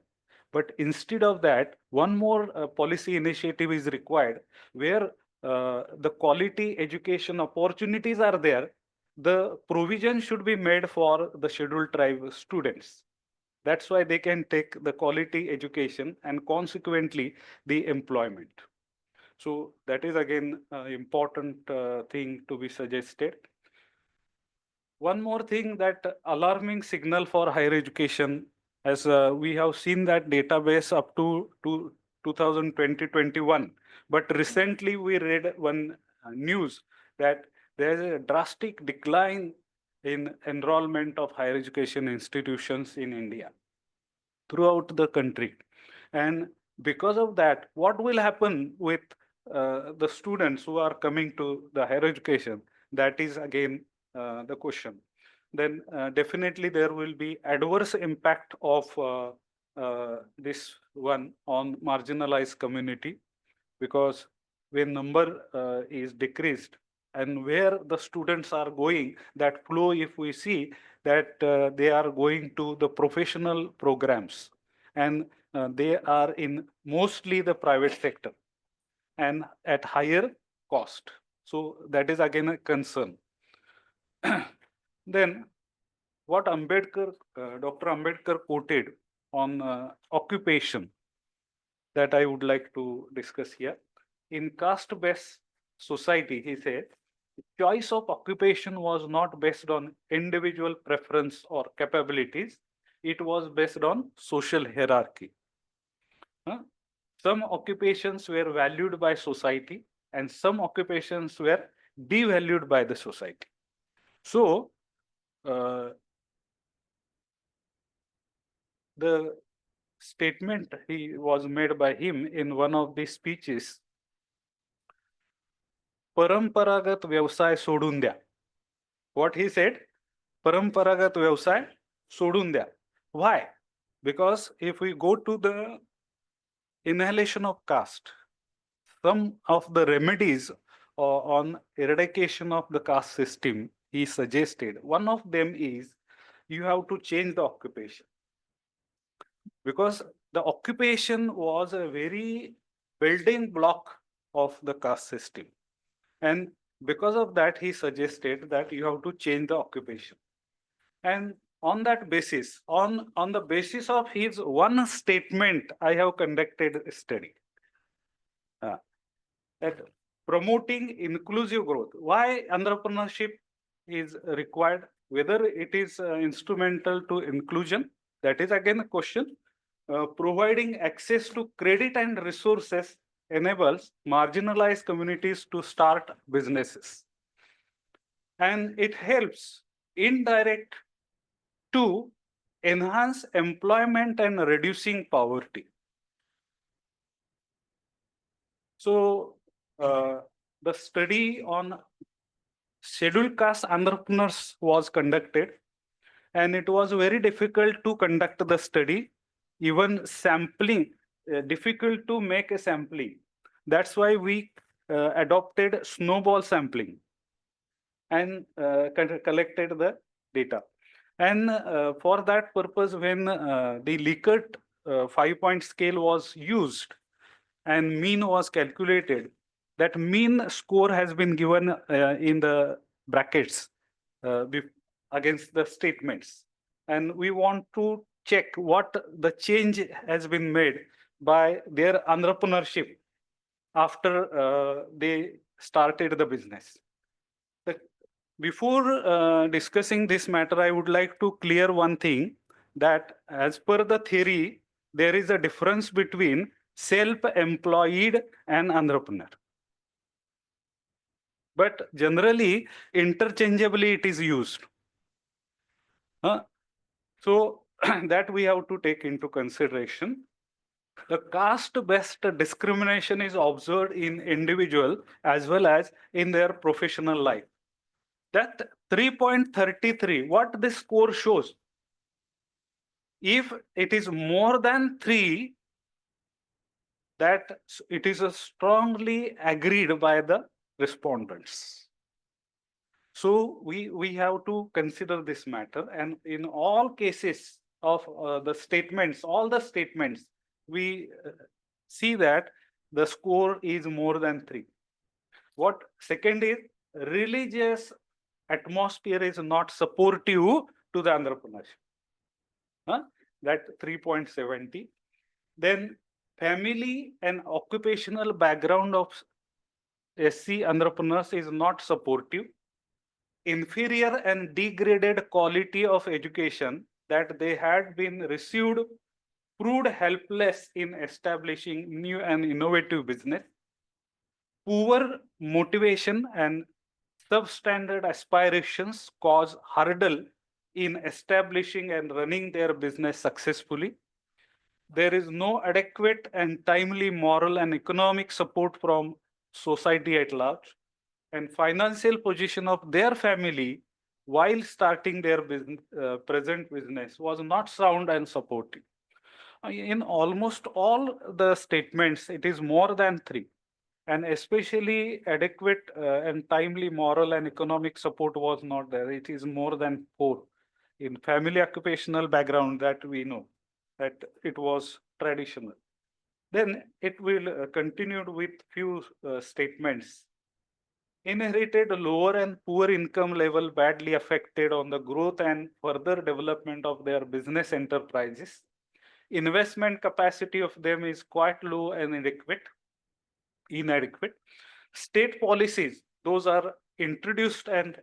But instead of that, one more policy initiative is required, where the quality education opportunities are there. The provision should be made for the scheduled tribe students. That's why they can take the quality education and consequently the employment. So that is again important thing to be suggested. One more thing, that alarming signal for higher education, as we have seen that database up to 2020-21, but recently we read one news that there is a drastic decline in enrollment of higher education institutions in India throughout the country. And because of that, what will happen with the students who are coming to the higher education? That is again the question. Then definitely there will be adverse impact of this one on marginalized community, because when number is decreased and where the students are going, that flow, if we see that they are going to the professional programs, and they are in mostly the private sector and at higher cost. So that is again a concern. Then what Dr. Ambedkar quoted on occupation, that I would like to discuss here. In caste-based society, he said, choice of occupation was not based on individual preference or capabilities. It was based on social hierarchy. Some occupations were valued by society and some occupations were devalued by the society. So the statement he was made by him in one of the speeches, परंपरागत व्यवसाय सोडून द्या. What he said, परंपरागत व्यवसाय सोडून द्या. Why? Because if we go to the annihilation of caste, some of the remedies on eradication of the caste system, he suggested, one of them is you have to change the occupation. Because the occupation was a very building block of the caste system. And because of that, he suggested that you have to change the occupation. And on that basis, on the basis of his one statement, I have conducted a study. That promoting inclusive growth. Why entrepreneurship is required? Whether it is instrumental to inclusion, that is again a question. Providing access to credit and resources enables marginalized communities to start businesses. And it helps indirect to enhance employment and reducing poverty. So the study on scheduled caste entrepreneurs was conducted, and it was very difficult to conduct the study, even sampling, difficult to make a sampling. That's why we adopted snowball sampling and collected the data. And for that purpose, when the Likert 5-point scale was used and mean was calculated, that mean score has been given in the brackets against the statements. And we want to check what the change has been made by their entrepreneurship after they started the business. Before discussing this matter, I would like to clear one thing, that as per the theory, there is a difference between self-employed and entrepreneur. But generally, interchangeably it is used. So that we have to take into consideration. The caste-based discrimination is observed in individual as well as in their professional life. That 3.33, what this score shows, if it is more than 3, that it is strongly agreed by the respondents. So we have to consider this matter, and in all cases of the statements, all the statements, we see that the score is more than 3. What second is, religious atmosphere is not supportive to the entrepreneurship. That 3.70. Then family and occupational background of SC entrepreneurs is not supportive. Inferior and degraded quality of education that they had been received proved helpless in establishing new and innovative business. Poor motivation and substandard aspirations cause hurdle in establishing and running their business successfully. There is no adequate and timely moral and economic support from society at large, and financial position of their family while starting their business, present business was not sound and supportive. In almost all the statements, it is more than 3. And especially adequate and timely moral and economic support was not there. It is more than 4. In family occupational background, that we know that it was traditional. Then it will continue with few statements. Inherited lower and poor income level badly affected on the growth and further development of their business enterprises. Investment capacity of them is quite low and inadequate. State policies, those are introduced and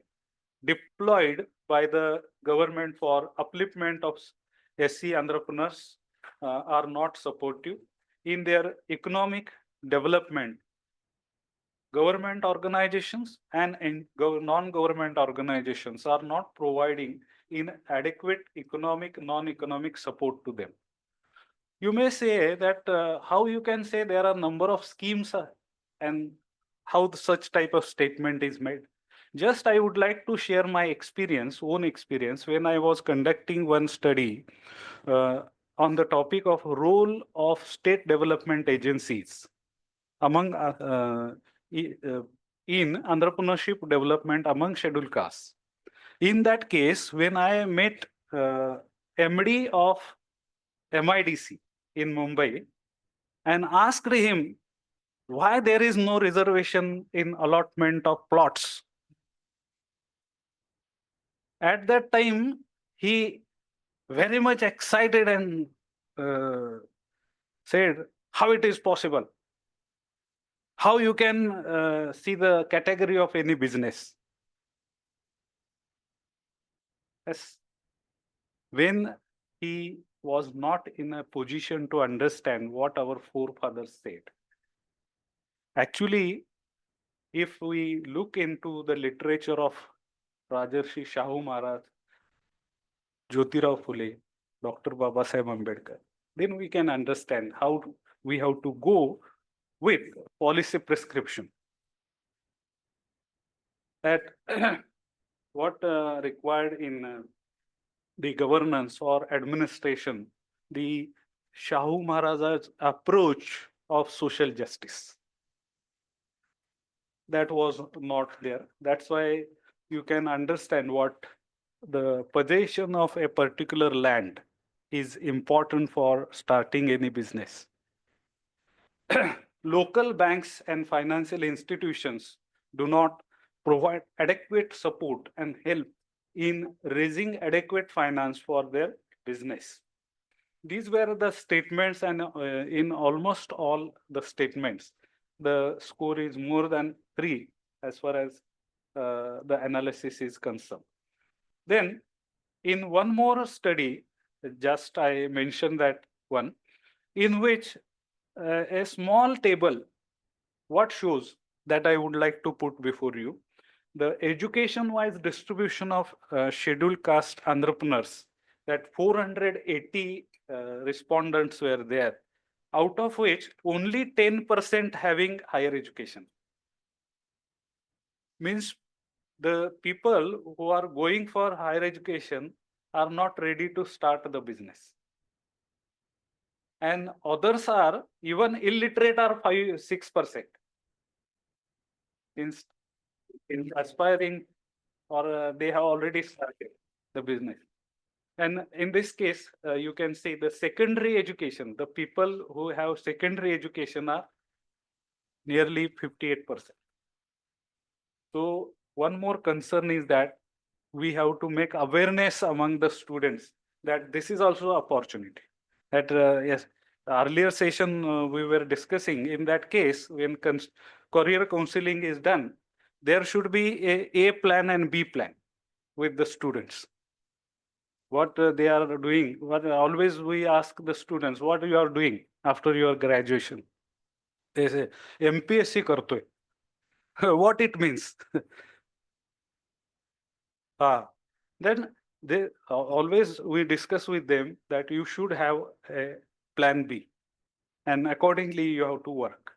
deployed by the government for upliftment of SC entrepreneurs are not supportive. In their economic development, government organizations and non-government organizations are not providing inadequate economic, non-economic support to them. You may say that how you can say there are number of schemes and how such type of statement is made. Just I would like to share my experience, own experience, when I was conducting one study on the topic of role of state development agencies among in entrepreneurship development among scheduled castes. In that case, when I met MD of MIDC in Mumbai and asked him why there is no reservation in allotment of plots. At that time, he very much excited and said how it is possible. How you can see the category of any business. Yes. When he was not in a position to understand what our forefathers said. Actually, if we look into the literature of Rajarshi Shahu Maharaj, Jyotirao Phule, Dr. Babasaheb Ambedkar, then we can understand how we have to go with policy prescription. That what required in the governance or administration, the Shahu Maharaj's approach of social justice. That was not there. That's why you can understand what the possession of a particular land is important for starting any business. Local banks and financial institutions do not provide adequate support and help in raising adequate finance for their business. These were the statements, and in almost all the statements, the score is more than 3 as far as the analysis is concerned. Then in one more study, just I mentioned that one, in which a small table, what shows that I would like to put before you, the education-wise distribution of scheduled caste entrepreneurs, that 480 respondents were there, out of which only 10% having higher education. Means the people who are going for higher education are not ready to start the business. And others are even illiterate are 5-6%. In aspiring, or they have already started the business. And in this case, you can say the secondary education, the people who have secondary education are nearly 58%. So one more concern is that we have to make awareness among the students that this is also opportunity. That yes, earlier session we were discussing, in that case, when career counseling is done, there should be a plan and B plan with the students. What they are doing, what always we ask the students, what you are doing after your graduation? They say, MPSC kartoy. What it means? Then they always we discuss with them that you should have a plan B, and accordingly you have to work.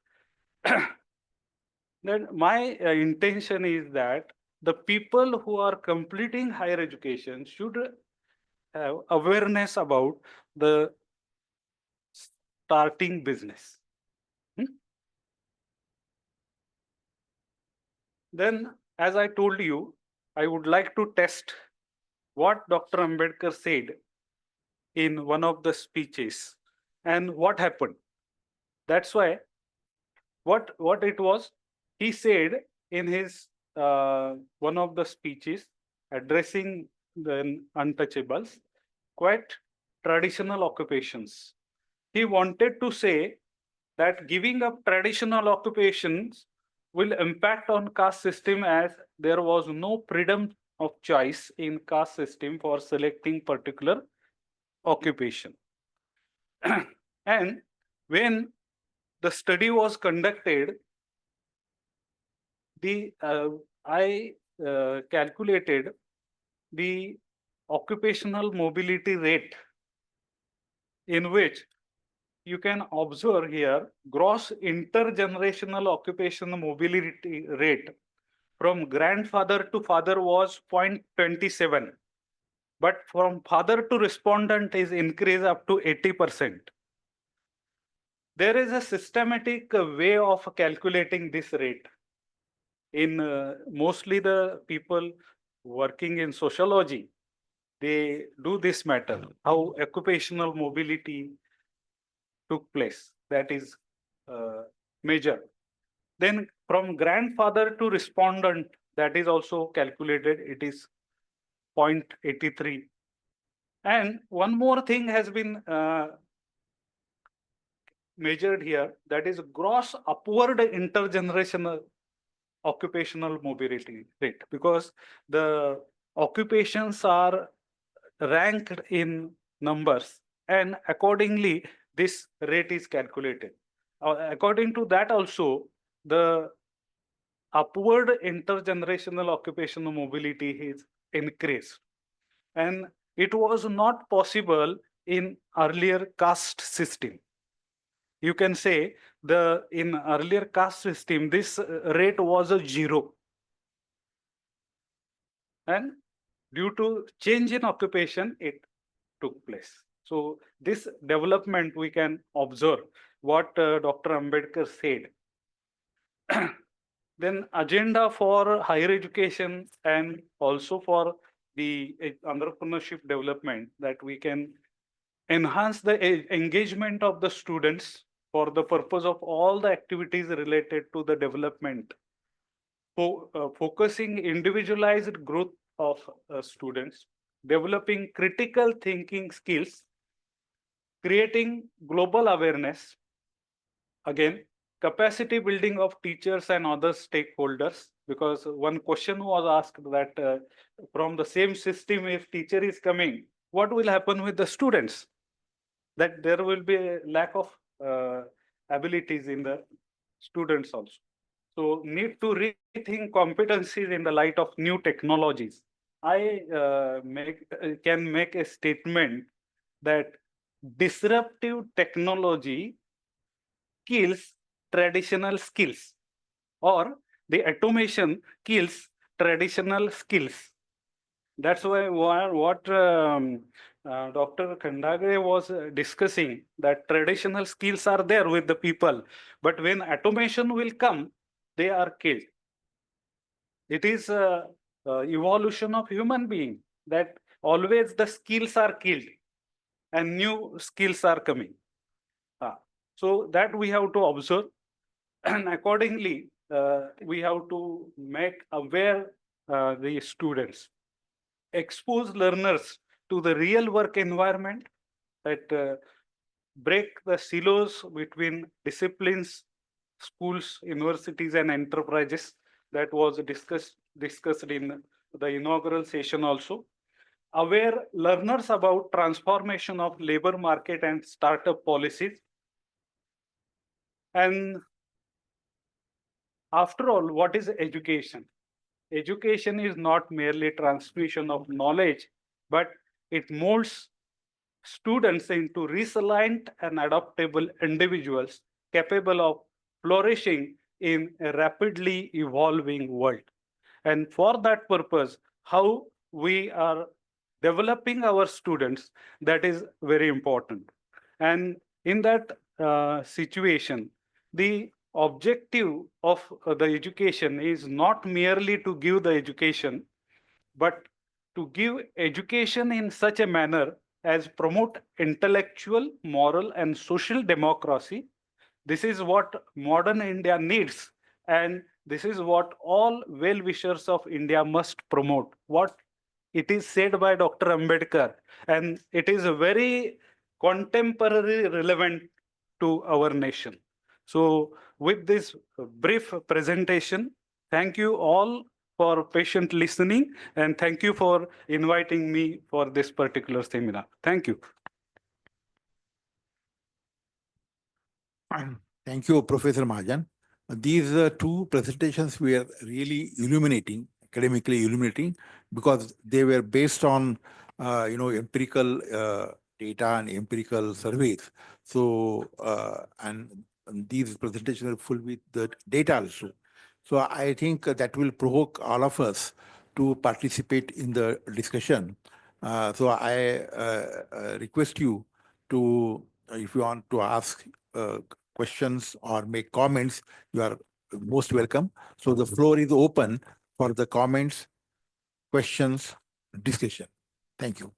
Then my intention is that the people who are completing higher education should have awareness about the starting business. Then, as I told you, I would like to test what Dr. Ambedkar said in one of the speeches and what happened. That's why what it was, he said in his one of the speeches addressing the untouchables, quite traditional occupations. He wanted to say that giving up traditional occupations will impact on caste system, as there was no freedom of choice in caste system for selecting particular occupation. And when the study was conducted, I calculated the occupational mobility rate, in which you can observe here gross intergenerational occupational mobility rate from grandfather to father was 0.27, but from father to respondent is increased up to 80%. There is a systematic way of calculating this rate. In mostly the people working in sociology, they do this matter, how occupational mobility took place, that is measured. Then from grandfather to respondent, that is also calculated, it is 0.83. And one more thing has been measured here, that is gross upward intergenerational occupational mobility rate, because the occupations are ranked in numbers, and accordingly this rate is calculated. According to that also, the upward intergenerational occupational mobility is increased, and it was not possible in earlier caste system. You can say in earlier caste system, this rate was a 0. And due to change in occupation, it took place. So this development we can observe what Dr. Ambedkar said. Then agenda for higher education and also for the entrepreneurship development, that we can enhance the engagement of the students for the purpose of all the activities related to the development, focusing individualized growth of students, developing critical thinking skills, creating global awareness, again, capacity building of teachers and other stakeholders, because one question was asked that from the same system, if teacher is coming, what will happen with the students? That there will be a lack of abilities in the students also. So need to rethink competencies in the light of new technologies. I can make a statement that disruptive technology kills traditional skills, or the automation kills traditional skills. That's why what Dr. Khandagale was discussing, that traditional skills are there with the people, but when automation will come, they are killed. It is evolution of human being, that always the skills are killed and new skills are coming. So that we have to observe, and accordingly we have to make aware the students, expose learners to the real work environment, that break the silos between disciplines, schools, universities, and enterprises. That was discussed in the inaugural session also. Aware learners about transformation of labor market and startup policies. And after all, what is education? Education is not merely transmission of knowledge, but it molds students into resilient and adaptable individuals capable of flourishing in a rapidly evolving world. And for that purpose, how we are developing our students, that is very important. And in that situation, the objective of the education is not merely to give the education, but to give education in such a manner as promote intellectual, moral, and social democracy. This is what modern India needs, and this is what all well-wishers of India must promote. What it is said by Dr. Ambedkar, and it is very contemporary relevant to our nation. So with this brief presentation, thank you all for patient listening, and thank you for inviting me for this particular seminar. Thank you. Thank you, Professor Mahajan. these two presentations were really illuminating, academically illuminating, because they were based on empirical data and empirical surveys. So and these presentations are full with the data also. So I think that will provoke all of us to participate in the discussion. So I request you to, if you want to ask questions or make comments, you are most welcome. So the floor is open for the comments, questions, discussion. Thank you.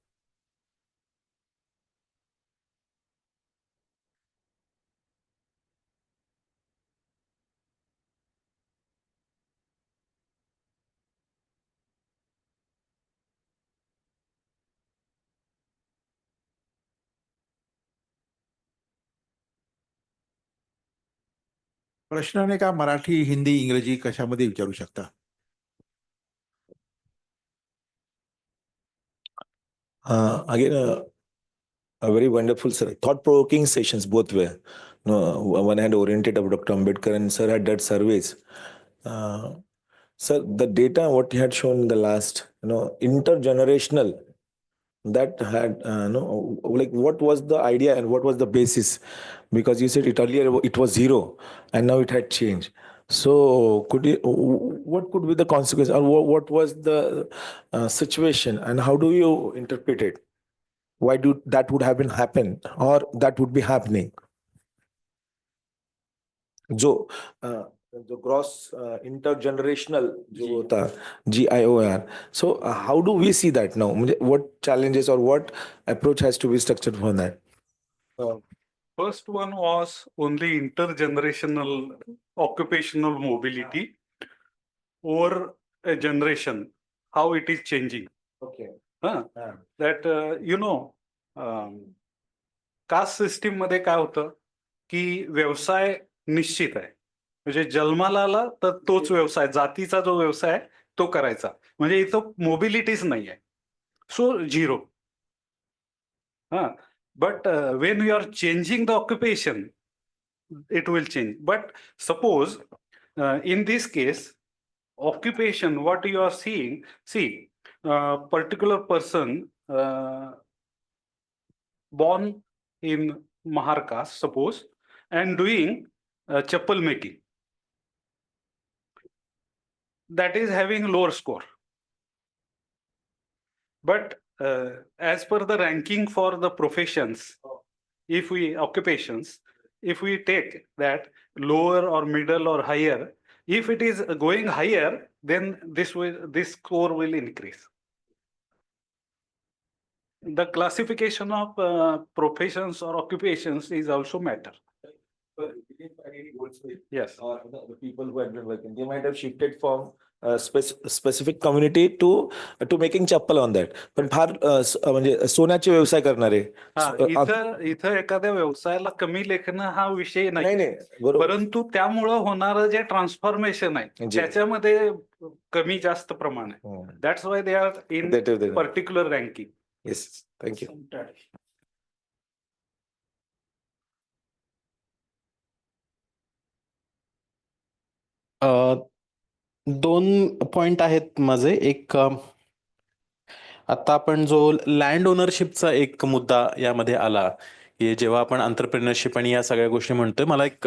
प्रश्न नाही का मराठी, हिंदी, इंग्रजी कशामध्ये विचारू शकता? Again, a very wonderful, sir, thought-provoking sessions both were. No, one had oriented of Dr. Ambedkar and sir had done surveys. Sir, the data what he had shown in the last, intergenerational, that had like what was the idea and what was the basis? Because you said it earlier it was zero and now it had changed. So what could be the consequence, or what was the situation, and how do you interpret it? Why do that would have been happen, or that would be happening? जो gross intergenerational जो होता GIOR. So how do we see that now? What challenges or what approach has to be structured for that? First one was only intergenerational occupational mobility over a generation, how it is changing. Okay. That caste system मध्ये काय होतं की व्यवसाय निश्चित आहे, म्हणजे जन्माला आला तर तोच व्यवसाय, जातीचा जो व्यवसाय आहे तो करायचा, म्हणजे इथं मोबिलिटीच नाही आहे, सो zero. But when we are changing the occupation, it will change. But suppose in this case, occupation, what you are seeing, see, particular person born in Mahar caste, suppose, and doing chappal making, that is having lower score. But as per the ranking for the professions, if we occupations, if we take that lower or middle or higher, if it is going higher, then this score will increase. The classification of professions or occupations is also matter. Yes. The people who had been working, they might have shifted from specific community to making chappal on that. पण फार म्हणजे सोन्याचे व्यवसाय करणारे. इथं एखाद्या व्यवसायाला कमी लेखणं हा विषय नाही, परंतु त्यामुळं होणारं जे ट्रान्सफॉर्मेशन आहे त्याच्यामध्ये कमी जास्त प्रमाण आहे. That's why they are in particular ranking. Yes, thank you. दोन पॉइंट आहेत माझे. एक, आता आपण जो लँड ओनरशिपचा एक मुद्दा यामध्ये आला, की जेव्हा आपण एंटरप्रेन्योरशिप आणि या सगळ्या गोष्टी म्हणतोय, मला एक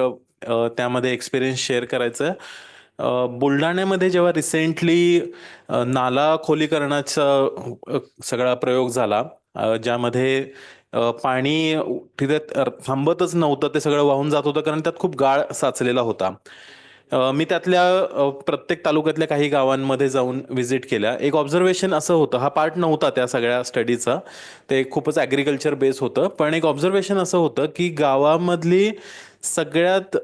त्यामध्ये एक्सपिरियन्स शेअर करायचं. बुलढाण्यामध्ये जेव्हा रिसेंटली नाला खोलीकरणाचा सगळा प्रयोग झाला, ज्यामध्ये पाणी तिथे थांबतच नव्हतं, ते सगळं वाहून जात होतं, कारण त्यात खूप गाळ साचलेला होता. मी त्यातल्या प्रत्येक तालुक्यातल्या काही गावांमध्ये जाऊन व्हिजिट केल्या. एक ऑब्झर्वेशन असं होतं, हा पार्ट नव्हता त्या सगळ्या स्टडीचा, ते खूपच ॲग्रिकल्चर बेस होतं, पण एक ऑब्झर्वेशन असं होतं की गावामधली सगळ्यात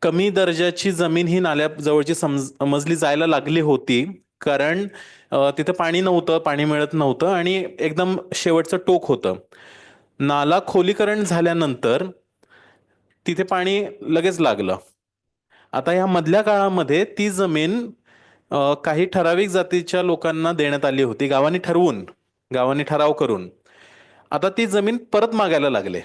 कमी दर्जाची जमीन ही नाल्याजवळची समजली जायला लागली होती, कारण तिथं पाणी नव्हतं, पाणी मिळत नव्हतं आणि एकदम शेवटचं टोक होतं. नाला खोलीकरण झाल्यानंतर तिथे पाणी लगेच लागलं. आता या मधल्या काळामध्ये ती जमीन काही ठराविक जातीच्या लोकांना देण्यात आली होती, गावांनी ठराव करून. आता ती जमीन परत मागायला लागले.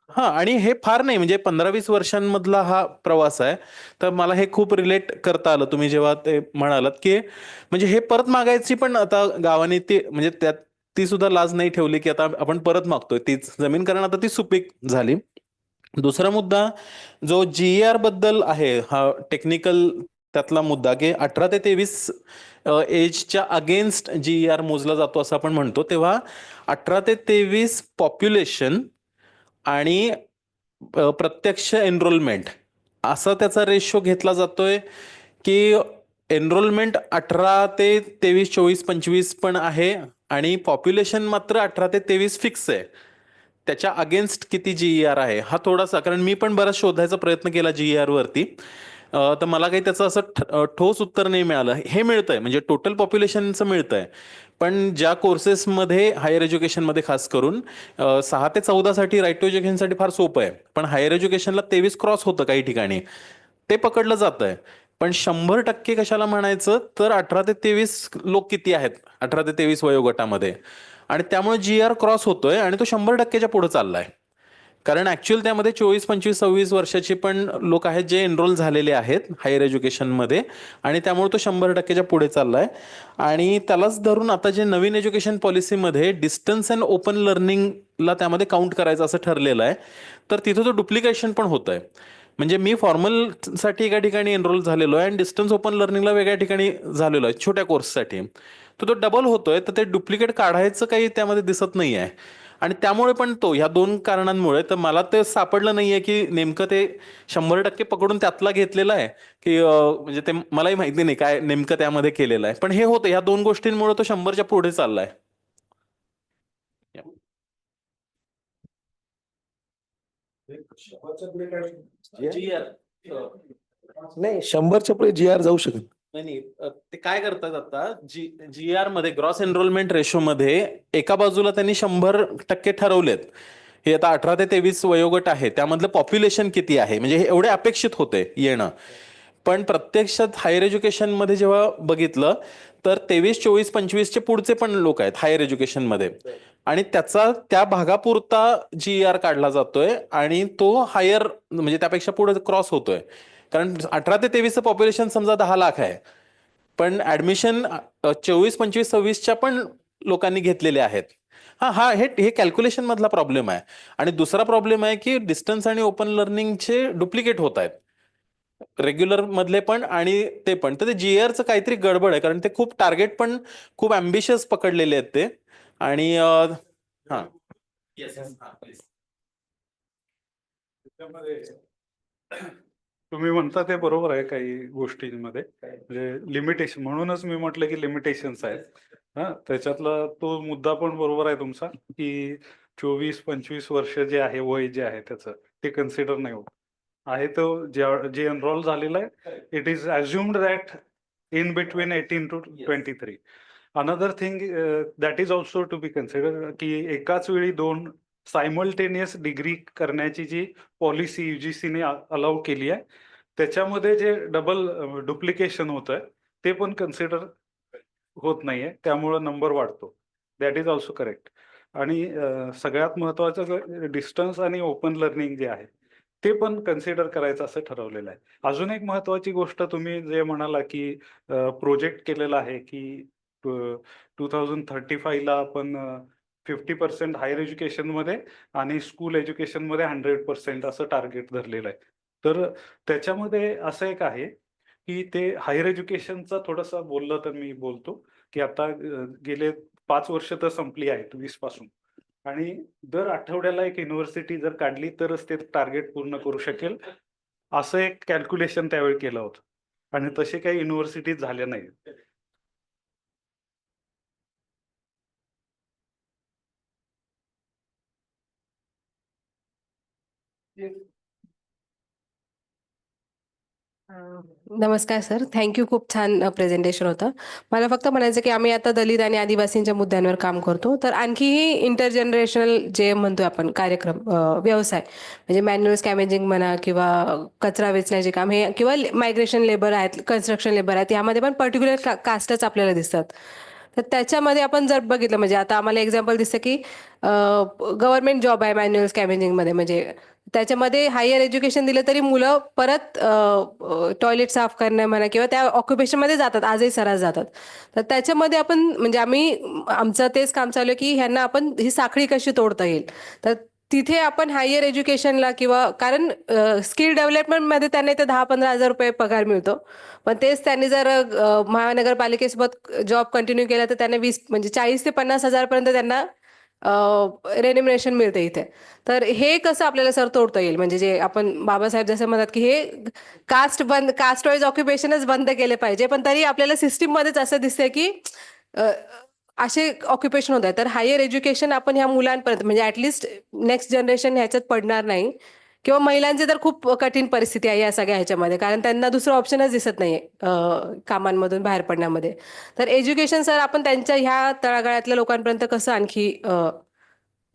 हा, आणि हे फार नाही म्हणजे 15-20 वर्षांमधला हा प्रवास आहे. तर मला हे खूप रिलेट करता आलं तुम्ही जेव्हा ते म्हणालात की म्हणजे हे परत मागायची पण आता गावाने ती म्हणजे त्यात ती सुद्धा लाज नाही ठेवली की आता आपण परत मागतोय तीच जमीन, कारण आता ती सुपीक झाली. दुसरा मुद्दा जो GER बद्दल आहे, हा टेक्निकल त्यातला मुद्दा की 18 ते 23 एजच्या अगेन्स्ट GER मोजला जातो असं आपण म्हणतो, तेव्हा 18 ते 23 पॉप्युलेशन आणि प्रत्यक्ष एनरोलमेंट असा त्याचा रेशो घेतला जातोय की एनरोलमेंट 18 ते 23, 24, 25 पण आहे आणि पॉप्युलेशन मात्र 18 ते 23 फिक्स आहे. त्याच्या अगेन्स्ट किती GER आहे हा थोडासा, कारण मी पण बराच शोधायचा प्रयत्न केला GER वरती, तर मला काही त्याचं असं ठोस उत्तर नाही मिळालं. हे मिळतंय म्हणजे टोटल पॉप्युलेशनचं मिळतंय, पण ज्या कोर्सेसमध्ये हायर एज्युकेशनमध्ये खास करून 6 ते 14 साठी राईट टू एज्युकेशनसाठी फार सोपं आहे, पण हायर एज्युकेशनला 23 क्रॉस होतं काही ठिकाणी, ते पकडलं जात आहे. पण 100% कशाला म्हणायचं तर 18 ते 23 लोक किती आहेत 18 ते 23 वयोगटामध्ये, आणि त्यामुळे GER क्रॉस होतोय आणि तो 100%च्या पुढे चाललाय. कारण ऍक्च्युअल त्यामध्ये 24, 25, 26 वर्षाची पण लोक आहेत जे एनरोल झालेले आहेत हायर एज्युकेशनमध्ये, आणि त्यामुळे तो 100%च्या पुढे चाललाय. आणि त्यालाच धरून आता जे नवीन एज्युकेशन पॉलिसीमध्ये डिस्टन्स अँड ओपन लर्निंगला त्यामध्ये काउंट करायचं असं ठरलेलं आहे. तर तिथं तो डुप्लिकेशन पण होत आहे. म्हणजे मी फॉर्मलसाठी एका ठिकाणी एनरोल झालेलो आहे आणि डिस्टन्स ओपन लर्निंगला वेगळ्या ठिकाणी झालेलो आहे छोट्या कोर्ससाठी, तर तो डबल होतोय. तर ते डुप्लिकेट काढायचं काही त्यामध्ये दिसत नाही आहे, आणि त्यामुळे पण तो ह्या दोन कारणांमुळे तर मला ते सापडलं नाहीये की नेमकं ते 100% पकडून त्यातला घेतलेला आहे की म्हणजे ते मलाही माहिती नाही काय नेमकं त्यामध्ये केलेलं आहे, पण हे होतं ह्या दोन गोष्टींमुळे तो 100च्या पुढे चाललाय. नाही 100च्या पुढे GR जाऊ शकत नाही, ते काय करतात आता GR मध्ये ग्रॉस एनरोलमेंट रेशो मध्ये एका बाजूला त्यांनी 100% ठरवलेत. हे आता 18 ते 23 वयोगट आहे त्यामधलं पॉप्युलेशन किती आहे म्हणजे हे एवढे अपेक्षित होते येणं, पण प्रत्यक्षात हायर एज्युकेशनमध्ये जेव्हा बघितलं तर 23, 24, 25 चे पुढचे पण लोक आहेत हायर एज्युकेशनमध्ये, आणि त्याचा त्या भागापुरता GER काढला जातोय आणि तो हायर म्हणजे त्यापेक्षा पुढे क्रॉस होतोय. कारण 18 ते 23चं पॉप्युलेशन समजा 10 लाख आहे, पण ऍडमिशन 24, 25, 26च्या पण लोकांनी घेतलेले आहेत. हा हा हे कॅल्क्युलेशन मधला प्रॉब्लेम आहे. आणि दुसरा प्रॉब्लेम आहे की डिस्टन्स आणि ओपन लर्निंगचे डुप्लिकेट होत आहेत रेग्युलर मधले पण आणि ते पण. तर ते GERचं काहीतरी गडबड आहे, कारण ते खूप टार्गेट पण खूप अम्बिशियस पकडलेले आहेत ते. आणि हा तुम्ही म्हणता ते बरोबर आहे काही गोष्टींमध्ये, म्हणजे लिमिटेशन, म्हणूनच मी म्हटलं की लिमिटेशन्स आहेत. हा, त्याच्यातला तो मुद्दा पण बरोबर आहे तुमचा की 24-25 वर्ष जे आहे वय जे आहे त्याचं ते कन्सिडर नाही होत आहे. तो जे एनरोल झालेला आहे it is assumed that in between 18 to 23. Another thing that is also to be considered की एकाच वेळी दोन सायमल्टेनियस डिग्री करण्याची जी पॉलिसी UGCने अलाउ केली आहे त्याच्यामध्ये जे डबल डुप्लिकेशन होत आहे ते पण कन्सिडर होत नाहीये, त्यामुळं नंबर वाढतो. That is also correct. आणि सगळ्यात महत्वाचं डिस्टन्स आणि ओपन लर्निंग जे आहे ते पण कन्सिडर करायचं असं ठरवलेलं आहे. अजून एक महत्वाची गोष्ट तुम्ही जे म्हणाला की प्रोजेक्ट केलेला आहे की 2035 ला आपण 50% हायर एज्युकेशन मध्ये आणि स्कूल एज्युकेशन मध्ये 100% असं टार्गेट धरलेलं आहे. तर त्याच्यामध्ये असं एक आहे की ते हायर एज्युकेशनचा थोडासा बोललं तर मी बोलतो की आता गेले 5 वर्ष तर संपली आहेत 20 पासून, आणि दर आठवड्याला एक युनिव्हर्सिटी जर काढली तरच ते टार्गेट पूर्ण करू शकेल असं एक कॅल्क्युलेशन त्यावेळी केलं होतं, आणि तसे काही युनिव्हर्सिटीज झाल्या नाही. नमस्कार सर, थँक्यू. खूप छान प्रेझेंटेशन होतं. मला फक्त म्हणायचं की आम्ही आता दलित आणि आदिवासींच्या मुद्द्यांवर काम करतो, तर आणखीही इंटरजनरेशनल जे म्हणतोय आपण कार्यक्रम व्यवसाय म्हणजे मॅन्युअल स्कॅमेजिंग म्हणा किंवा कचरा वेचण्याचे काम हे किंवा मायग्रेशन लेबर आहेत, कन्स्ट्रक्शन लेबर आहेत, यामध्ये पण पर्टिक्युलर कास्टच आपल्याला दिसतात. तर त्याच्यामध्ये आपण जर बघितलं म्हणजे आता आम्हाला एक्झाम्पल दिसतं की गव्हर्नमेंट जॉब आहे मॅन्युअल स्कॅव्हेंजिंगमध्ये, म्हणजे त्याच्यामध्ये हायर एज्युकेशन दिलं तरी मुलं परत टॉयलेट साफ करणं म्हणा किंवा त्या ऑक्युपेशनमध्ये जातात, आजही सरास जातात. तर त्याच्यामध्ये आपण म्हणजे आमचं तेच काम चालू आहे की ह्यांना आपण ही साखळी कशी तोडता येईल. तर तिथे आपण हायर एज्युकेशनला किंवा कारण स्किल डेव्हलपमेंटमध्ये त्यांना इथे 10-15 हजार रुपये पगार मिळतो, पण तेच त्यांनी जर महानगरपालिकेसोबत जॉब कंटिन्यू केला तर त्यांना 20 म्हणजे 40 ते 50 हजार पर्यंत त्यांना रेन्युमरेशन मिळते इथे. तर हे कसं आपल्याला सर तोडता येईल, म्हणजे जे आपण बाबासाहेब जसं म्हणतात की हे कास्ट वाईज ऑक्युपेशनच बंद केले पाहिजे, पण तरी आपल्याला सिस्टीममध्येच असं दिसतंय की असे ऑक्युपेशन होत आहे. तर हायर एज्युकेशन आपण ह्या मुलांपर्यंत म्हणजे ॲटलिस्ट नेक्स्ट जनरेशन ह्याच्यात पडणार नाही, किंवा महिलांची तर खूप कठीण परिस्थिती आहे या सगळ्या ह्याच्यामध्ये, कारण त्यांना दुसरं ऑप्शनच दिसत नाही कामांमधून बाहेर पडण्यामध्ये. तर एज्युकेशन सर आपण त्यांच्या ह्या तळागाळातल्या लोकांपर्यंत कसं आणखी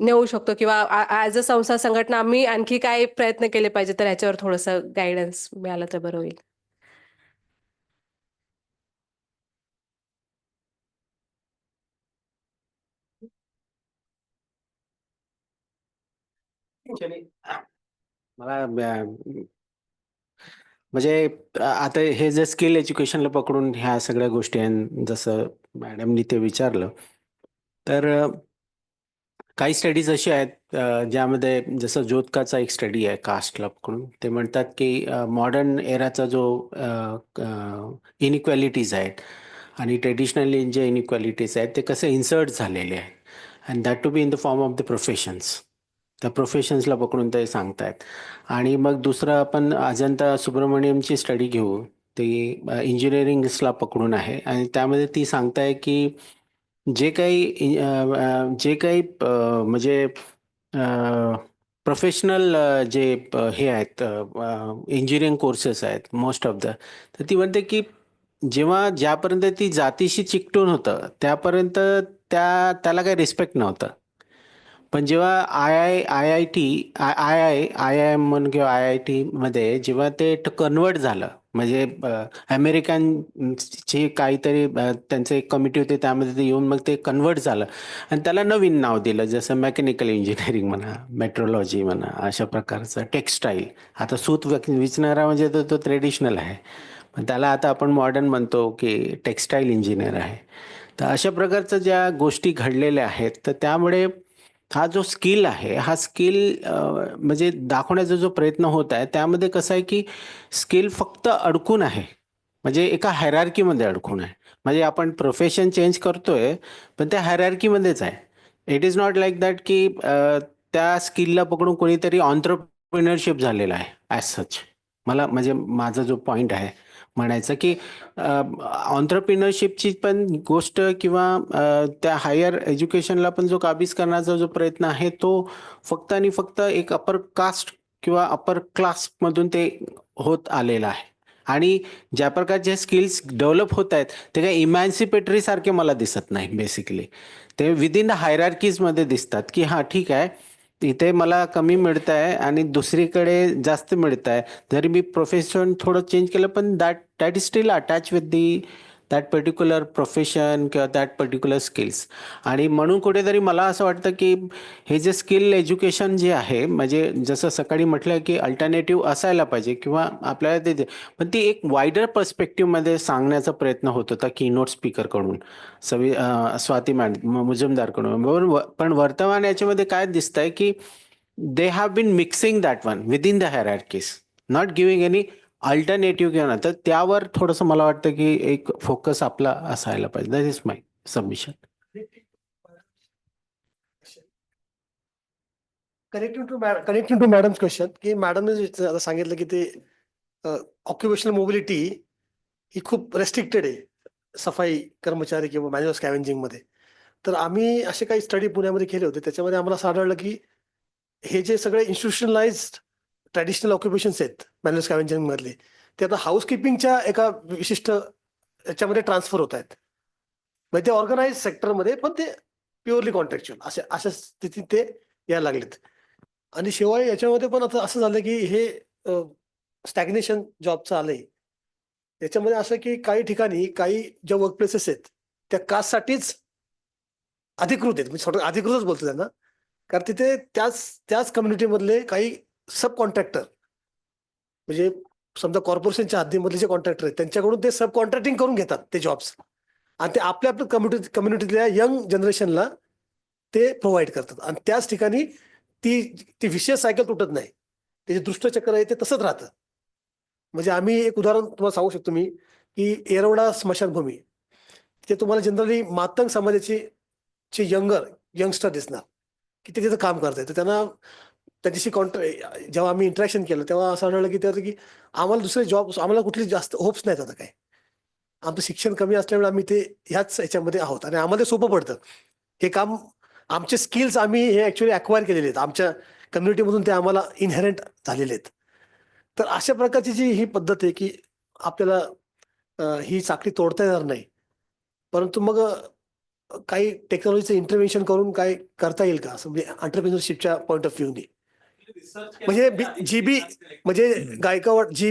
नेऊ शकतो, किंवा ॲज अ संस्था संघटना आम्ही आणखी काय प्रयत्न केले पाहिजे, तर ह्याच्यावर थोडंसं गायडन्स मिळालं तर बरं होईल. मला म्हणजे आता हे जे स्किल एज्युकेशनला पकडून ह्या सगळ्या गोष्टी आहेत, जसं मॅडमनी ते विचारलं, तर काही स्टडीज अशी आहेत ज्यामध्ये जसं जोधकाचा एक स्टडी आहे कास्टला पकडून. ते म्हणतात की मॉडर्न एराचा जो इनइक्वॅलिटीज आहेत आणि ट्रेडिशनली जे इनइक्वॅलिटीज आहेत ते कसे इन्सर्ट झालेले आहेत, and that to be in the form of the professions. त्या प्रोफेशन्सला पकडून ते सांगतायत. आणि मग दुसरं आपण अजंता सुब्रमण्यमची स्टडी घेऊ, ती इंजिनिअरिंग्सला पकडून आहे, आणि त्यामध्ये ती सांगताय की जे काही म्हणजे प्रोफेशनल जे हे आहेत इंजिनिअरिंग कोर्सेस आहेत मोस्ट ऑफ द, तर ती म्हणते की जेव्हा ज्यापर्यंत ती जातीशी चिकटून होतं त्यापर्यंत त्याला काही रिस्पेक्ट नव्हतं. पण जेव्हा आय आय एम म्हणून किंवा IIT मध्ये जेव्हा ते कन्वर्ट झालं, म्हणजे अमेरिकनची काहीतरी त्यांचं एक कमिटी होते, त्यामध्ये ते येऊन मग ते कन्वर्ट झालं आणि त्याला नवीन नाव दिलं, जसं मेकॅनिकल इंजिनिअरिंग म्हणा, मेट्रोलॉजी म्हणा, अशा प्रकारचं टेक्स्टाईल. आता सूत विचणारा म्हणजे तो ट्रेडिशनल आहे, पण त्याला आता आपण मॉडर्न म्हणतो की टेक्स्टाईल इंजिनियर आहे. तर अशा प्रकारचं ज्या गोष्टी घडलेल्या आहेत, तर त्यामुळे हा जो स्किल आहे, हा स्किल म्हणजे दाखवण्याचा जो प्रयत्न होत आहे, त्यामध्ये कसं आहे की स्किल फक्त अडकून आहे, म्हणजे एका हायरार्कीमध्ये अडकून आहे. म्हणजे आपण प्रोफेशन चेंज करतोय, पण त्या हायरार्कीमध्येच आहे. It is not like that की त्या स्किलला पकडून कोणीतरी ऑन्ट्रप्रिनरशिप झालेला आहे ॲज सच. म्हणजे माझा जो पॉईंट आहे म्हणायचं की ऑन्ट्रप्रिनरशिपची पण गोष्ट किंवा त्या हायर एज्युकेशनला पण जो काबीज करण्याचा जो प्रयत्न आहे, तो फक्त आणि फक्त एक अपर कास्ट किंवा अपर क्लासमधून ते होत आलेला आहे. आणि ज्या प्रकारचे स्किल्स डेव्हलप होत आहेत ते काही इमॅन्सिपेटरी सारखे मला दिसत नाही. बेसिकली ते विदिन द हायरार्कीजमध्ये दिसतात की हां ठीक आहे, इथे मला कमी मिळत आहे आणि दुसरीकडे जास्त मिळत आहे. जरी मी प्रोफेशन थोडं चेंज केलं, पण that is steel attach with that particular profession किंवा दॅट पर्टिक्युलर स्किल्स. आणि म्हणून कुठेतरी मला असं वाटतं की हे जे स्किल एज्युकेशन जे आहे, म्हणजे जसं सकाळी म्हटलं की अल्टरनेटिव्ह असायला पाहिजे किंवा आपल्याला ते, पण ती एक वायडर पर्स्पेक्टिव्हमध्ये सांगण्याचा प्रयत्न होत होता कीनोट स्पीकरकडून, स्वाती मुजुमदारकडून. पण वर्तमान याच्यामध्ये काय दिसतंय की they have been mixing that one within the hierarchies, not giving any alternative किंवा ना, तर त्यावर थोडंसं मला वाटतं की एक फोकस आपला असायला पाहिजे. That is my submission. Connecting to madam's question, की मॅडमने आता सांगितलं की ते ऑक्युपेशनल मोबिलिटी ही खूप रेस्ट्रिक्टेड आहे सफाई कर्मचारी किंवा मॅन्युअल स्कॅव्हेंजिंग मध्ये. तर आम्ही असे काही स्टडी पुण्यामध्ये केले होते, त्याच्यामध्ये आम्हाला असं आढळलं की हे जे सगळे इन्स्टिट्यूशनलाइज्ड ट्रॅडिशनल ऑक्युपेशन्स आहेत मॅन्युअल स्कॅव्हेंजिंग मधले, ते आता हाऊसकीपिंगच्या एका विशिष्ट याच्यामध्ये ट्रान्सफर होत आहेत. म्हणजे ते ऑर्गनाइज सेक्टरमध्ये, पण ते प्युअरली कॉन्ट्रॅक्च्युअल अशा स्थितीत ते यायला लागलेत. आणि शिवाय याच्यामध्ये पण आता असं झालं की हे स्टॅग्नेशन जॉबचं आलंय. याच्यामध्ये असं की काही ठिकाणी काही ज्या वर्क प्लेसेस आहेत त्या कास्टसाठीच अधिकृत आहेत, म्हणजे थोडं अधिकृतच बोलतो त्यांना, कारण तिथे त्याच कम्युनिटीमधले काही सब कॉन्ट्रॅक्टर, म्हणजे समजा कॉर्पोरेशनच्या हद्दीमधले जे कॉन्ट्रॅक्टर आहेत त्यांच्याकडून ते सब कॉन्ट्रॅक्टिंग करून घेतात ते जॉब्स, आणि ते आपल्या कम्युनिटीतल्या यंग जनरेशनला ते प्रोव्हाइड करतात. आणि त्याच ठिकाणी ती विशेष सायकल तुटत नाही, त्याचे दृष्टचक्र आहे ते तसंच राहतं. म्हणजे आम्ही एक उदाहरण तुम्हाला सांगू शकतो मी, की येरवडा स्मशानभूमी, ते तुम्हाला जनरली मातंग समाजाचे यंगस्टर दिसणार की ते तिथं काम करतायत. तर त्यांना त्यांच्याशी जेव्हा आम्ही इंटरॅक्शन केलं तेव्हा असं आढळलं की आम्हाला दुसरे जॉब, आम्हाला कुठली जास्त होप्स नाहीत आता काय, आमचं शिक्षण कमी असल्यामुळे आम्ही ते ह्याच याच्यामध्ये आहोत आणि आम्हाला सोपं पडतं हे काम. आमचे स्किल्स आम्ही हे ऍक्च्युअली अक्वायर केलेले आहेत, आमच्या कम्युनिटीमधून ते आम्हाला इनहेरंट झालेले आहेत. तर अशा प्रकारची जी ही पद्धत आहे की आपल्याला ही साखळी तोडता येणार नाही, परंतु मग काही टेक्नॉलॉजीचं इंटरव्हेन्शन करून काय करता येईल का, असं म्हणजे एंटरप्रेन्योरशिपच्या पॉईंट ऑफ व्ह्यूनी. म्हणजे जीबी म्हणजे गायकवाड ती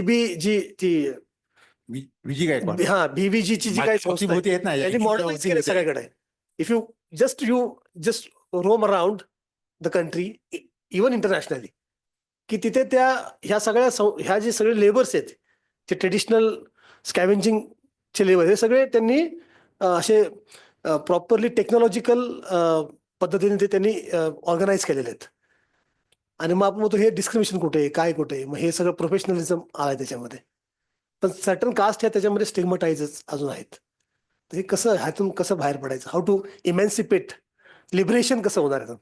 विजी गायकवाड, हा BVGची जी काही संस्था होती आहेत ना, आहे त्यांनी मॉडेलाइज केलं सगळ्याकडे. If you just roam around the country even internationally, की तिथे ह्या ह्या जे सगळे लेबर्स आहेत, जे ट्रेडिशनल स्कॅव्हेंजिंगचे लेबर, हे सगळे त्यांनी असे प्रॉपरली टेक्नॉलॉजिकल पद्धतीने ते त्यांनी ऑर्गनाईज केलेले आहेत. आणि मग आपण म्हणतो हे डिस्क्रिमिनेशन कुठे आहे, काय कुठे आहे, मग हे सगळं प्रोफेशनलिझम आलाय त्याच्यामध्ये. पण सर्टन कास्ट ह्या त्याच्यामध्ये स्टिग्मटाइजच अजून आहेत. तर हे कसं, ह्यातून कसं बाहेर पडायचं, हाऊ टू इमॅन्सिपेट, लिबरेशन कसं होणार आहे?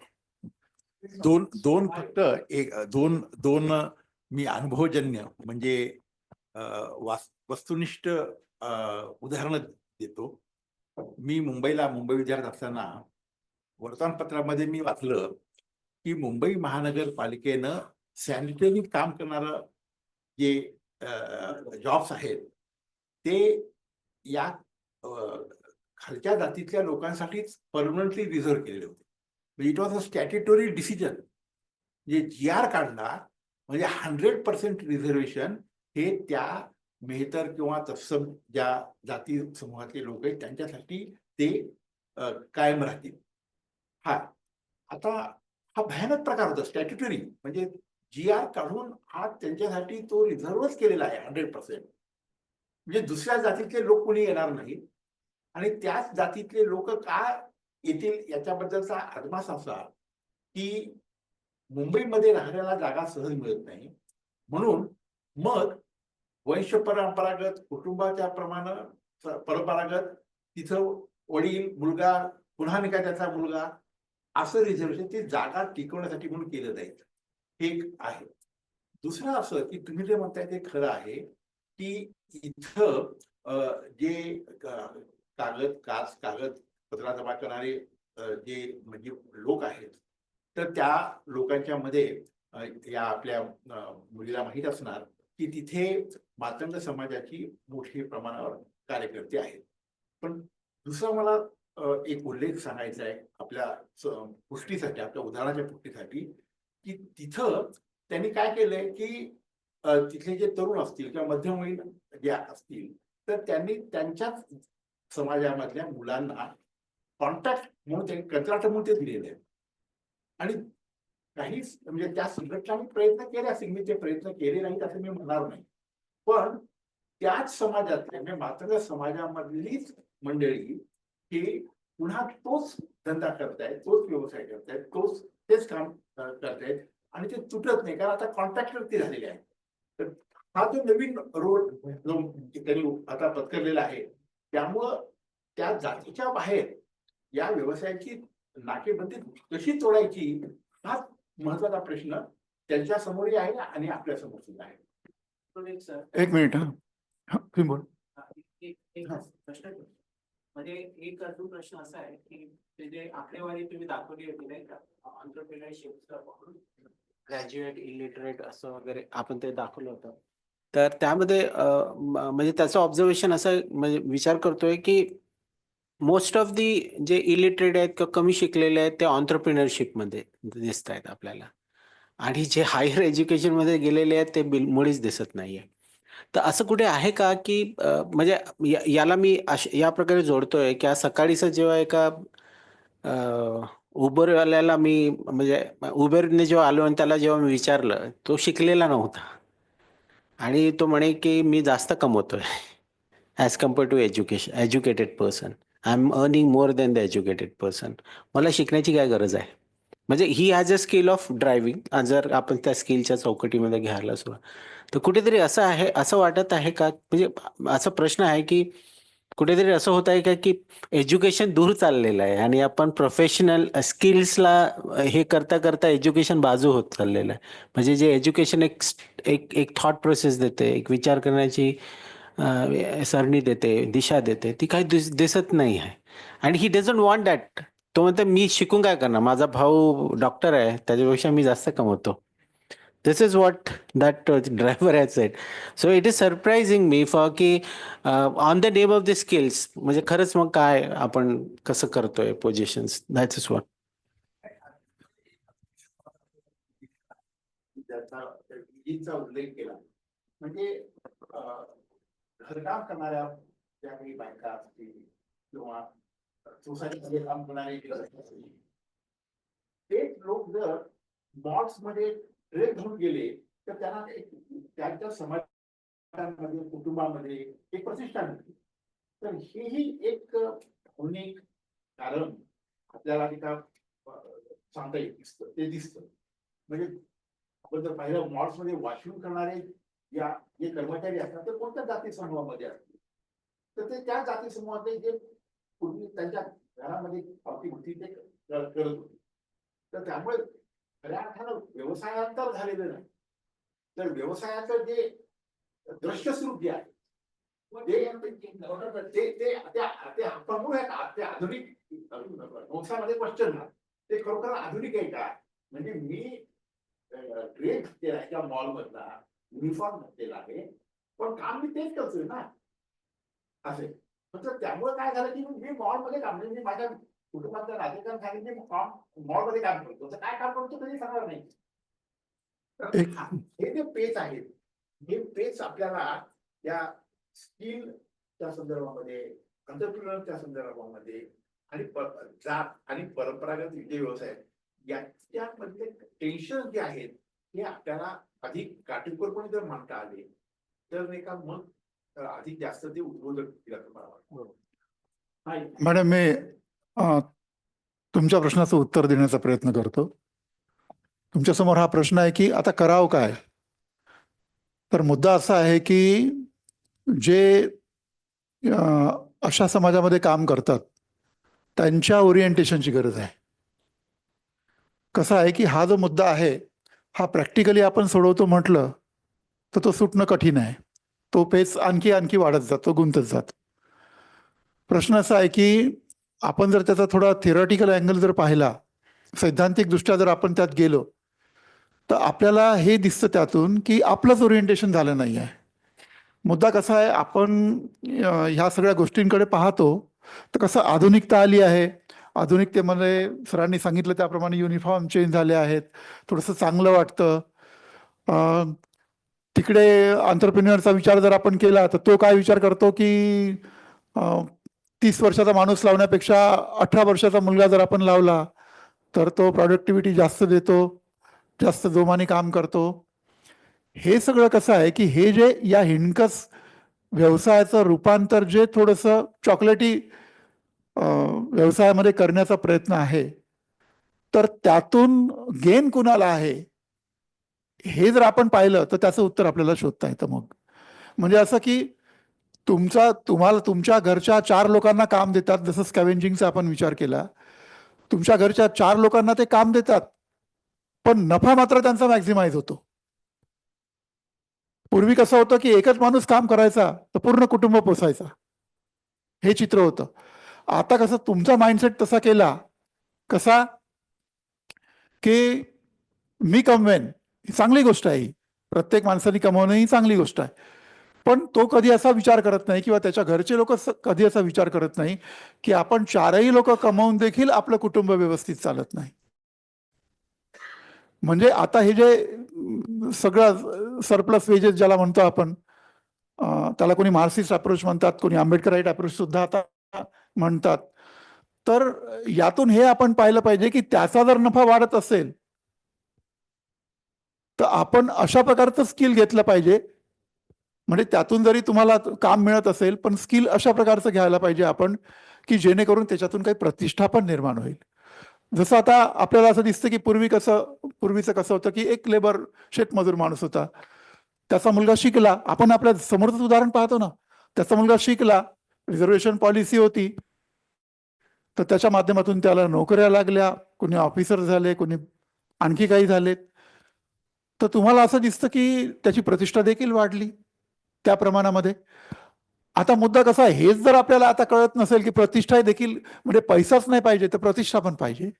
दोन फक्त दोन मी अनुभवजन्य म्हणजे वस्तुनिष्ठ उदाहरणं देतो. मी मुंबई विद्यार्थी असताना वर्तमानपत्रामध्ये मी वाचलं की मुंबई महानगरपालिकेनं सॅनिटरी काम करणारं जे जॉब्स आहेत ते या खालच्या जातीतल्या लोकांसाठीच परमनंटली रिझर्व्ह केलेले होते. It was a statutory decision. म्हणजे GR काढला म्हणजे 100% रिझर्वेशन हे त्या मेहतर किंवा तत्सम ज्या जाती समूहातले लोक आहेत त्यांच्यासाठी ते कायम राहतील. आता हा भयानक प्रकार होता स्टॅट्युटरी, म्हणजे GR काढून हा त्यांच्यासाठी तो रिझर्वच केलेला आहे 100%. म्हणजे दुसऱ्या जातीतले लोक कोणी येणार नाही आणि त्याच जातीतले लोक का येतील याच्याबद्दलचा अदमास असा की मुंबईमध्ये राहण्याला जागा सहज मिळत नाही, म्हणून मग वंश परंपरागत कुटुंबाच्या परंपरागत तिथं वडील मुलगा पुन्हा नाही का त्याचा मुलगा असं रिझर्वेशन ती जागा टिकवण्यासाठी म्हणून केलं जाईल. एक आहे. दुसरं असं की तुम्ही जे म्हणताय ते खरं आहे की इथं जे कागद पत्रा जमा करणारे जे म्हणजे लोक आहेत तर त्या लोकांच्या मध्ये या आपल्या मुलीला माहीत असणार की तिथे मातंग समाजाची मोठ्या प्रमाणावर कार्यकर्ते आहेत. पण दुसरा मला एक उल्लेख सांगायचा आहे आपल्या पुष्टीसाठी, आपल्या उदाहरणाच्या पुष्टीसाठी, की तिथं त्यांनी काय केलंय की तिथले जे तरुण असतील किंवा मध्यमवयीन जे असतील तर त्यांनी त्यांच्याच समाजामधल्या मुलांना कॉन्ट्रॅक्ट म्हणून त्यांनी कंत्राट म्हणून ते दिलेले आहेत. आणि काही म्हणजे त्या संघटनांनी प्रयत्न केले असेल, मी ते प्रयत्न केले नाहीत असं मी म्हणणार नाही, पण त्याच समाजातल्या म्हणजे मातंग समाजामधलीच मंडळी ही पुन्हा तोच धंदा करतायत, तोच व्यवसाय करतायत, तेच काम करतायत आणि ते तुटत नाही कारण आता कॉन्ट्रॅक्टर ते झालेले आहेत. तर हा जो नवीन रोल जो त्यांनी आता पत्करलेला आहे त्यामुळं त्या जातीच्या बाहेर या व्यवसायाची नाकेबंदी कशी तोडायची हा महत्वाचा प्रश्न त्यांच्या समोरही आहे आणि आपल्या समोर सुद्धा आहे. एक मिनिट बोल. प्रश्न म्हणजे एक अजून प्रश्न असा आहे की ते जे आकडेवारी तुम्ही दाखवली होती नाही का, एंटरप्रेन्योरशिप ग्रॅज्युएट इलिटरेट असं वगैरे आपण ते दाखवलं होतं. तर त्यामध्ये म्हणजे त्याचं ऑब्झर्वेशन असं म्हणजे विचार करतोय की most of the J illiterate आहेत किंवा कमी शिकलेले आहेत ते ऑन्टरप्रिनरशिपमध्ये दिसत आहेत आपल्याला, आणि जे हायर एज्युकेशनमध्ये गेलेले आहेत ते मुळीच दिसत नाहीये. तर असं कुठे आहे का की म्हणजे याला मी या प्रकारे जोडतोय की आज सकाळीच जेव्हा एका उबरवाल्याला मी म्हणजे उबेरने जेव्हा आलो आणि त्याला जेव्हा मी विचारलं, तो शिकलेला नव्हता आणि तो म्हणे की मी जास्त कमवतोय as compare to educated person. I am earning more than the educated person. मला शिकण्याची काय गरज आहे? म्हणजे he has a skill of driving. जर आपण त्या स्किलच्या चौकटीमध्ये घ्यायला सुरुवात, तर कुठेतरी असं आहे, असं वाटत आहे का, म्हणजे असा प्रश्न आहे की कुठेतरी असं होत आहे का की एज्युकेशन दूर चाललेलं आहे आणि आपण प्रोफेशनल स्किल्सला हे करता करता एज्युकेशन बाजू होत चाललेलं आहे. म्हणजे जे एज्युकेशन एक एक एक थॉट प्रोसेस देते, एक विचार करण्याची सरणी देते, दिशा देते, ती काही दिसत नाही आहे. आणि ही डझंट वॉन्ट दॅट. तो म्हणतो मी शिकून काय करणार, माझा भाऊ डॉक्टर आहे, त्याच्यापेक्षा मी जास्त कमवतो. This is what that driver had said. So it is surprising me for की on the name of the skills, म्हणजे खरंच मग काय आपण कसं करतोय पोझिशन्स, that is what. त्याचा उल्लेख केला म्हणजे घरकाम करणाऱ्या ज्या काही बायका असतील किंवा सोसायटीमध्ये काम करणारे तेच लोक जर मॉल्स मध्ये ड्रेस घेऊन गेले तर त्यांना त्यांच्या समाजामध्ये कुटुंबामध्ये एक प्रतिष्ठा मिळते. तर हेही एक भावनिक कारण आपल्याला तिथं सांगता येत दिसतं, ते दिसतं. म्हणजे आपण जर पाहिलं मॉल्स मध्ये वॉशरूम करणारे या जे कर्मचारी असतात ते कोणत्या जाती समूहामध्ये असतील, तर ते त्या जाती समूहातले जे पूर्वी त्यांच्या घरामध्ये पावती होती ते करत होते. तर त्यामुळे खऱ्या अर्थानं व्यवसायांतर झालेलं नाही, तर व्यवसायाचं जे दृश्य स्वरूप जे आहे ते प्रमुख आहे. ते आधुनिक व्यवसायामध्ये क्वेश्चन ते खरोखर आधुनिक आहे का? म्हणजे मी ड्रेस घातलेला आहे त्या मॉल मधला, युनिफॉर्म घातलेला आहे, पण काम मी तेच करतोय ना असे. तर त्यामुळे काय झालं की मी मॉलमध्ये काम, म्हणजे माझ्या कुटुंबातल्या नातेवाईकांना सांगितले मॉलमध्ये काम करतो, तर काय काम करतो तरी सांगणार नाही. हे जे पेच आहेत, हे पेच आपल्याला या स्किलच्या संदर्भामध्ये, एंटरप्रेन्योरच्या संदर्भामध्ये आणि जात आणि परंपरागत विद्या व्यवसाय याच्यामधले टेन्शन जे आहेत ते आपल्याला अधिक काटेकोरपणे जर मांडता आले तर नाही का मग अधिक जास्त ते उद्बोधक. मॅडम, मी तुमच्या प्रश्नाचं उत्तर देण्याचा प्रयत्न करतो. तुमच्यासमोर हा प्रश्न आहे की आता करावं काय. तर मुद्दा असा आहे की जे अशा समाजामध्ये काम करतात त्यांच्या ओरिएंटेशनची गरज आहे. कसं आहे की हा जो मुद्दा आहे हा प्रॅक्टिकली आपण सोडवतो म्हटलं तर तो सुटणं कठीण आहे. तो पेच आणखी आणखी वाढत जातो, गुंतत जातो. प्रश्न असा आहे की आपण जर त्याचा थोडा थिअरॉटिकल अँगल जर पाहिला, सैद्धांतिकदृष्ट्या जर आपण त्यात गेलो, तर आपल्याला हे दिसतं त्यातून की आपलंच ओरिएंटेशन झालं नाही आहे. मुद्दा कसा आहे, आपण ह्या सगळ्या गोष्टींकडे पाहतो तर कसं आधुनिकता आली आहे. आधुनिकतेमध्ये सरांनी सांगितलं त्याप्रमाणे युनिफॉर्म चेंज झाले आहेत, थोडंसं चांगलं वाटतं. तिकडे एंटरप्रेन्योरचा विचार जर आपण केला तर तो काय विचार करतो की 30 वर्षाचा माणूस लावण्यापेक्षा 18 वर्षाचा मुलगा जर आपण लावला तर तो प्रॉडक्टिव्हिटी जास्त देतो, जास्त जोमाने काम करतो. हे सगळं कसं आहे की हे जे या हिणकस व्यवसायाचं रूपांतर जे थोडंसं चॉकलेटी व्यवसायामध्ये करण्याचा प्रयत्न आहे, तर त्यातून गेन कुणाला आहे हे जर आपण पाहिलं तर त्याचं उत्तर आपल्याला शोधता येतं. मग म्हणजे असं की तुम्हाला तुमच्या घरच्या 4 लोकांना काम देतात, जसं स्कॅव्हेंजिंगचा आपण विचार केला, तुमच्या घरच्या 4 लोकांना ते काम देतात पण नफा मात्र त्यांचा मॅक्झिमाइज होतो. पूर्वी कसं होतं की एकच माणूस काम करायचा तर पूर्ण कुटुंब पोसायचा, हे चित्र होतं. आता कसं तुमचा माइंडसेट तसा केला, कसा की मी कमवेन, ही चांगली गोष्ट आहे, प्रत्येक माणसाने कमवणं ही चांगली गोष्ट आहे, पण तो कधी असा विचार करत नाही किंवा त्याच्या घरचे लोक कधी असा विचार करत नाही की आपण 4ही लोक कमवून देखील आपलं कुटुंब व्यवस्थित चालत नाही. म्हणजे आता हे जे सगळं सरप्लस वेजेस ज्याला म्हणतो आपण, त्याला कोणी मार्क्सिस्ट अप्रोच म्हणतात, कोणी आंबेडकराईट अप्रोच सुद्धा आता म्हणतात. तर यातून हे आपण पाहिलं पाहिजे की त्याचा जर नफा वाढत असेल तर आपण अशा प्रकारचं स्किल घेतलं पाहिजे, म्हणजे त्यातून जरी तुम्हाला काम मिळत असेल पण स्किल अशा प्रकारचं घ्यायला पाहिजे आपण की जेणेकरून त्याच्यातून काही प्रतिष्ठा पण निर्माण होईल. जसं आता आपल्याला असं दिसतं की पूर्वीचं कसं होतं की एक लेबर शेतमजूर माणूस होता, त्याचा मुलगा शिकला, आपण आपल्या समोरच उदाहरण पाहतो ना, त्याचा मुलगा शिकला, रिझर्वेशन पॉलिसी होती, तर त्याच्या माध्यमातून त्याला नोकऱ्या लागल्या, कोणी ऑफिसर झाले, कोणी आणखी काही झालेत, तर तुम्हाला असं दिसतं की त्याची प्रतिष्ठा देखील वाढली त्या प्रमाणामध्ये. आता मुद्दा कसा आहे, हेच जर आपल्याला आता कळत नसेल की प्रतिष्ठा देखील म्हणजे पैसाच नाही पाहिजे तर प्रतिष्ठा पण पाहिजे,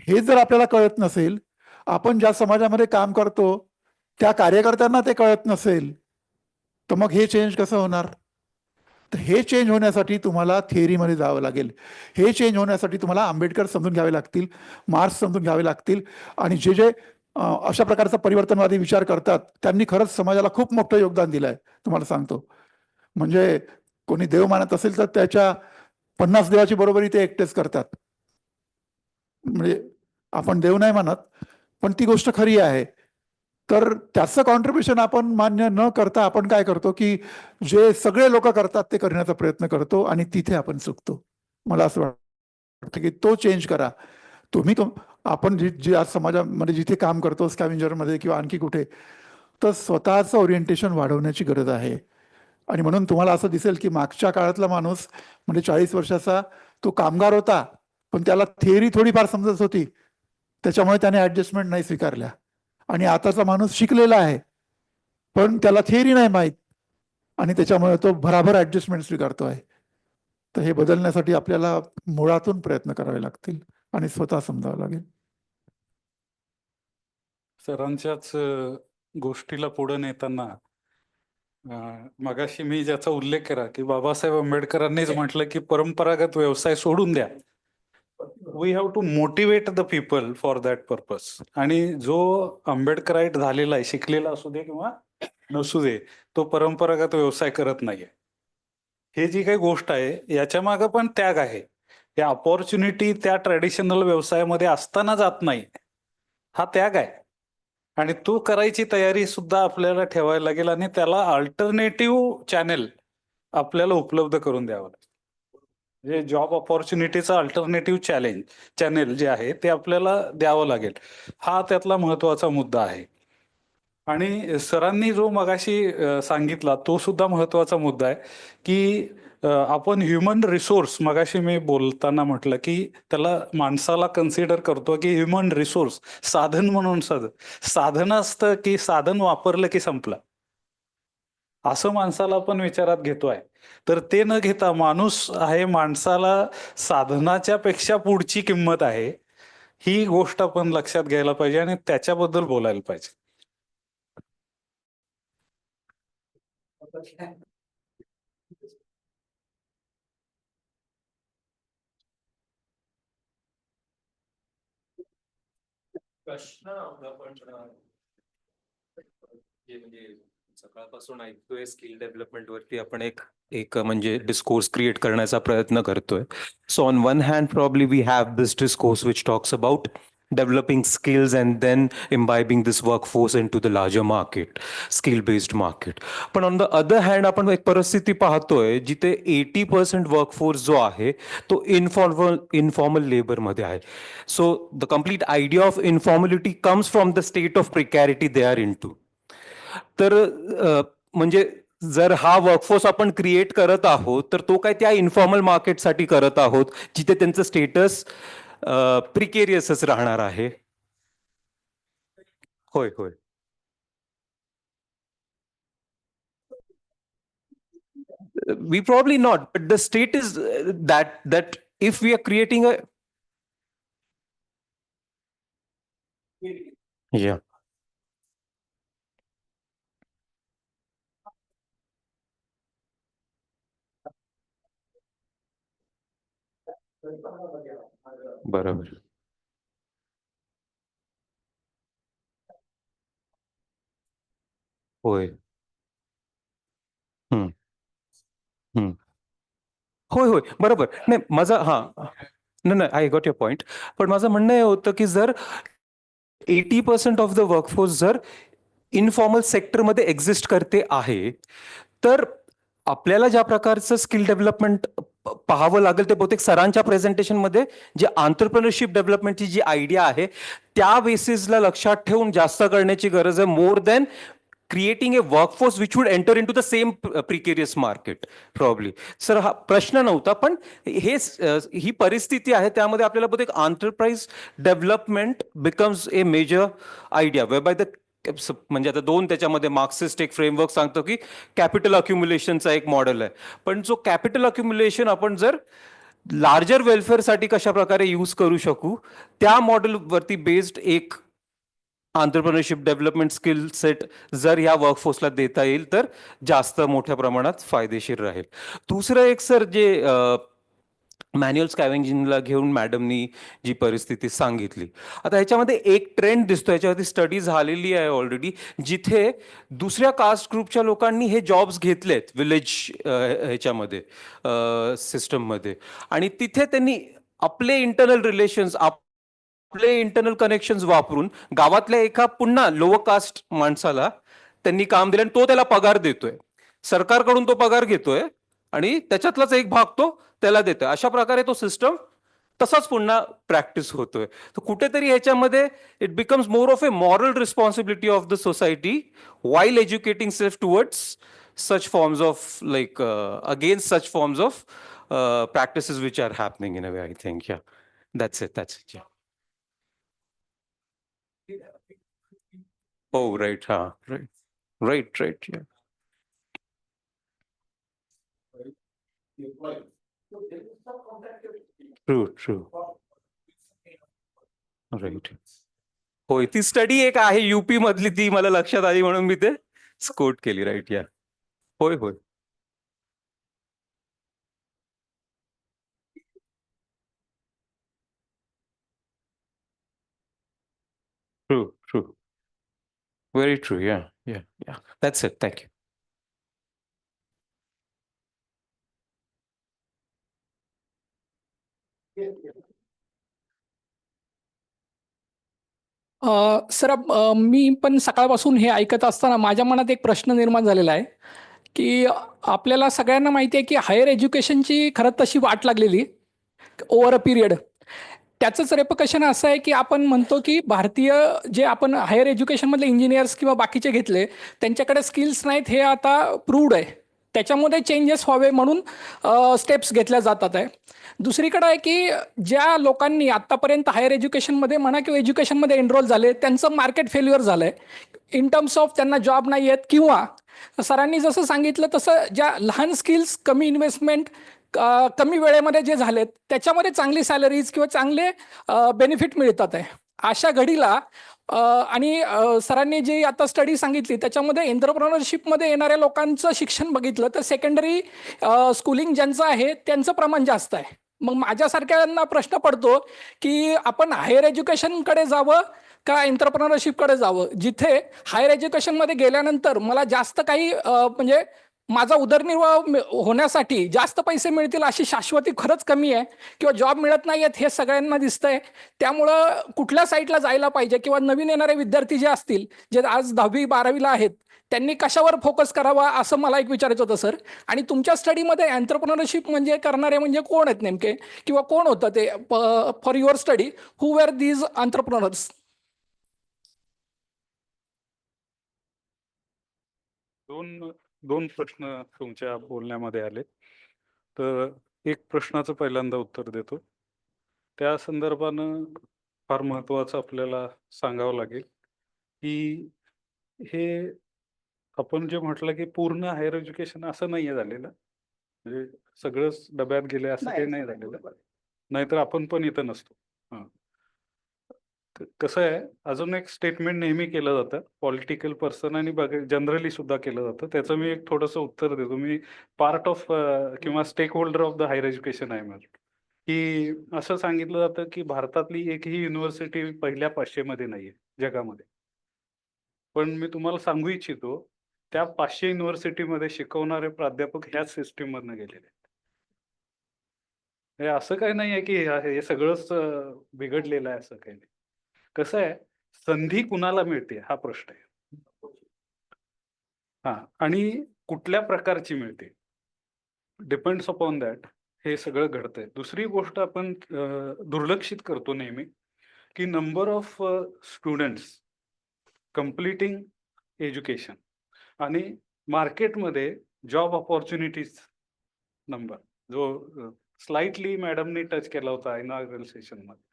हे जर आपल्याला कळत नसेल, आपण ज्या समाजामध्ये काम करतो त्या कार्यकर्त्यांना ते कळत नसेल, तर मग हे चेंज कसं होणार? तर हे चेंज होण्यासाठी तुम्हाला थिअरीमध्ये जावं लागेल. हे चेंज होण्यासाठी तुम्हाला आंबेडकर समजून घ्यावे लागतील, मार्क्स समजून घ्यावे लागतील, आणि जे जे अशा प्रकारचा परिवर्तनवादी विचार करतात त्यांनी खरंच समाजाला खूप मोठं योगदान दिलं आहे, तुम्हाला सांगतो. म्हणजे कोणी देव मानत असेल तर त्याच्या 50 देवाची बरोबरी ते एकटेच करतात. म्हणजे आपण देव नाही मानत पण ती गोष्ट खरी आहे. तर त्याचं कॉन्ट्रीब्युशन आपण मान्य न करता आपण काय करतो की जे सगळे लोक करतात ते करण्याचा प्रयत्न करतो आणि तिथे आपण चुकतो. मला असं वाटतं की तो चेंज करा तुम्ही. आपण जी आज समाजामध्ये जिथे काम करतो, स्कॅव्हेंजरमध्ये किंवा आणखी कुठे, तर स्वतःचं ओरिएंटेशन वाढवण्याची गरज आहे. आणि म्हणून तुम्हाला असं दिसेल की मागच्या काळातला माणूस म्हणजे 40 वर्षाचा तो कामगार होता, पण त्याला थिअरी थोडीफार समजत होती, त्याच्यामुळे त्याने ऍडजस्टमेंट नाही स्वीकारल्या. आणि आताचा माणूस शिकलेला आहे पण त्याला थिअरी नाही माहीत आणि त्याच्यामुळे तो भराभर ऍडजस्टमेंट स्वीकारतो आहे. तर हे बदलण्यासाठी आपल्याला मुळातून प्रयत्न करावे लागतील आणि स्वतः समजावं लागेल. सरांच्याच गोष्टीला पुढे नेताना मगाशी मी ज्याचा उल्लेख केला की बाबासाहेब आंबेडकरांनीच म्हटलं की परंपरागत व्यवसाय सोडून द्या. We have to motivate the people for that purpose. आणि जो आंबेडकराईट झालेला आहे, शिकलेला असू दे किंवा नसू दे, तो परंपरागत व्यवसाय करत नाहीये. हे जी काही गोष्ट आहे याच्या मागे पण त्याग आहे. या अपॉर्च्युनिटी त्या ट्रॅडिशनल व्यवसायामध्ये असताना जात नाही, हा त्याग आहे. आणि तो करायची तयारी सुद्धा आपल्याला ठेवायला लागेल आणि त्याला अल्टरनेटिव्ह चॅनेल आपल्याला उपलब्ध करून द्यावं लागेल. जे जॉब अपॉर्च्युनिटीचं अल्टरनेटिव्ह चॅनेल जे आहे ते आपल्याला द्यावं लागेल. हा त्यातला महत्वाचा मुद्दा आहे. आणि सरांनी जो मगाशी सांगितला तो सुद्धा महत्वाचा मुद्दा आहे की आपण ह्युमन रिसोर्स, मगाशी मी बोलताना म्हटलं की त्याला माणसाला कन्सिडर करतो की ह्युमन रिसोर्स, साधन म्हणून साधन असतं की साधन वापरलं की संपलं, असं माणसाला आपण विचारात घेतोय. तर ते न घेता माणूस आहे, माणसाला साधनाच्या पेक्षा पुढची किंमत आहे, ही गोष्ट आपण लक्षात घ्यायला पाहिजे आणि त्याच्याबद्दल बोलायला पाहिजे. प्रश्न आपण म्हणजे सकाळपासून ऐकतोय स्किल डेव्हलपमेंट वरती आपण एक एक म्हणजे डिस्कोर्स क्रिएट करण्याचा प्रयत्न करतोय. So on one hand probably we have this discourse which talks about developing skills and then imbibing this workforce into the larger market, skill based market. पण on the other hand आपण एक परिस्थिती पाहतोय जिथे 80% workforce जो आहे तो informal labour मध्ये आहे. So the complete idea of informality comes from the state of precarity they are into. तर म्हणजे जर हा वर्कफोर्स आपण क्रिएट करत आहोत तर तो काय त्या इन्फॉर्मल मार्केटसाठी करत आहोत जिथे त्यांचं स्टेटस प्रिकेरियसच राहणार आहे. होय होय. We probably not, but the state is that if we are creating a yeah. बरोबर. होय. होय होय बरोबर. नाही माझा नाही नाही आय गॉट युअर पॉइंट. पण माझं म्हणणं हे होतं की जर 80% ऑफ द वर्कफोर्स जर इनफॉर्मल सेक्टरमध्ये एक्झिस्ट करते आहे, तर आपल्याला ज्या प्रकारचं स्किल डेव्हलपमेंट पाहावं लागेल ते बहुतेक सरांच्या प्रेझेंटेशनमध्ये जे आंतरप्रिनरशिप डेव्हलपमेंटची जी आयडिया आहे त्या बेसिसला लक्षात ठेवून जास्त करण्याची गरज आहे, more than creating a workforce which would enter into the same precarious market probably. Sir हा प्रश्न नव्हता, पण ही परिस्थिती आहे त्यामध्ये आपल्याला बहुतेक enterprise development becomes a major idea way by the म्हणजे आता दोन त्याच्यामध्ये मार्क्सिस्ट एक फ्रेमवर्क सांगतो की कॅपिटल अक्युम्युलेशनचा एक मॉडेल आहे, पण जो कॅपिटल अक्युम्युलेशन आपण जर लार्जर वेलफेअरसाठी कशा प्रकारे यूज करू शकू त्या मॉडेलवरती बेस्ड एक आंतरप्रिनरशिप डेव्हलपमेंट स्किल सेट जर ह्या वर्कफोर्सला देता येईल तर जास्त मोठ्या प्रमाणात फायदेशीर राहील. दुसरं एक सर जे मॅन्युअल स्कॅव्हेंजिंगला घेऊन मॅडमनी जी परिस्थिती सांगितली, आता ह्याच्यामध्ये एक ट्रेंड दिसतो, याच्यावरती स्टडी झालेली आहे ऑलरेडी, जिथे दुसऱ्या कास्ट ग्रुपच्या लोकांनी हे जॉब्स घेतलेत विलेज ह्याच्यामध्ये सिस्टममध्ये, आणि तिथे त्यांनी आपले इंटरनल रिलेशन्स आपले इंटरनल कनेक्शन्स वापरून गावातल्या एका पुन्हा लोअर कास्ट माणसाला त्यांनी काम दिलं आणि तो त्याला पगार देतोय, सरकारकडून तो पगार घेतोय आणि त्याच्यातलाच एक भाग तो त्याला देतोय. अशा प्रकारे तो सिस्टम तसाच पुन्हा प्रॅक्टिस होतोय. तर कुठेतरी ह्याच्यामध्ये it becomes more of A moral responsibility of the society वाईल educating self towards such forms of like against such forms of practices which are happening in a way. I think that's it yeah. Oh right right yeah. True right. होय ती study एक आहे UP मधली, ती मला लक्षात आली म्हणून मी ते स्कोट केली. राईट या होय ट्रू व्हेरी ट्रू या दॅट्स इट. थँक्यू. सर मी पण सकाळपासून हे ऐकत असताना माझ्या मनात एक प्रश्न निर्माण झालेला आहे की आपल्याला सगळ्यांना माहिती आहे की हायर एज्युकेशनची खरंच तशी वाट लागलेली ओव्हर अ पिरियड. त्याचंच रेपकशन असं आहे की आपण म्हणतो की भारतीय जे आपण हायर एज्युकेशनमधले इंजिनियर्स किंवा बाकीचे घेतले त्यांच्याकडे स्किल्स नाहीत, हे आता प्रूव्ड आहे. त्याच्यामध्ये चेंजेस व्हावे म्हणून स्टेप्स घेतल्या जातात आहे. दुसरीकडे आहे की ज्या लोकांनी आत्तापर्यंत हायर एज्युकेशनमध्ये म्हणा किंवा एज्युकेशनमध्ये एनरोल झाले त्यांचं मार्केट फेल्युअर झालं आहे इन टर्म्स ऑफ त्यांना जॉब नाही आहेत, किंवा सरांनी जसं सांगितलं तसं ज्या लहान स्किल्स कमी इन्व्हेस्टमेंट कमी वेळेमध्ये जे झालेत त्याच्यामध्ये चांगली सॅलरीज किंवा चांगले बेनिफिट मिळतात आहे. अशा घडीला आणि सरांनी जी आता स्टडी सांगितली त्याच्यामध्ये एंटरप्रेन्योरशिपमध्ये येणाऱ्या लोकांचं शिक्षण बघितलं तर सेकंडरी स्कूलिंग ज्यांचं आहे त्यांचं प्रमाण जास्त आहे. मग माझ्यासारख्यांना प्रश्न पडतो की आपण हायर एज्युकेशनकडे जावं का एंटरप्रेन्योरशिपकडे जावं, जिथे हायर एज्युकेशनमध्ये गेल्यानंतर मला जास्त काही म्हणजे माझा उदरनिर्वाह होण्यासाठी जास्त पैसे मिळतील अशी शाश्वती खरंच कमी आहे, किंवा जॉब मिळत नाही आहेत हे सगळ्यांना दिसतंय. त्यामुळं कुठल्या साईडला जायला पाहिजे, किंवा नवीन येणारे विद्यार्थी जे असतील जे आज 10वी 12वीला आहेत त्यांनी कशावर फोकस करावा असं मला एक विचारायचं होतं सर. आणि तुमच्या स्टडीमध्ये एंटरप्रेन्योरशिप म्हणजे करणारे म्हणजे कोण आहेत नेमके, किंवा कोण होतं ते for your study, who where these entrepreneurs? दोन प्रश्न तुमच्या बोलण्यामध्ये आले, तर एक प्रश्नाचं पहिल्यांदा उत्तर देतो. त्या संदर्भानं फार महत्त्वाचं आपल्याला सांगावं लागेल की हे आपण जे म्हटलं की पूर्ण हायर एज्युकेशन असं नाही आहे झालेलं, म्हणजे सगळंच डब्यात गेले असं काही नाही झालेलं, नाहीतर आपण पण इथं नसतो. हां कसं आहे, अजून एक स्टेटमेंट नेहमी केलं जातं पॉलिटिकल पर्सन आणि जनरली सुद्धा केलं जातं, त्याचं मी एक थोडंसं उत्तर देतो. मी पार्ट ऑफ किंवा stakeholder of the higher education आहे माझं, की असं सांगितलं जातं की भारतातली एकही युनिव्हर्सिटी पहिल्या 500 मध्ये नाहीये जगामध्ये. पण मी तुम्हाला सांगू इच्छितो त्या 500 युनिव्हर्सिटीमध्ये शिकवणारे प्राध्यापक ह्याच सिस्टीम मधनं गेलेले आहेत. हे असं काही नाही आहे की हे सगळंच बिघडलेलं आहे, असं काही नाही. कसं आहे, संधी कुणाला मिळते हा प्रश्न आहे. हा, आणि कुठल्या प्रकारची मिळते, डिपेंड्स अपॉन दॅट हे सगळं घडतंय. दुसरी गोष्ट आपण दुर्लक्षित करतो नेहमी, की number of students completing education आणि मार्केटमध्ये जॉब ऑपॉर्च्युनिटीज नंबर, जो स्लाइटली मॅडमनी टच केला होता इनॉग्रल सेशन मध्ये,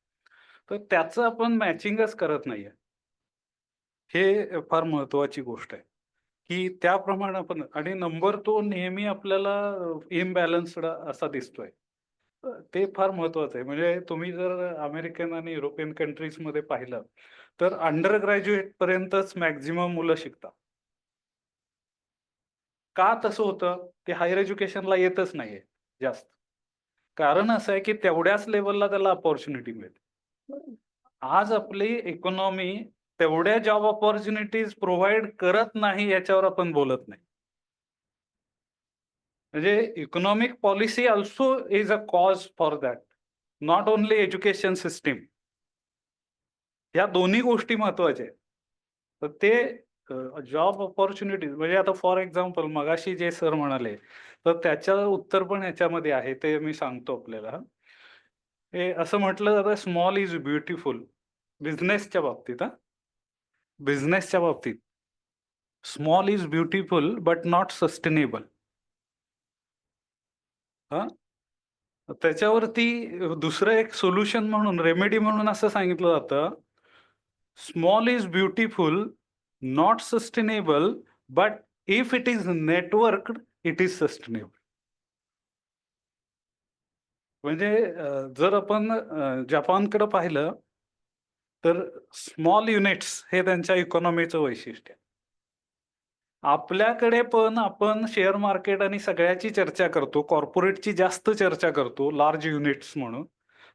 तर त्याचं आपण मॅचिंगच करत नाहीये. हे फार महत्वाची गोष्ट आहे की त्याप्रमाणे आपण, आणि नंबर तो नेहमी आपल्याला इम्बॅलन्स्ड असा दिसतोय. ते फार महत्वाचं आहे. म्हणजे तुम्ही जर अमेरिकन आणि युरोपियन कंट्रीज मध्ये पाहिलं तर अंडर ग्रॅज्युएट पर्यंतच मॅक्झिमम मुलं शिकतात. का तसं होतं, ते हायर एज्युकेशनला येतच नाहीये जास्त. कारण असं आहे की तेवढ्याच लेवलला त्याला अपॉर्च्युनिटी मिळते. आज आपली इकॉनॉमी तेवढ्या जॉब ऑपॉर्च्युनिटीज प्रोव्हाइड करत नाही याच्यावर आपण बोलत नाही. म्हणजे economic policy also is a cause for that, not only education system. या दोन्ही गोष्टी महत्वाच्या आहेत. तर ते जॉब ऑपॉर्च्युनिटीज म्हणजे आता फॉर एक्झाम्पल मगाशी जे सर म्हणाले, तर त्याचं उत्तर पण याच्यामध्ये आहे, ते मी सांगतो आपल्याला. हे असं म्हटलं जातं, स्मॉल इज ब्युटिफुल. बिझनेसच्या बाबतीत, बिझनेसच्या बाबतीत small is beautiful but not sustainable. त्याच्यावरती दुसरं एक सोल्युशन म्हणून, रेमेडी म्हणून असं सांगितलं जातं, small is beautiful not sustainable but if it is networked it is sustainable. म्हणजे जर आपण जपानकडे पाहिलं तर स्मॉल युनिट्स हे त्यांच्या इकॉनॉमीचं वैशिष्ट्य. आपल्याकडे पण आपण शेअर मार्केट आणि सगळ्याची चर्चा करतो, कॉर्पोरेटची जास्त चर्चा करतो, लार्ज युनिट्स म्हणून.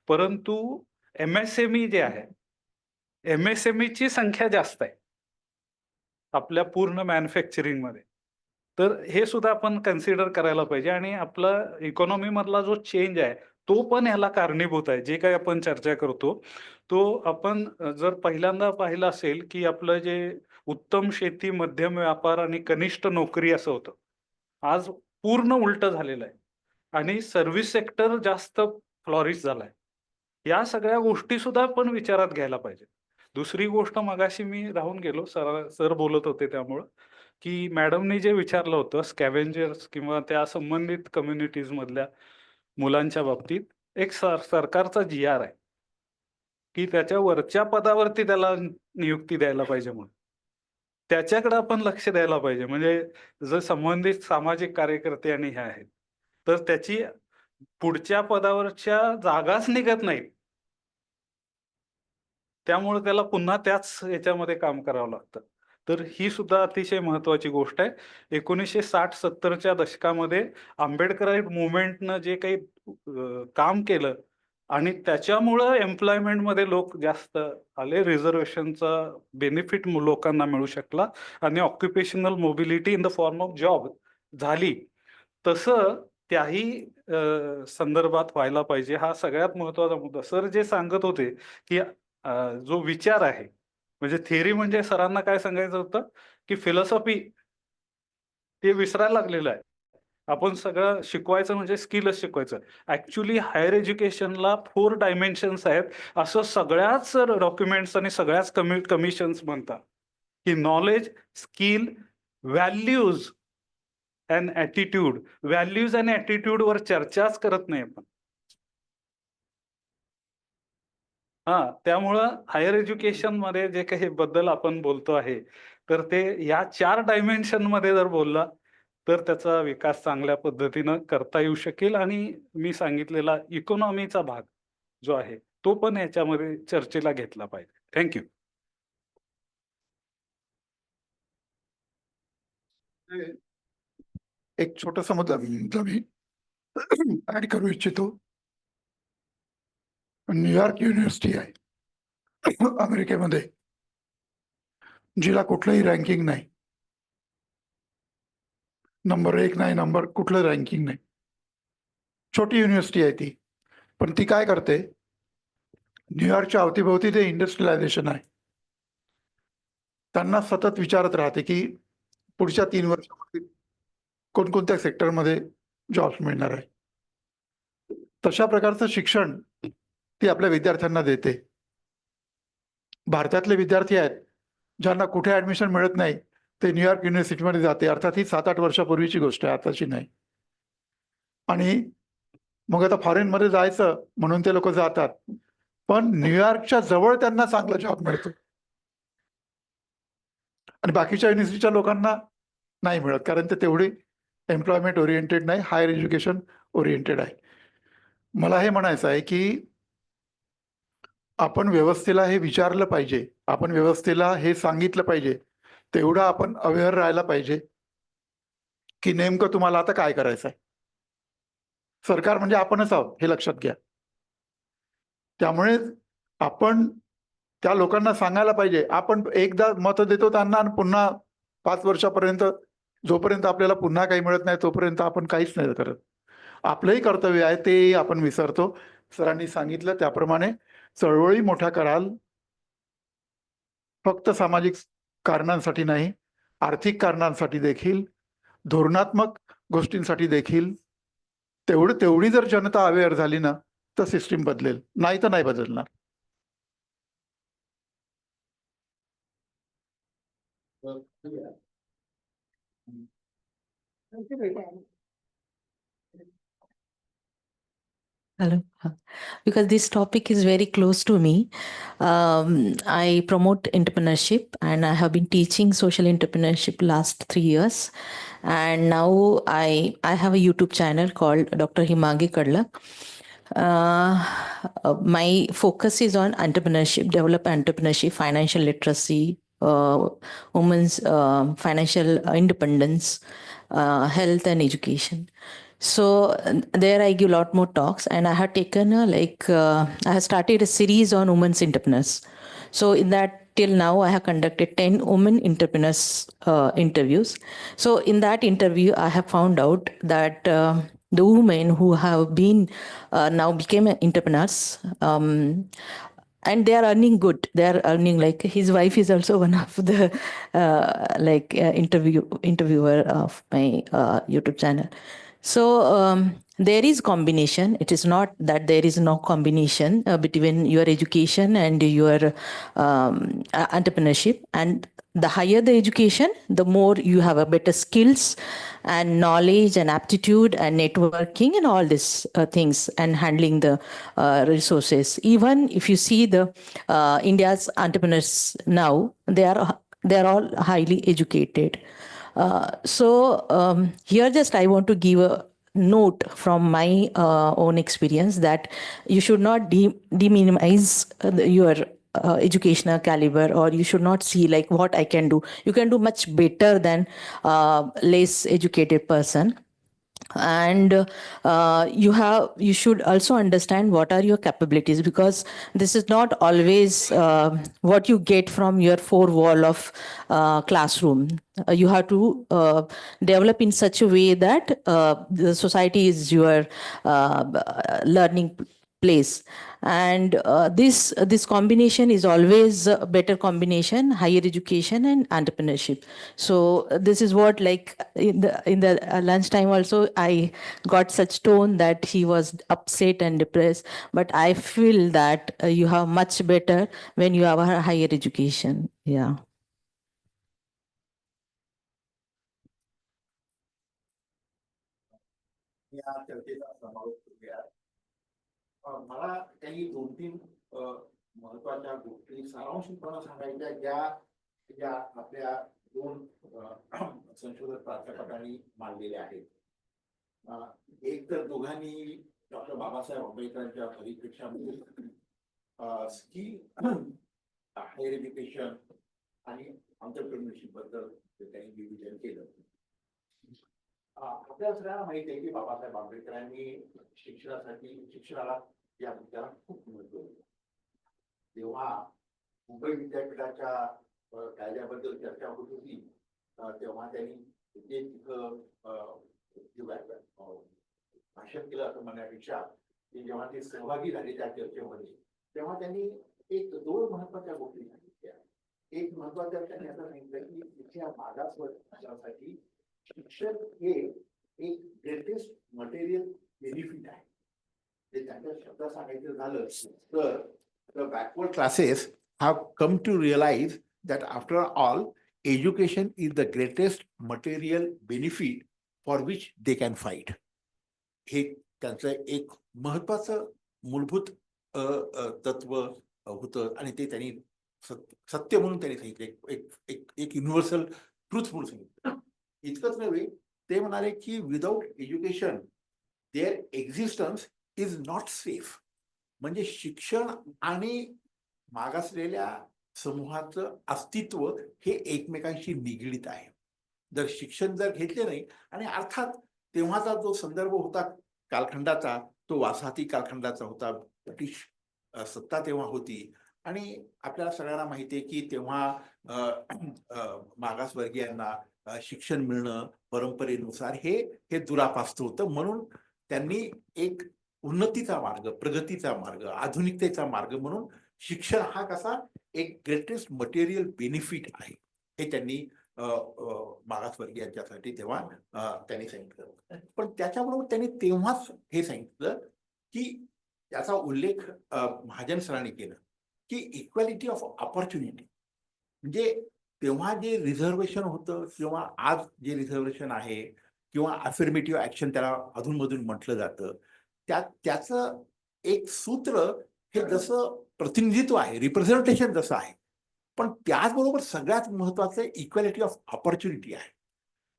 परंतु MSME जे आहे, MSME ची संख्या जास्त आहे आपल्या पूर्ण मॅन्युफॅक्चरिंग मध्ये. तर हे सुद्धा आपण कन्सिडर करायला पाहिजे. आणि आपला इकॉनॉमी मधला जो चेंज आहे तो पण याला कारणीभूत आहे. जे काही आपण चर्चा करतो तो आपण जर पहिल्यांदा पाहिलं असेल की आपलं जे उत्तम शेती, मध्यम व्यापार आणि कनिष्ठ नोकरी असं होतं, आज पूर्ण उलट झालेलं आहे आणि सर्व्हिस सेक्टर जास्त फ्लॉरिश झालाय. या सगळ्या गोष्टी सुद्धा आपण विचारात घ्यायला पाहिजे. दुसरी गोष्ट, मगाशी मी राहून गेलो, सर बोलत होते त्यामुळं, की मॅडमनी जे विचारलं होतं स्कॅव्हेंजर्स किंवा त्या संबंधित कम्युनिटीज मधल्या मुलांच्या बाबतीत, एक सरकारचा GR आहे की त्याच्या वरच्या पदावरती त्याला नियुक्ती द्यायला पाहिजे म्हणून. त्याच्याकडे आपण लक्ष द्यायला पाहिजे. म्हणजे जर संबंधित सामाजिक कार्यकर्ते आणि हे आहेत तर त्याची पुढच्या पदावरच्या जागाच निघत नाहीत, त्यामुळे त्याला पुन्हा त्याच याच्यामध्ये काम करावं लागतं. तर ही सुद्धा अतिशय महत्वाची गोष्ट आहे. 1960-70च्या दशकामध्ये आंबेडकराईट मुवमेंटनं जे काही काम केलं आणि त्याच्यामुळं एम्प्लॉयमेंटमध्ये लोक जास्त आले, रिझर्वेशनचा बेनिफिट लोकांना मिळू शकला आणि occupational mobility in the form of job झाली. तसं त्याही संदर्भात व्हायला पाहिजे. हा सगळ्यात महत्वाचा मुद्दा. सर जे सांगत होते की जो विचार आहे, म्हणजे थिअरी म्हणजे सरांना काय सांगायचं होतं की फिलॉसॉफी ते विसरायला लागलेलं आहे. आपण सगळं शिकवायचं म्हणजे स्किलच शिकवायचं. ऍक्च्युली हायर एज्युकेशनला 4 डायमेन्शन्स आहेत असं सगळ्याच डॉक्युमेंट्स आणि सगळ्याच कमिशन्स म्हणतात की knowledge, skill, values and attitude. Values आणि ऍटिट्यूड वर चर्चाच करत नाही आपण. त्यामुळं हायर एज्युकेशन मध्ये जे काही बद्दल आपण बोलतो आहे तर ते या 4 डायमेन्शन मध्ये जर बोलला तर त्याचा विकास चांगल्या पद्धतीनं करता येऊ शकेल. आणि मी सांगितलेला इकॉनॉमीचा भाग जो आहे तो पण याच्यामध्ये चर्चेला घेतला पाहिजे. थँक्यू. एक छोटासा मुद्दा मी ऍड करू इच्छितो. न्यूयॉर्क युनिव्हर्सिटी आहे अमेरिकेमध्ये, जिला कुठलंही रँकिंग नाही, नंबर 1 नाही, नंबर कुठलं रँकिंग नाही. छोटी युनिव्हर्सिटी आहे ती, पण ती काय करते, न्यूयॉर्कच्या अवतीभोवती ते इंडस्ट्रियलायझेशन आहे. त्यांना सतत विचारत राहते की पुढच्या 3 वर्षामध्ये कोणकोणत्या सेक्टरमध्ये जॉब्स मिळणार आहे. तशा प्रकारचं शिक्षण ती आपल्या विद्यार्थ्यांना देते. भारतातले विद्यार्थी आहेत ज्यांना कुठे ऍडमिशन मिळत नाही, ते न्यूयॉर्क युनिव्हर्सिटीमध्ये जाते. अर्थात ही 7-8 वर्षापूर्वीची गोष्ट आहे, आताची नाही. आणि मग आता फॉरेनमध्ये जायचं म्हणून ते लोक जातात, पण न्यूयॉर्कच्या जवळ त्यांना चांगला जॉब मिळतो आणि बाकीच्या युनिव्हर्सिटीच्या लोकांना नाही मिळत, कारण ते तेवढी एम्प्लॉयमेंट ओरिएंटेड नाही, हायर एज्युकेशन ओरिएंटेड आहे. मला हे म्हणायचं आहे की आपण व्यवस्थेला हे विचारलं पाहिजे, आपण व्यवस्थेला हे सांगितलं पाहिजे, तेवढं आपण अवेअर राहायला पाहिजे की नेमकं तुम्हाला आता काय करायचं आहे. सरकार म्हणजे आपणच आहोत हे लक्षात घ्या. त्यामुळे आपण त्या लोकांना सांगायला पाहिजे. आपण एकदा मत देतो त्यांना आणि पुन्हा 5 वर्षापर्यंत जोपर्यंत आपल्याला पुन्हा काही मिळत नाही तोपर्यंत आपण काहीच नाही करत. आपलंही कर्तव्य आहे ते आपण विसरतो. सरांनी सांगितलं त्याप्रमाणे चळवळी मोठ्या कराल, फक्त सामाजिक कारणांसाठी नाही, आर्थिक कारणांसाठी देखील, धोरणात्मक गोष्टींसाठी देखील. तेवढी जर जनता अवेअर झाली ना तर सिस्टीम बदलेल, नाही तर नाही बदलणार. Hello. Because this topic is very close to me. I promote entrepreneurship and I have been teaching social entrepreneurship last 3 years. And now I have a YouTube channel called Dr. Ambedkar Chair. My focus is on entrepreneurship, develop entrepreneurship, financial literacy, women's financial independence, health and education. So there I give a lot more talks, and I have taken I have started a series on women's entrepreneurs. So in that till now I have conducted 10 women entrepreneurs interviews. So in that interview I have found out that the women who have been now became entrepreneurs, and they are earning good. They are earning, like his wife is also one of the interviewer of my YouTube channel. So there is combination. It is not that there is no combination between your education and your entrepreneurship. And the higher the education, the more you have a better skills and knowledge and aptitude and networking and all these things and handling the resources. Even if you see the India's entrepreneurs now, they are all highly educated. So here just I want to give a note from my own experience that you should not deminimize your educational caliber, or you should not see like what I can do. You can do much better than less educated person. And you should also understand what are your capabilities, because this is not always what you get from your four wall of classroom. You have to develop in such a way that the society is your learning place. And this combination is always a better combination, higher education and entrepreneurship. So this is what, like in the lunchtime also I got such tone that he was upset and depressed, but I feel that you have much better when you have a higher education. Yeah. या चर्चेचा समावेश करूया. मला काही 2-3 महत्वाच्या गोष्टी सारांशिकपणे सांगायच्या ज्या आपल्या 2 संशोधक प्राध्यापकांनी मांडलेल्या आहेत. एक तर दोघांनी डॉक्टर बाबासाहेब आंबेडकरांच्या परिप्रेक्षामध्ये स्किल, हायर एज्युकेशन आणि एंटरप्रेन्योरशिप बद्दल त्यांनी विवेचन केलं. आपल्या सगळ्यांना माहिती आहे की बाबासाहेब आंबेडकरांनी शिक्षणाला या मुद्द्याला खूप महत्व दिलं. तेव्हा मुंबई विद्यापीठाच्या कायद्याबद्दल चर्चा होत होती तेव्हा त्यांनी जे तिथं भाषण केलं असं म्हणण्यापेक्षा की जेव्हा ते सहभागी झाले त्या चर्चेमध्ये तेव्हा त्यांनी एक दोन महत्वाच्या गोष्टी सांगितल्या. एक महत्वाच्या त्यांनी असं सांगितलं की इथल्या मागासवर्गासाठी शिक्षण हे एक ग्रेटेस्ट मटेरियल बेनिफिट आहे. ते त्यांच्या शब्दात सांगायचं झालं तर the backward classes have come to realize that after all, education is the greatest material benefit for which they can fight. हे त्यांचं एक महत्वाचं मूलभूत तत्व होतं आणि ते त्यांनी सत्य म्हणून त्यांनी सांगितलं, एक युनिव्हर्सल ट्रूथ म्हणून सांगितलं. इतकंच नव्हे, ते म्हणाले की without education their existence is not safe. म्हणजे शिक्षण आणि मागासलेल्या समूहाचं अस्तित्व हे एकमेकांशी निगडीत आहे. जर शिक्षण जर घेतले नाही, आणि अर्थात तेव्हाचा जो संदर्भ होता कालखंडाचा तो वासाहती कालखंडाचा होता. ब्रिटिश सत्ता तेव्हा होती आणि आपल्याला सगळ्यांना माहिती आहे की तेव्हा मागासवर्गीयांना शिक्षण मिळणं परंपरेनुसार हे दुरापास्त होतं. म्हणून त्यांनी एक उन्नतीचा मार्ग, प्रगतीचा मार्ग, आधुनिकतेचा मार्ग म्हणून शिक्षण हा कसा एक ग्रेटेस्ट मटेरियल बेनिफिट आहे हे त्यांनी मागासवर्गीयांच्यासाठी तेव्हा त्यांनी सांगितलं. पण त्याच्याबरोबर त्यांनी तेव्हाच हे सांगितलं की त्याचा उल्लेख महाजन सरांनी केला की इक्वॅलिटी ऑफ ऑपॉर्च्युनिटी. म्हणजे तेव्हा जे रिझर्वेशन होतं किंवा आज जे रिझर्वेशन आहे किंवा अफर्मेटिव्ह ऍक्शन त्याला अधूनमधून म्हटलं जातं, त्याचं एक सूत्र हे जसं प्रतिनिधित्व आहे, रिप्रेझेंटेशन जसं आहे, पण त्याचबरोबर सगळ्यात महत्वाचं इक्वॅलिटी ऑफ ऑपॉर्च्युनिटी आहे.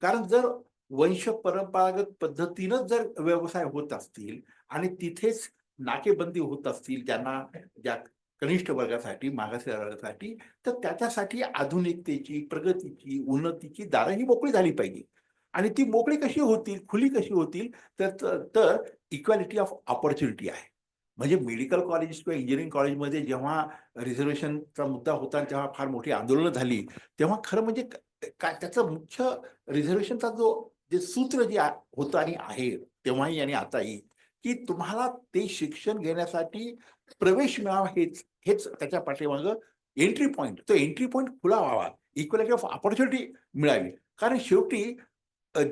कारण जर वंश परंपरागत पद्धतीनं जर व्यवसाय होत असतील आणि तिथेच नाकेबंदी होत असतील ज्या कनिष्ठ वर्गासाठी, मागासलेल्या वर्गासाठी, तर त्याच्यासाठी आधुनिकतेची, प्रगतीची, उन्नतीची दारं ही मोकळी झाली पाहिजे. आणि ती मोकळी कशी होतील, खुली कशी होतील, तर इक्वॅलिटी ऑफ ऑपॉर्च्युनिटी आहे. म्हणजे मेडिकल कॉलेज किंवा इंजिनिअरिंग कॉलेजमध्ये जेव्हा रिझर्वेशनचा मुद्दा होता तेव्हा फार मोठी आंदोलनं झाली, तेव्हा खरं म्हणजे काय त्याचं मुख्य रिझर्वेशनचा जे सूत्र जे होतं आणि आहे तेव्हाही आणि आताही, की तुम्हाला ते शिक्षण घेण्यासाठी प्रवेश मिळावा हेच त्याच्या पाठीमागं एंट्री पॉईंट, तो एंट्री पॉईंट खुला व्हावा, इक्वॅलिटी ऑफ ऑपॉर्च्युनिटी मिळावी. कारण शेवटी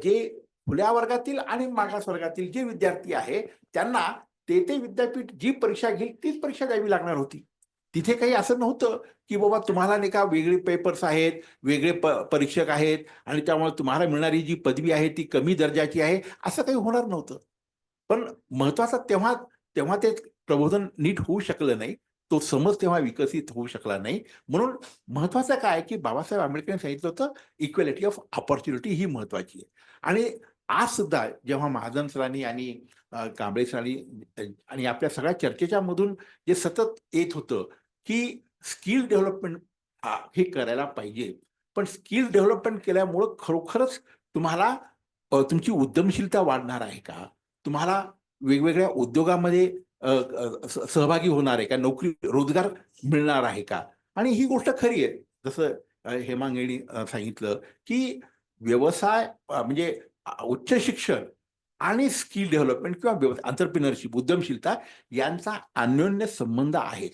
जे खुल्या वर्गातील आणि मागास वर्गातील जे विद्यार्थी आहे त्यांना ते विद्यापीठ जी परीक्षा घेईल तीच परीक्षा द्यावी लागणार होती. तिथे काही असं नव्हतं की बाबा तुम्हाला नाही का वेगळे पेपर्स आहेत, वेगळे परीक्षक आहेत आणि त्यामुळे तुम्हाला मिळणारी जी पदवी आहे ती कमी दर्जाची आहे, असं काही होणार नव्हतं. पण महत्वाचं तेव्हा ते प्रबोधन नीट होऊ शकलं नाही, तो समज तेव्हा विकसित होऊ शकला नाही. म्हणून महत्वाचं काय की बाबासाहेब आंबेडकरांनी सांगितलं होतं इक्वॅलिटी ऑफ ऑपॉर्च्युनिटी ही महत्वाची आहे. आणि आज सुद्धा जेव्हा महाजन सरांनी आणि कांबळे सरांनी आणि आपल्या सगळ्या चर्चेच्या मधून जे सतत येत होतं की स्किल डेव्हलपमेंट हे करायला पाहिजे, पण स्किल डेव्हलपमेंट केल्यामुळं खरोखरच तुम्हाला तुमची उद्यमशीलता वाढणार आहे का, तुम्हाला वेगवेगळ्या उद्योगामध्ये सहभागी होणार आहे का, नोकरी रोजगार मिळणार आहे का. आणि ही गोष्ट खरी आहे, जसं हेमांगींनी सांगितलं की व्यवसाय म्हणजे उच्च शिक्षण आणि स्किल डेव्हलपमेंट किंवा एंटरप्रिनरशिप, उद्यमशीलता यांचा अन्योन्य संबंध आहे.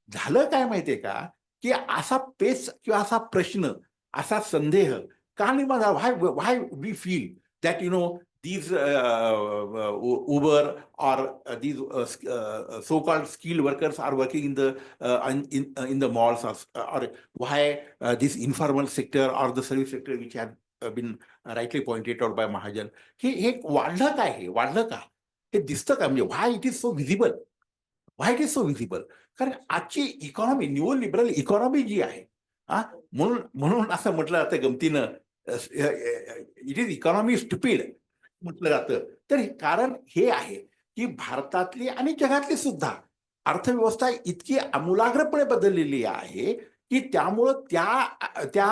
झालं काय माहितीये का की असा पेच किंवा असा प्रश्न, असा संदेह का निर्माण झाला, why we feel that these Uber or these so-called skilled workers are working in the malls, or why this informal sector or the service sector which have been rightly pointed out by Mahajan, हे वाढलं काय, हे वाढलं का, हे दिसतं का, म्हणजे why it is so visible, why it is so visible. कारण आजची economy, new liberal economy जी आहे, म्हणून असं म्हटलं जातं गमतीनं, इट इज इकॉनॉमी स्टुपिड म्हटलं जातं. तर कारण हे आहे की भारतातली आणि जगातली सुद्धा अर्थव्यवस्था इतकी आमूलाग्रपणे बदललेली आहे की त्यामुळं त्या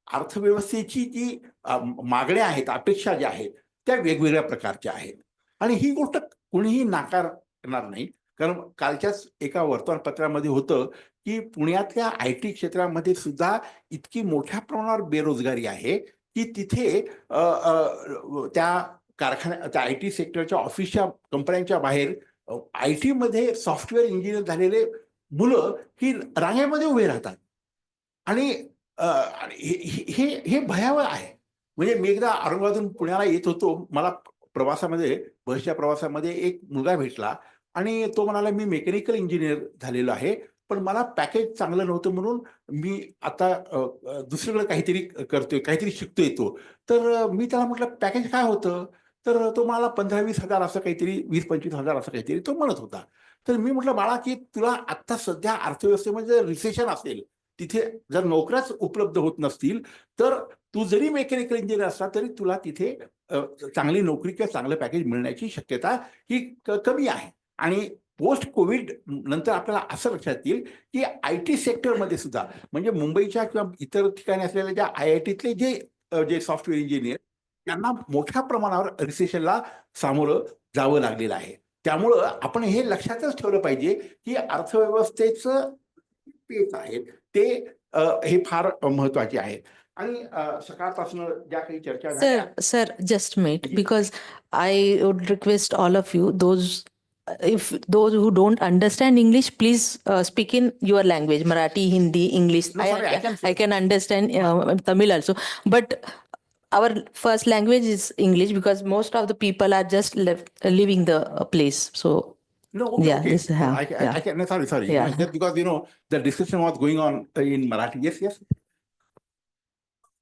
अर्थव्यवस्थेची जी मागण्या आहेत, अपेक्षा ज्या आहेत त्या वेगवेगळ्या प्रकारच्या आहेत. आणि ही गोष्ट कोणीही नाकारणार नाही. कारण कालच्याच एका वर्तमानपत्रामध्ये होतं की पुण्यातल्या IT क्षेत्रामध्ये सुद्धा इतकी मोठ्या प्रमाणावर बेरोजगारी आहे की तिथे त्या कारखान्या त्या IT सेक्टरच्या ऑफिसच्या कंपन्यांच्या बाहेर IT मध्ये सॉफ्टवेअर इंजिनियर झालेले मुलं ही रांगेमध्ये उभे राहतात. आणि हे भयावह आहे. म्हणजे मी एकदा औरंगाबादून पुण्याला येत होतो, मला प्रवासामध्ये बसच्या प्रवासामध्ये एक मुलगा भेटला आणि तो म्हणाला मी मेकॅनिकल इंजिनियर झालेलो आहे, पण मला पॅकेज चांगलं नव्हतं म्हणून मी आता दुसरीकडे काहीतरी करतोय, काहीतरी शिकतोय तो. तर मी त्याला म्हटलं पॅकेज काय होतं? तर तो मला 15-20 हजार असं काहीतरी 20-25 हजार असं काहीतरी तो म्हणत होता. तर मी म्हटलं बाळा की तुला आत्ता सध्या अर्थव्यवस्थेमध्ये रिसेशन असेल, तिथे जर नोकऱ्याच उपलब्ध होत नसतील, तर तू जरी मेकॅनिकल इंजिनियर असला तरी तुला तिथे चांगली नोकरी किंवा चांगलं पॅकेज मिळण्याची शक्यता ही कमी आहे. आणि पोस्ट कोविड नंतर आपल्याला असं लक्षात येईल की IT सेक्टरमध्ये सुद्धा म्हणजे मुंबईच्या किंवा इतर ठिकाणी असलेल्या ज्या IITतले जे सॉफ्टवेअर इंजिनियर त्यांना मोठ्या प्रमाणावर रिसेशनला सामोरं जावं लागलेलं आहे. त्यामुळं आपण हे लक्षातच ठेवलं पाहिजे की अर्थव्यवस्थेचं पेच आहे ते हे फार महत्वाचे आहे. आणि सकाळपासून ज्या काही चर्चा झाल्या. Sir, just wait, because I would request all of you, if those who don't understand English, please speak in your language, Marathi, Hindi, English. No, sorry, I can understand Tamil also, but our first language is English because most of the people are just leaving the place. So No, okay, yeah, okay. this, No, I can, no, sorry. Yeah. Just because, the discussion was going on in Marathi. Yes.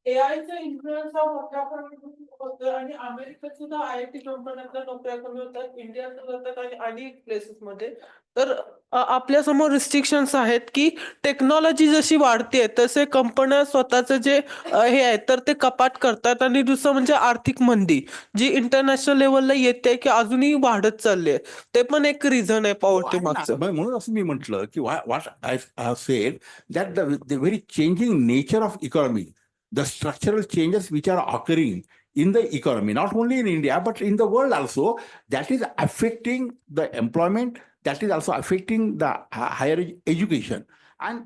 एआयचा influence हा मोठ्या प्रमाणात होतोय आणि अमेरिकेत सुद्धा IIT कंपन्यांना नोकऱ्या कमी होतात, इंडियात होतात आणि अनेक प्लेसेसमध्ये. तर आपल्या समोर रिस्ट्रिक्शन्स आहेत की टेक्नॉलॉजी जशी वाढते तसे कंपन्या स्वतःचे जे हे आहे तर ते कपात करतात. आणि दुसरं म्हणजे आर्थिक मंदी जी इंटरनॅशनल लेवलला येते की अजूनही वाढत चालली आहे, ते पण एक रिझन आहे पाठीमागचं. म्हणून असं मी म्हटलं की what I have said that the very changing nature of economy, the structural changes which are occurring in the economy, not only in India but in the world also, that is affecting the employment, that is also affecting the higher education. And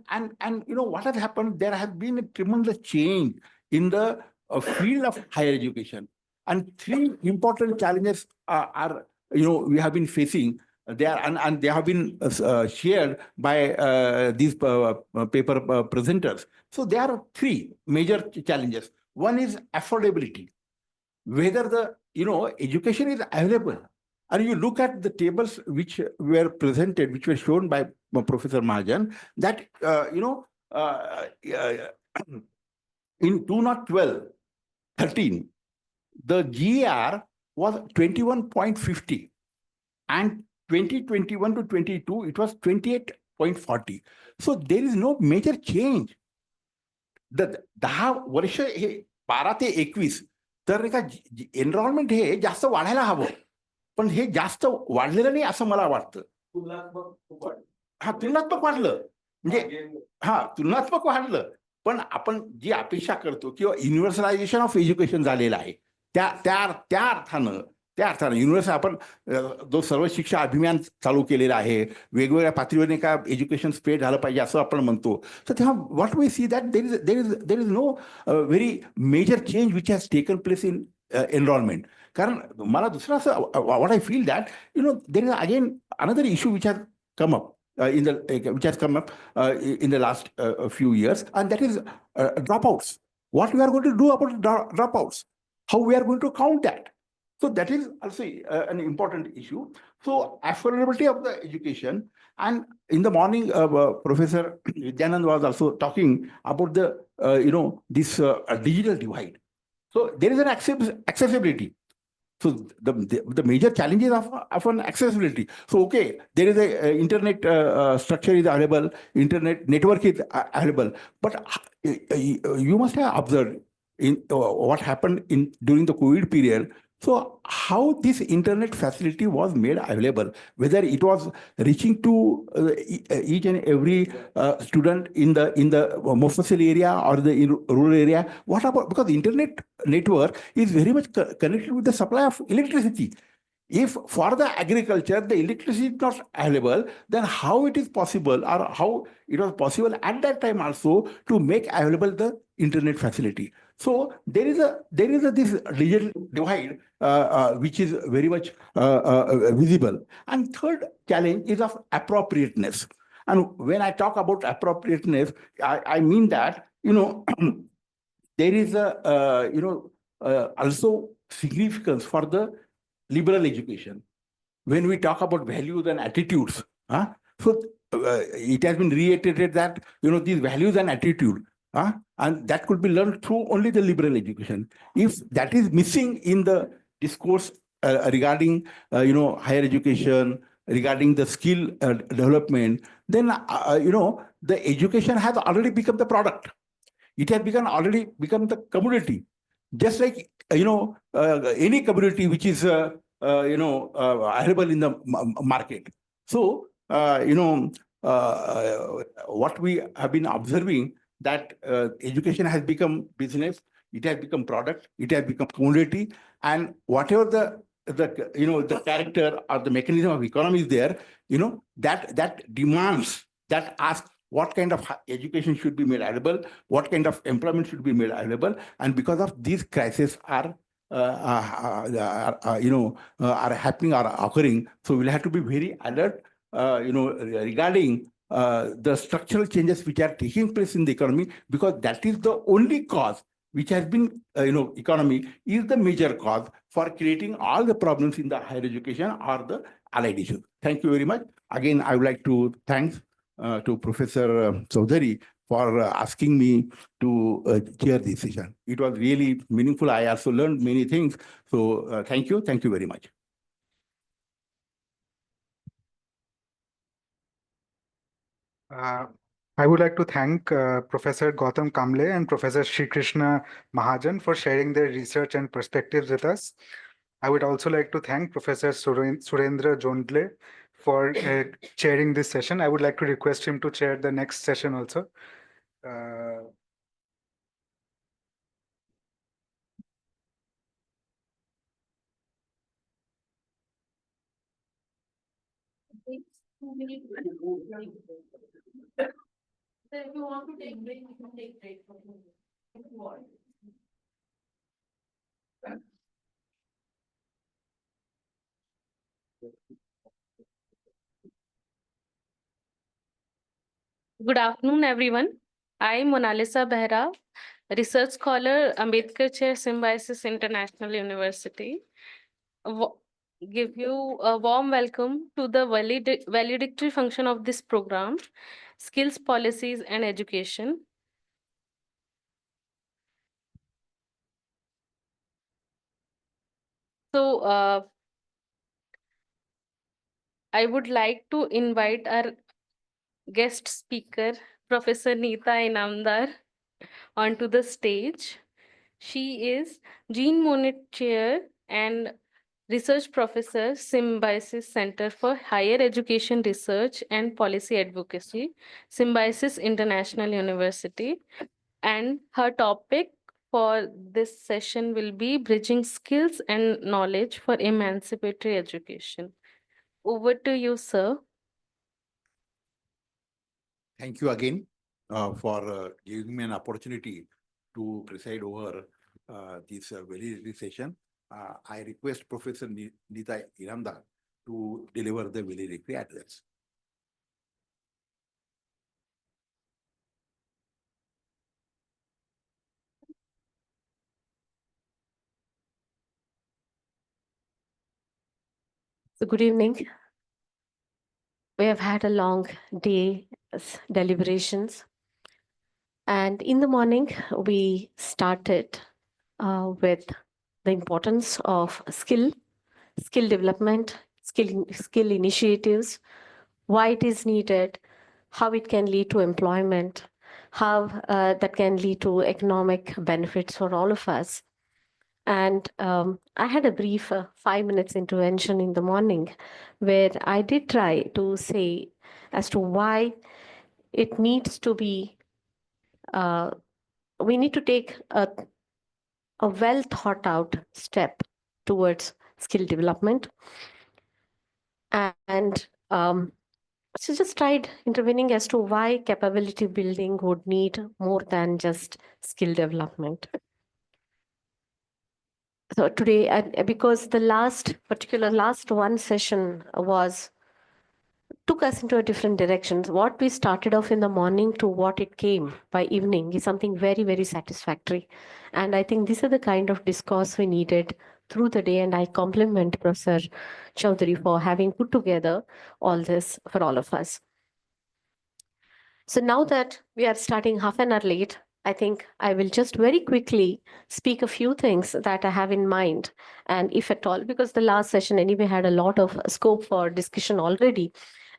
what has happened, there has been a tremendous change in the field of higher education, and three important challenges are we have been facing there, and they have been shared by these paper presenters. So there are three major challenges. One is affordability, whether the education is available. And you look at the tables which were presented, which were shown by Professor Mahajan, that in 2012-13 the GAR was 21.50, and 2021 to 22 it was 28.40. So there is no major change. The 10 वर्ष हे 12 ते 21 तर enrolment हे जास्त वाढायला हवं, पण हे जास्त वाढलेलं नाही असं मला वाटतं. तुलनात्मक वाढलं म्हणजे तुलनात्मक वाढलं, पण आपण जी अपेक्षा करतो किंवा युनिव्हर्सलायझेशन ऑफ एज्युकेशन झालेलं आहे त्या अर्थानं युनिव्हर्सल आपण जो सर्व शिक्षा अभियान चालू केलेला आहे, वेगवेगळ्या पातळीवर का एज्युकेशन स्प्रेड झालं पाहिजे असं आपण म्हणतो. तर तेव्हा what we see that there is no very major change which has taken place in enrolment. कारण मला दुसरं असं what I feel that there is again another issue which has come up in the last few years, and that is dropouts. What we are going to do about dropouts? How we are going to count that? So that is also an important issue. So affordability of the education, and in the morning, Professor Vidyanand was also talking about the this digital divide. So there is an accessibility. So the major challenges of an accessibility. So okay, there is a internet structure is available, internet network is available, but you must have observed in what happened during the COVID period. So how this internet facility was made available, whether it was reaching to each and every student in the mofussil area or the rural area, what about, because the internet network is very much connected with the supply of electricity. If for the agriculture, the electricity is not available, then how it is possible or how it was possible at that time also to make available the internet facility. So there is this digital divide which is very much visible. And third challenge is of appropriateness. And when I talk about appropriateness, I mean that, there is also significance for the liberal education. When we talk about values and attitudes, so it has been reiterated that, these values and attitude, and that could be learned through only the liberal education. If that is missing in the discourse regarding, higher education, regarding the skill development, then, the education has already become the product. It has already become the commodity, just like any commodity which is available in the market. So what we have been observing, that education has become business, it has become product, it has become commodity, and whatever the character or the mechanism of economy is there, that demands, that asks what kind of education should be made available, what kind of employment should be made available, and because of these crises are happening or occurring, so we'll have to be very alert, regarding the structural changes which are taking place in the economy, because that is the only cause which has been, economy is the major cause for creating all the problems in the higher education or the allied issues. Thank you very much. Again, I would like to thank to Professor Chaudhary for asking me to chair this session. It was really meaningful. I also learned many things. So thank you. Thank you very much. I would like to thank Professor Gautam Kamble and Professor Shrikrishna Mahajan for sharing their research and perspectives with us. I would also like to thank Professor Surendra Jondle for chairing this session. I would like to request him to chair the next session also. So if you want to take break, you can take break. If you want. Good afternoon, everyone. I am Monalisa Behra, research scholar, Ambedkar Chair, Symbiosis International University. Give you a warm welcome to the valedictory function of this program, Skills, Policies, and Education. So, I would like to invite our guest speaker, Professor Neeta Inamdar, onto the stage. She is Jean Monnet Chair and Research Professor, Symbiosis Center for Higher Education Research and Policy Advocacy, Symbiosis International University. And her topic for this session will be Bridging Skills and Knowledge for Emancipatory Education. Over to you, sir. Thank you again for giving me an opportunity to preside over this valedictory session. I request Professor Neeta Inamdar to deliver the valedictory address. So good evening. We have had a long day deliberations. And in the morning, we started with the importance of skill development, skill initiatives, why it is needed, how it can lead to employment, how that can lead to economic benefits for all of us. And I had a brief 5 minutes intervention in the morning where I did try to say as to why it needs to be, we need to take a well thought out step towards skill development. And so just tried intervening as to why capability building would need more than just skill development. So today, because the last one session took us into a different direction. What we started off in the morning to what it came by evening is something very, very satisfactory. And I think these are the kind of discourse we needed through the day. And I compliment Professor Chaudhary for having put together all this for all of us. So now that we are starting half an hour late, I think I will just very quickly speak a few things that I have in mind. And if at all, because the last session anyway had a lot of scope for discussion already,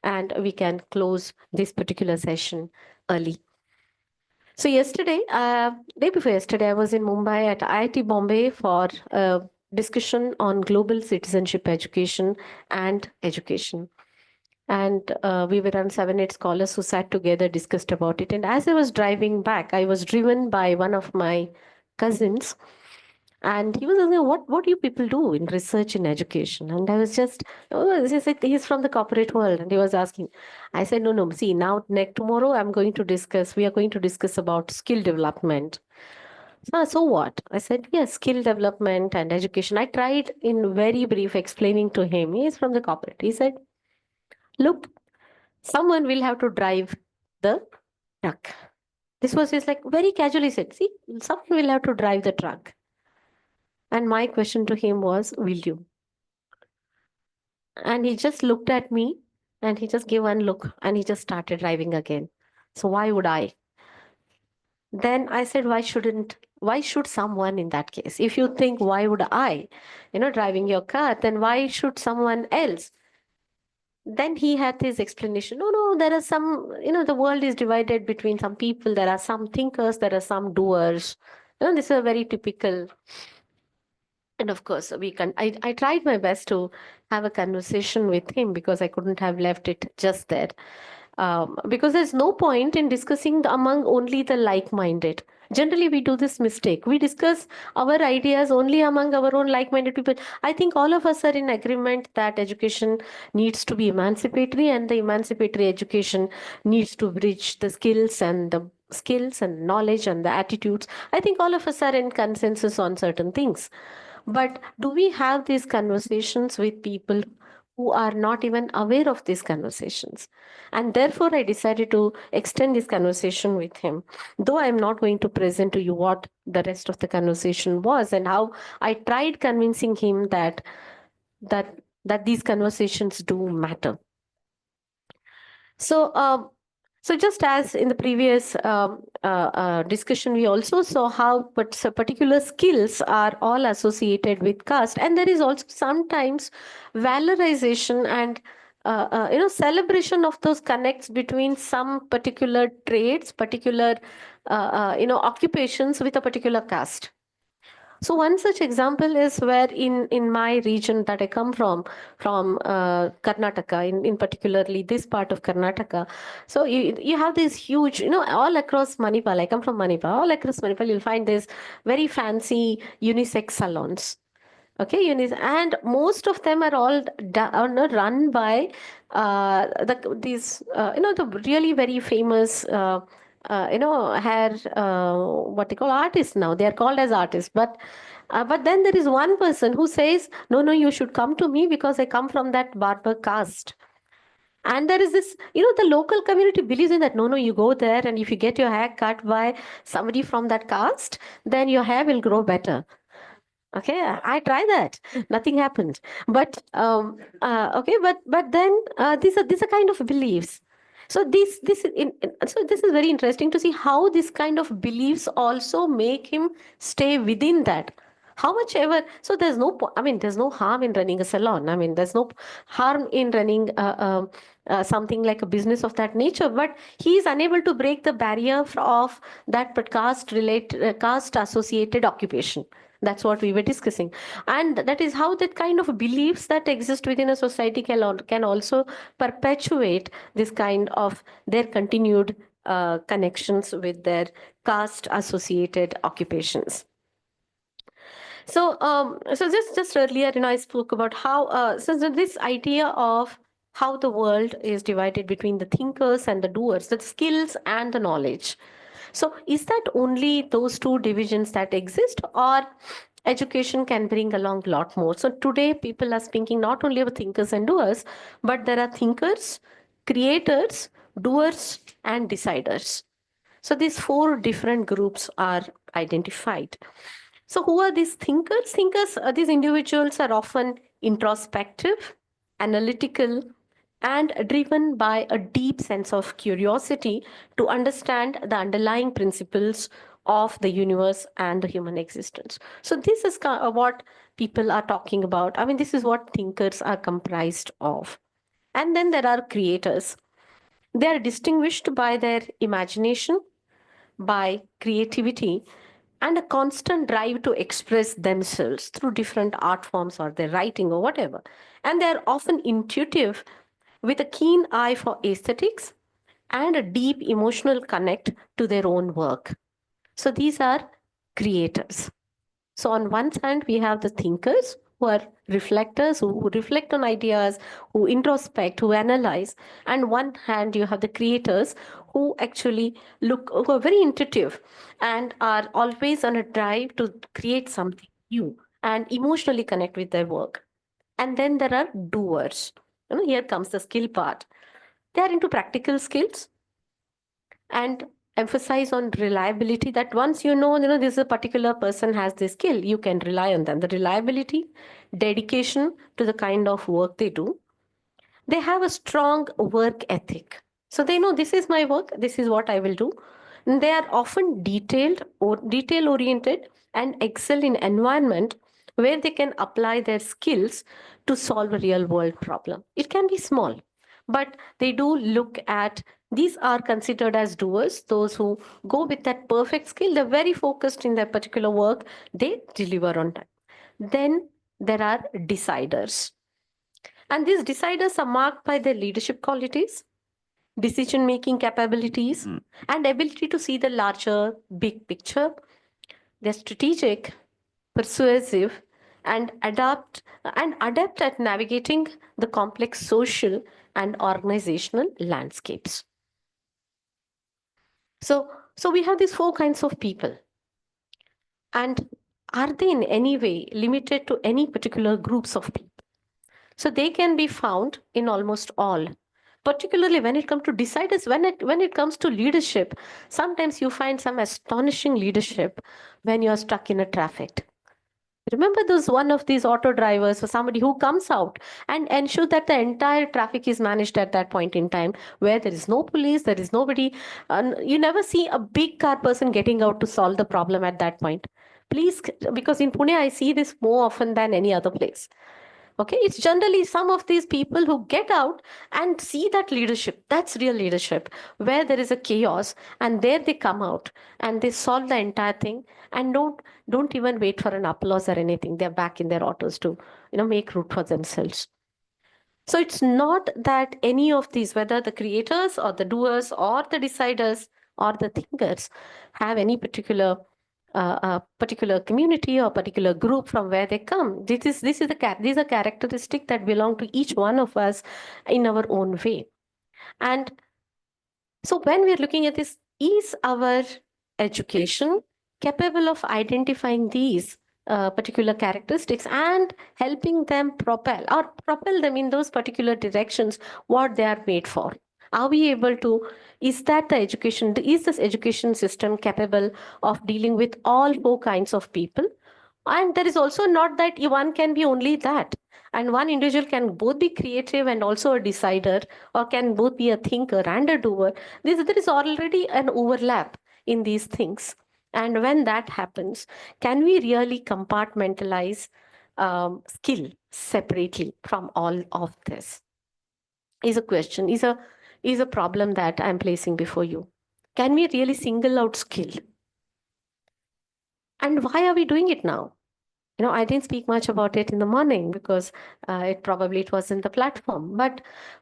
and we can close this particular session early. So yesterday, day before yesterday, I was in Mumbai at IIT Bombay for a discussion on global citizenship education and education. And we were around 7-8 scholars who sat together, discussed about it. And as I was driving back, I was driven by one of my cousins. And he was asking, what do you people do in research in education? And I was just, he said, he's from the corporate world. And he was asking, I said, no, see, now, tomorrow we are going to discuss about skill development. So what? I said, yes, skill development and education. I tried in very brief explaining to him. He is from the corporate. He said, look, someone will have to drive the truck. This was just like very casually said, see, someone will have to drive the truck. And my question to him was, will you? And he just looked at me and he just gave one look and he just started driving again. So why would I? Then I said, why should someone in that case? If you think, why would I, driving your car, then why should someone else? Then he had his explanation. No, there are some, the world is divided between some people. There are some thinkers, there are some doers. This is a very typical. And of course, I tried my best to have a conversation with him because I couldn't have left it just there. Because there's no point in discussing among only the like-minded. Generally, we do this mistake. We discuss our ideas only among our own like-minded people. I think all of us are in agreement that education needs to be emancipatory, and the emancipatory education needs to bridge the skills and knowledge and the attitudes. I think all of us are in consensus on certain things. But do we have these conversations with people who are not even aware of these conversations? And therefore, I decided to extend this conversation with him. Though I'm not going to present to you what the rest of the conversation was and how I tried convincing him that these conversations do matter. So just as in the previous discussion, we also saw how particular skills are all associated with caste. And there is also sometimes valorization and celebration of those connects between some particular traits, particular occupations with a particular caste. So one such example is where in my region that I come from Karnataka, in particularly this part of Karnataka. So you have this huge, all across Manipal. I come from Manipal. All across Manipal, you'll find this very fancy unisex salons. Okay, and most of them are all run by the really very famous hair what they call artists now. They are called as artists, but then there is one person who says, no, you should come to me because I come from that barber caste. And there is this, the local community believes in that. No, you go there, and if you get your hair cut by somebody from that caste, then your hair will grow better. Okay, I tried that. Nothing happened. But but then these are kind of beliefs. So this is very interesting to see how this kind of beliefs also make him stay within that. How much ever, so there's no harm in running a salon. There's no harm in running something like a business of that nature, but he is unable to break the barrier of that caste associated occupation. That's what we were discussing. And that is how that kind of beliefs that exist within a society can also perpetuate this kind of their continued connections with their caste associated occupations. So just earlier, I spoke about how so this idea of how the world is divided between the thinkers and the doers, the skills and the knowledge. So is that only those two divisions that exist, or education can bring along a lot more? So today people are speaking not only about thinkers and doers, but there are thinkers, creators, doers, and deciders. So these four different groups are identified. So who are these thinkers? These individuals are often introspective, analytical, and driven by a deep sense of curiosity to understand the underlying principles of the universe and the human existence. So this is what people are talking about. I mean, this is what thinkers are comprised of. And then there are creators. They are distinguished by their imagination, by creativity, and a constant drive to express themselves through different art forms or their writing or whatever. And they are often intuitive with a keen eye for aesthetics and a deep emotional connect to their own work. So these are creators. So on one hand, we have the thinkers who are reflectors, who reflect on ideas, who introspect, who analyze. And one hand, you have the creators who actually who are very intuitive and are always on a drive to create something new and emotionally connect with their work. And then there are doers. Here comes the skill part. They are into practical skills and emphasize on reliability, that once this is a particular person has this skill, you can rely on them. The reliability, dedication to the kind of work they do. They have a strong work ethic. So they know this is my work, this is what I will do. And they are often detail oriented and excel in environment where they can apply their skills to solve a real world problem. It can be small, but they do look at, these are considered as doers, those who go with that perfect skill. They're very focused in their particular work, they deliver on time. Then there are deciders. And these deciders are marked by their leadership qualities, decision-making capabilities, and ability to see the larger big picture. They're strategic, persuasive, and adept at navigating the complex social and organizational landscapes. So we have these four kinds of people. And are they in any way limited to any particular groups of people? So they can be found in almost all. Particularly when it comes to deciders, when it comes to leadership, sometimes you find some astonishing leadership when you're stuck in a traffic. Remember one of these auto drivers or somebody who comes out and ensure that the entire traffic is managed at that point in time, where there is no police, there is nobody. You never see a big car person getting out to solve the problem at that point. Please, because in Pune, I see this more often than any other place. Okay, it's generally some of these people who get out and see that leadership. That's real leadership, where there is a chaos, and there they come out and they solve the entire thing and don't even wait for an applause or anything. They're back in their autos to make route for themselves. So it's not that any of these, whether the creators or the doers or the deciders or the thinkers, have any particular community or particular group from where they come. These are characteristics that belong to each one of us in our own way. And so when we're looking at this, is our education capable of identifying these particular characteristics and helping them propel them in those particular directions what they are made for? Are we able to, is this education system capable of dealing with all four kinds of people? And there is also not that one can be only that. And one individual can both be creative and also a decider, or can both be a thinker and a doer. There is already an overlap in these things. And when that happens, can we really compartmentalize skill separately from all of this? Is a question, is a problem that I'm placing before you. Can we really single out skill? And why are we doing it now? I didn't speak much about it in the morning because it wasn't the platform. But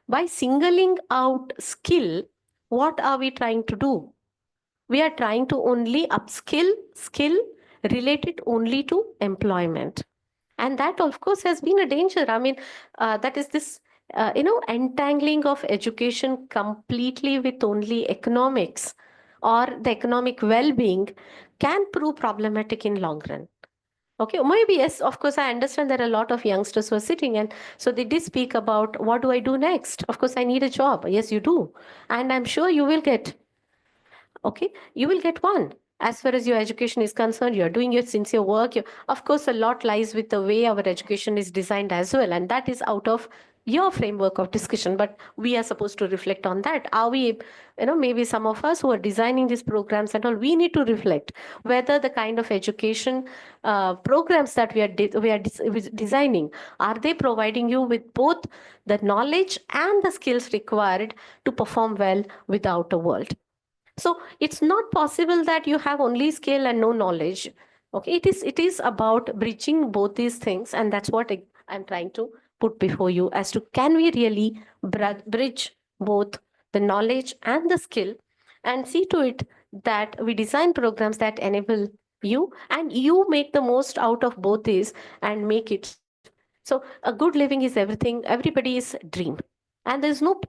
by singling out skill, what are we trying to do? We are trying to only upskill, skill, related only to employment. And that, of course, has been a danger. I mean, that is this, entangling of education completely with only economics or the economic well-being can prove problematic in long run. Okay, maybe yes, of course, I understand there are a lot of youngsters who are sitting, and so they did speak about what do I do next? Of course, I need a job. Yes, you do. And I'm sure you will get. Okay, you will get one. As far as your education is concerned, you're doing your sincere work. Of course, a lot lies with the way our education is designed as well, and that is out of your framework of discussion. But we are supposed to reflect on that. Are we, maybe some of us who are designing these programs and all, we need to reflect whether the kind of education programs that we are designing, are they providing you with both the knowledge and the skills required to perform well without a world. So it's not possible that you have only skill and no knowledge. Okay, it is about bridging both these things, and that's what I'm trying to put before you as to can we really bridge both the knowledge and the skill, and see to it that we design programs that enable you and you make the most out of both these and make it. So a good living is everything, everybody's dream. And there's no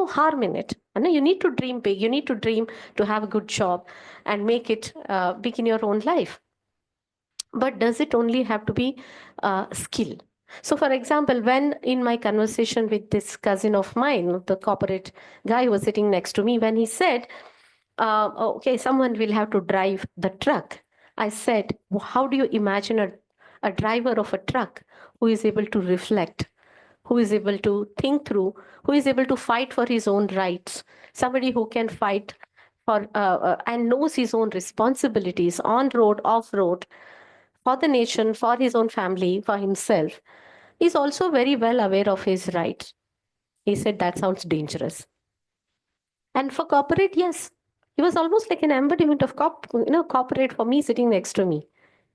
harm in it. And you need to dream big. You need to dream to have a good job and make it big in your own life. But does it only have to be skill? So, for example, when in my conversation with this cousin of mine, the corporate guy who was sitting next to me, when he said, okay, someone will have to drive the truck. I said, how do you imagine a driver of a truck who is able to reflect, who is able to think through, who is able to fight for his own rights, somebody who can fight for and knows his own responsibilities on road, off road, for the nation, for his own family, for himself, is also very well aware of his rights. He said, that sounds dangerous. And for corporate, yes, he was almost like an embodiment of corporate for me sitting next to me.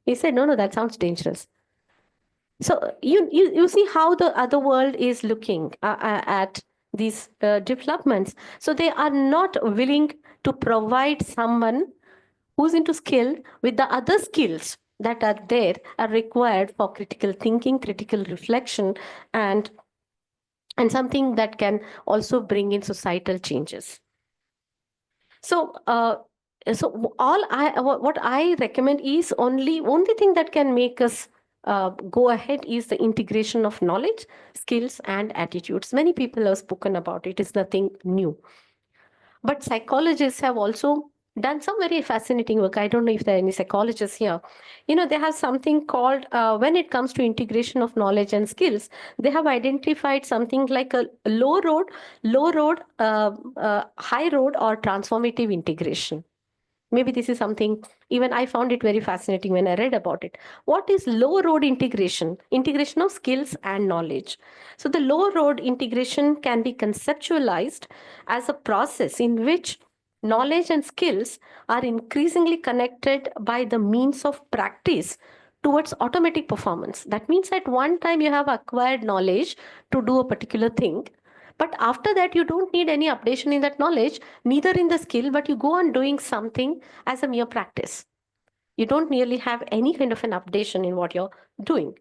He said, no, that sounds dangerous. So you see how the other world is looking at these developments. So they are not willing to provide someone who's into skill with the other skills that are there, are required for critical thinking, critical reflection, and something that can also bring in societal changes. So what I recommend is only thing that can make us go ahead is the integration of knowledge, skills, and attitudes. Many people have spoken about it. It's nothing new. But psychologists have also done some very fascinating work. I don't know if there are any psychologists here. They have something called, when it comes to integration of knowledge and skills, they have identified something like a low road, high road, or transformative integration. Maybe this is something, even I found it very fascinating when I read about it. What is low road integration? Integration of skills and knowledge. So the low road integration can be conceptualized as a process in which knowledge and skills are increasingly connected by the means of practice towards automatic performance. That means at one time you have acquired knowledge to do a particular thing. But after that, you don't need any updation in that knowledge, neither in the skill, but you go on doing something as a mere practice. You don't nearly have any kind of an updation in what you're doing.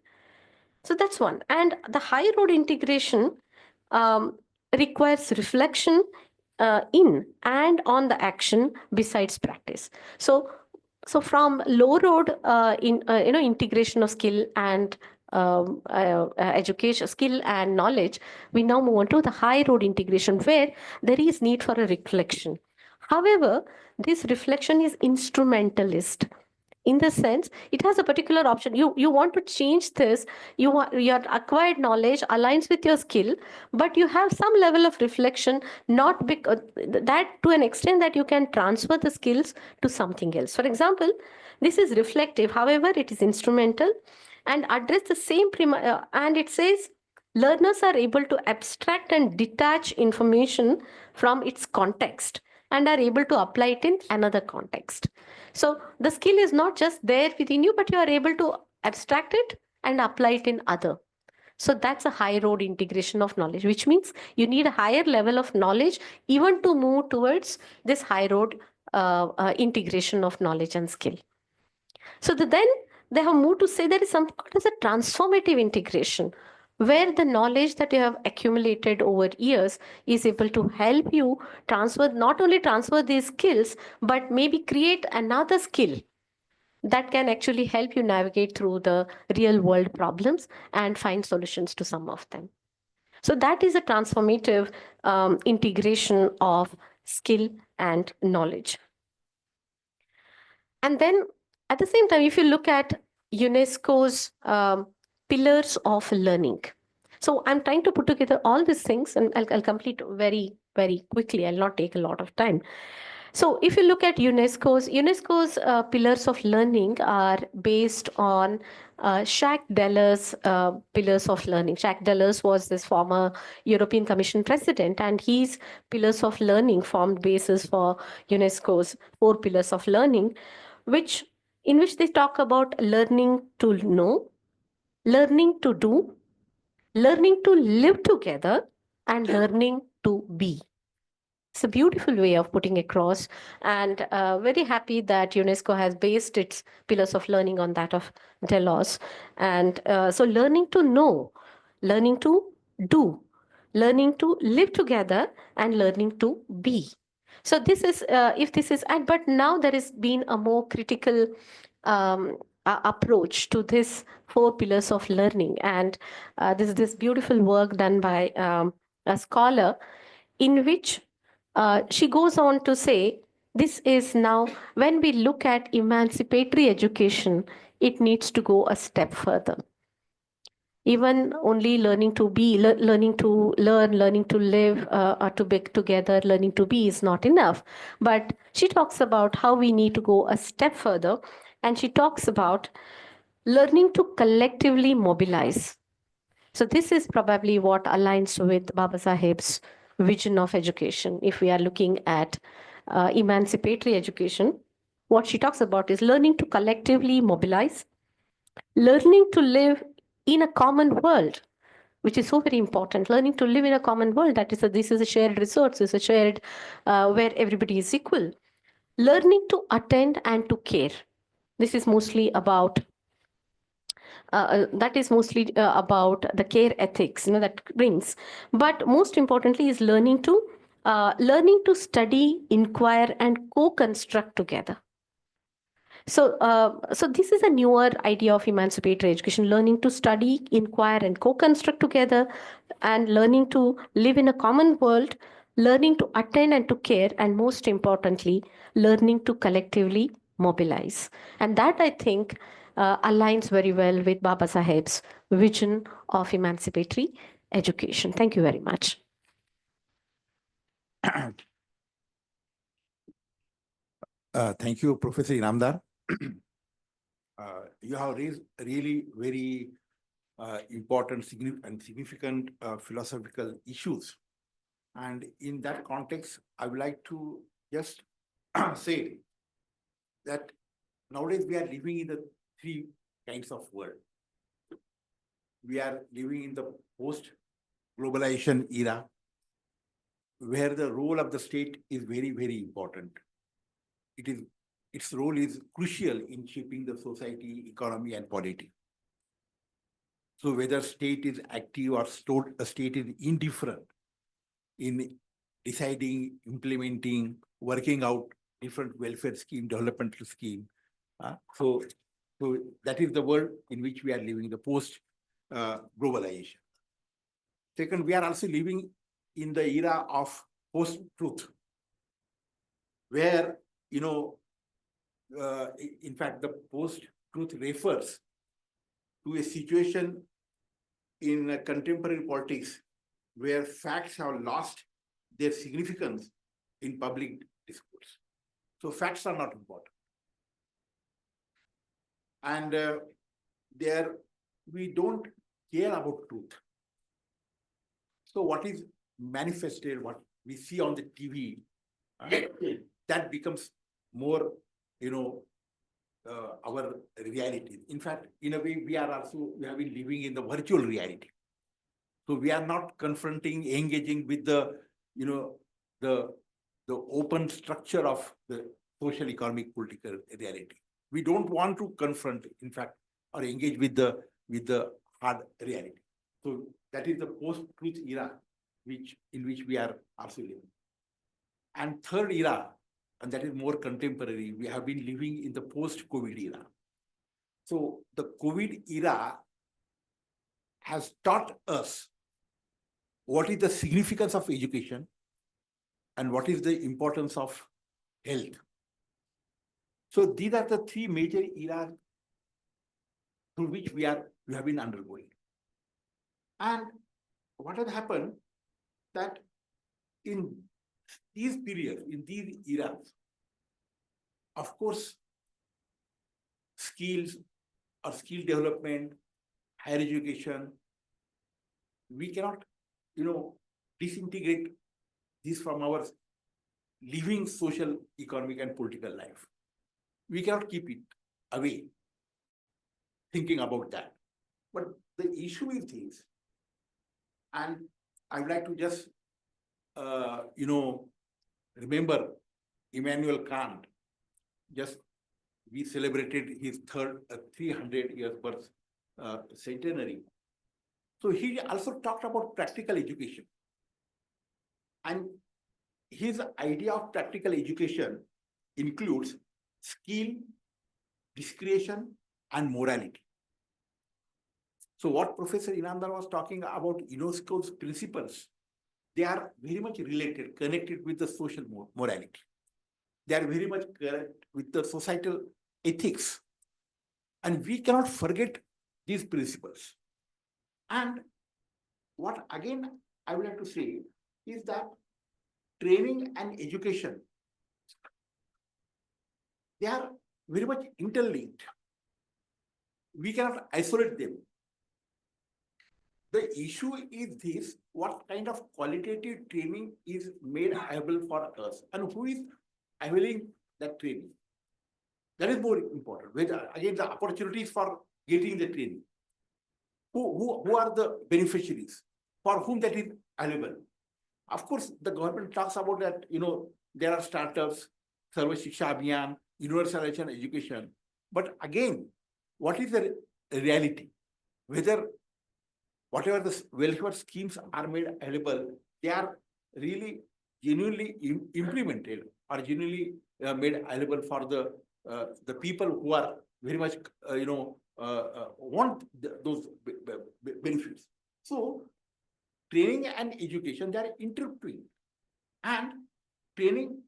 So that's one. And the high road integration requires reflection in and on the action besides practice. So from low road integration of skill and education, skill and knowledge, we now move on to the high road integration where there is need for a reflection. However, this reflection is instrumentalist. In the sense, it has a particular option. You want to change this, your acquired knowledge aligns with your skill, but you have some level of reflection, not because that to an extent that you can transfer the skills to something else. For example, this is reflective, however, it is instrumental and address the same and it says learners are able to abstract and detach information from its context and are able to apply it in another context. So the skill is not just there within you, but you are able to abstract it and apply it in other. So that's a high road integration of knowledge, which means you need a higher level of knowledge even to move towards this high road integration of knowledge and skill. So then they have moved to say there is something called as a transformative integration, where the knowledge that you have accumulated over years is able to help you transfer, not only transfer these skills, but maybe create another skill that can actually help you navigate through the real world problems and find solutions to some of them. So that is a transformative integration of skill and knowledge. And then at the same time, if you look at UNESCO's pillars of learning. So I'm trying to put together all these things, and I'll complete very, very quickly. I'll not take a lot of time. So if you look at UNESCO's pillars of learning are based on Jacques Delors' pillars of learning. Jacques Delors was this former European Commission president, and his pillars of learning formed basis for UNESCO's 4 pillars of learning, in which they talk about learning to know, learning to do, learning to live together, and learning to be. It's a beautiful way of putting across, and very happy that UNESCO has based its pillars of learning on that of Delos. And so learning to know, learning to do, learning to live together, and learning to be. So this is, but now there has been a more critical approach to this 4 pillars of learning. And this beautiful work done by a scholar, in which she goes on to say, this is now, when we look at emancipatory education, it needs to go a step further. Even only learning to be, learning to learn, learning to live, to be together, learning to be is not enough. But she talks about how we need to go a step further. And she talks about learning to collectively mobilize. So this is probably what aligns with Baba Saheb's vision of education. If we are looking at emancipatory education, what she talks about is learning to collectively mobilize, learning to live in a common world, which is so very important. Learning to live in a common world, this is a shared resource, it's a shared where everybody is equal. Learning to attend and to care. This is mostly about about the care ethics, that brings. But most importantly is learning to study, inquire, and co-construct together. So this is a newer idea of emancipatory education: learning to study, inquire, and co-construct together, and learning to live in a common world, learning to attend and to care, and most importantly, learning to collectively mobilize. And that, I think, aligns very well with Baba Saheb's vision of emancipatory education. Thank you very much. Thank you, Professor Inamdar. You have raised really very important and significant philosophical issues. And in that context, I would like to just say that nowadays we are living in the 3 kinds of world. We are living in the post-globalization era, where the role of the state is very, very important. Its role is crucial in shaping the society, economy, and polity. So whether state is active or a state is indifferent in deciding, implementing, working out different welfare scheme, developmental scheme. So that is the world in which we are living, the post-globalization. Second, we are also living in the era of post-truth, where, in fact, the post-truth refers to a situation in contemporary politics where facts have lost their significance in public discourse. So facts are not important. And we don't care about truth. So what is manifested, what we see on the TV, that becomes more, our reality. In fact, in a way, we have been living in the virtual reality. So we are not engaging with the open structure of the social, economic, political reality. We don't want to confront, in fact, or engage with the hard reality. So that is the post-truth era, in which we are also living. And third era, and that is more contemporary, we have been living in the post-COVID era. So the COVID era has taught us what is the significance of education and what is the importance of health. So these are the three major eras through which we have been undergoing. And what has happened that in these periods, in these eras, of course, skills or skill development, higher education, we cannot, disintegrate this from our living social, economic, and political life. We cannot keep it away, thinking about that. But the issue is this, and I would like to just, remember Immanuel Kant. Just we celebrated his 300 years birth centenary. So he also talked about practical education. And his idea of practical education includes skill, discretion, and morality. So what Professor Inamdar was talking about UNESCO's principles, they are very much related, connected with the social morality. They are very much connected with the societal ethics. And we cannot forget these principles. And what again I would like to say is that training and education, they are very much interlinked. We cannot isolate them. The issue is this: what kind of qualitative training is made available for us, and who is availing that training? That is more important. Whether, again, the opportunities for getting the training. Who are the beneficiaries for whom that is available? Of course, the government talks about that, there are startups, Sarva Shiksha Abhiyan, universalization education. But again, what is the reality? Whether whatever the welfare schemes are made available, they are really genuinely implemented or genuinely made available for the people who are very much, want those benefits. So training and education, they are intertwined. And training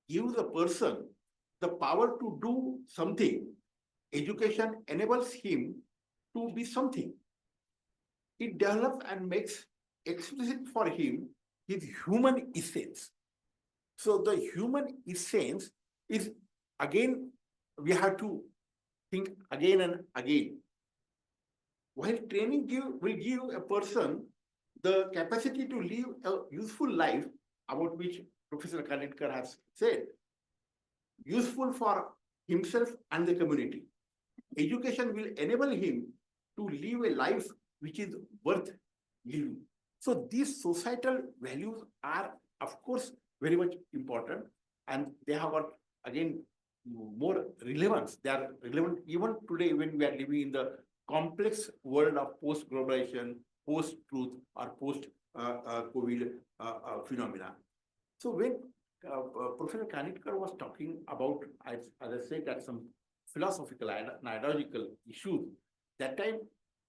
gives a person the power to do something. Education enables him to be something. It develops and makes explicit for him his human essence. So the human essence is, again, we have to think again and again. While training will give a person the capacity to live a useful life, about which Professor Khandagale has said, useful for himself and the community. Education will enable him to live a life which is worth living. So these societal values are, of course, very much important, and they have got, again, more relevance. They are relevant even today when we are living in the complex world of post-globalization, post-truth, or post-COVID phenomena. So when Professor Khandagale was talking about, as I said, that some philosophical and ideological issues, that time,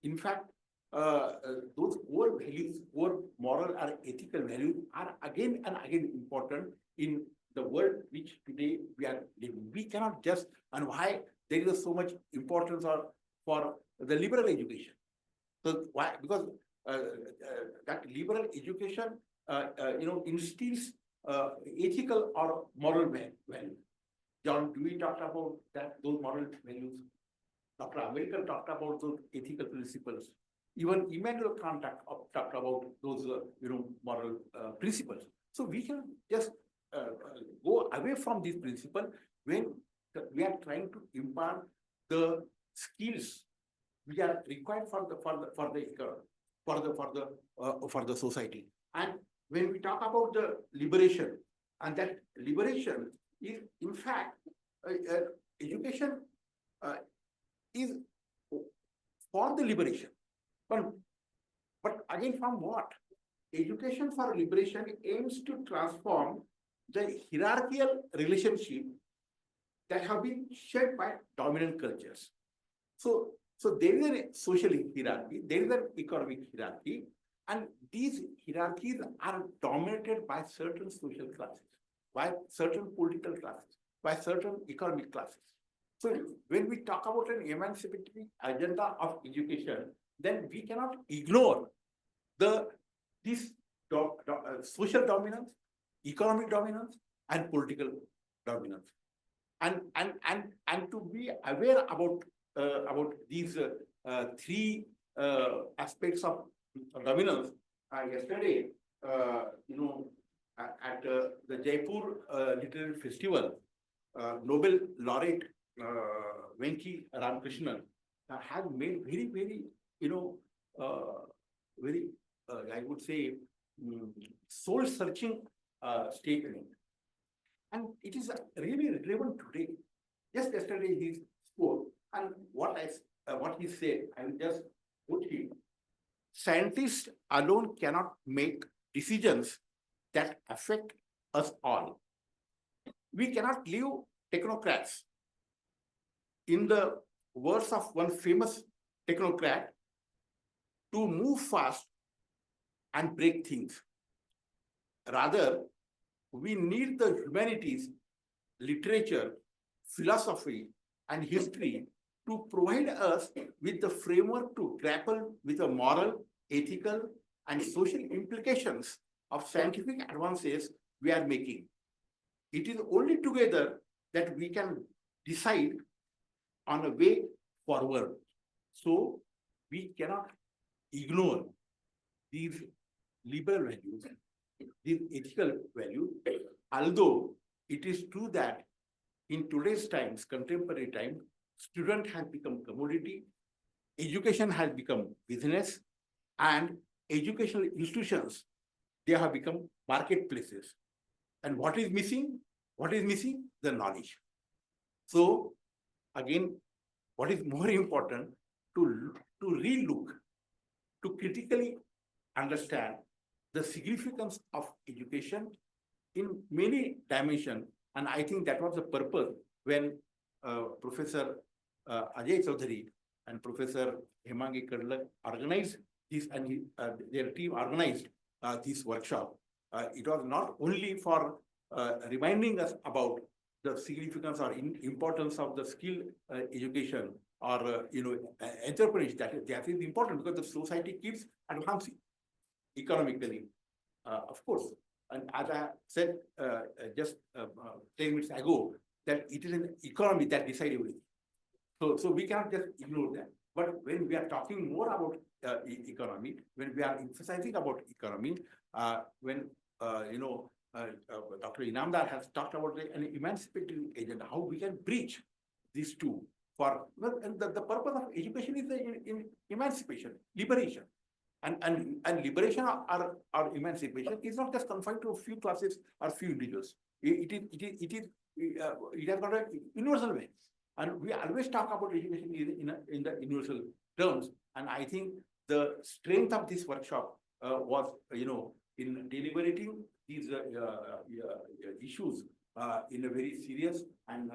in fact, those core values, core moral or ethical values are again and again important in the world which today we are living. We cannot just, and why there is so much importance for the liberal education. So why? Because that liberal education, instills ethical or moral values. John Dewey talked about those moral values. Dr. Ambedkar talked about those ethical principles. Even Immanuel Kant talked about those, moral principles. So we can just go away from these principles when we are trying to impart the skills which are required for the society. And when we talk about the liberation, and that liberation is, in fact, education is for the liberation. But again, from what? Education for liberation aims to transform the hierarchical relationship that have been shaped by dominant cultures. So there is a social hierarchy, there is an economic hierarchy, and these hierarchies are dominated by certain social classes, by certain political classes, by certain economic classes. So when we talk about an emancipatory agenda of education, then we cannot ignore this social dominance, economic dominance, and political dominance. And to be aware about these three aspects of dominance, yesterday, at the Jaipur Literary Festival, Nobel laureate Venki Ramakrishnan has made very, very, I would say, soul-searching statement. And it is really relevant today. Just yesterday he spoke, and what he said, I will just quote him. Scientists alone cannot make decisions that affect us all. We cannot leave technocrats. In the words of one famous technocrat, to move fast and break things. Rather, we need the humanities, literature, philosophy, and history to provide us with the framework to grapple with the moral, ethical, and social implications of scientific advances we are making. It is only together that we can decide on a way forward. So we cannot ignore these liberal values, these ethical values, although it is true that in today's times, contemporary time, student has become commodity, education has become business, and educational institutions, they have become marketplaces. And what is missing? What is missing? The knowledge. So again, what is more important to relook, to critically understand the significance of education in many dimensions. And I think that was the purpose when Professor Ajay Chaudhary and Professor Hemangi Kadlak organized this, and their team organized this workshop. It was not only for reminding us about the significance or importance of the skill education or entrepreneurship. That is important because the society keeps advancing economically, of course. And as I said just 10 minutes ago, that it is an economy that decides everything. So we cannot just ignore that. But when we are talking more about economy, when we are emphasizing about economy, when Dr. Inamdar has talked about an emancipatory agenda, how we can bridge these two. And the purpose of education is in emancipation, liberation. And liberation or emancipation is not just confined to a few classes or few individuals. It has got a universal way. And we always talk about education in the universal terms. And I think the strength of this workshop was, in deliberating these issues in a very serious and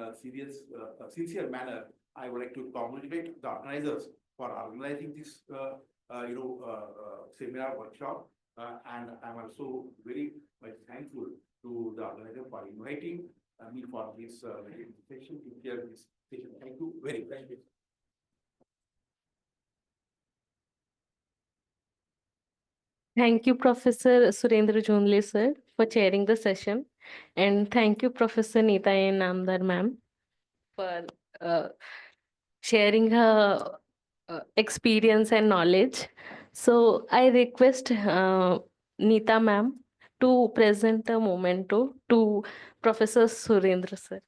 sincere manner. I would like to congratulate the organizers for organizing this seminar workshop, and I'm also very much thankful to the organizer for inviting me for this session. Thank you very much. Thank you, Professor Surendra Jondle, sir, for chairing the session. And thank you, Professor Neeta Inamdar, ma'am, for sharing her experience and knowledge. So I request Neeta, ma'am, to present a memento to Professor Surendra, sir.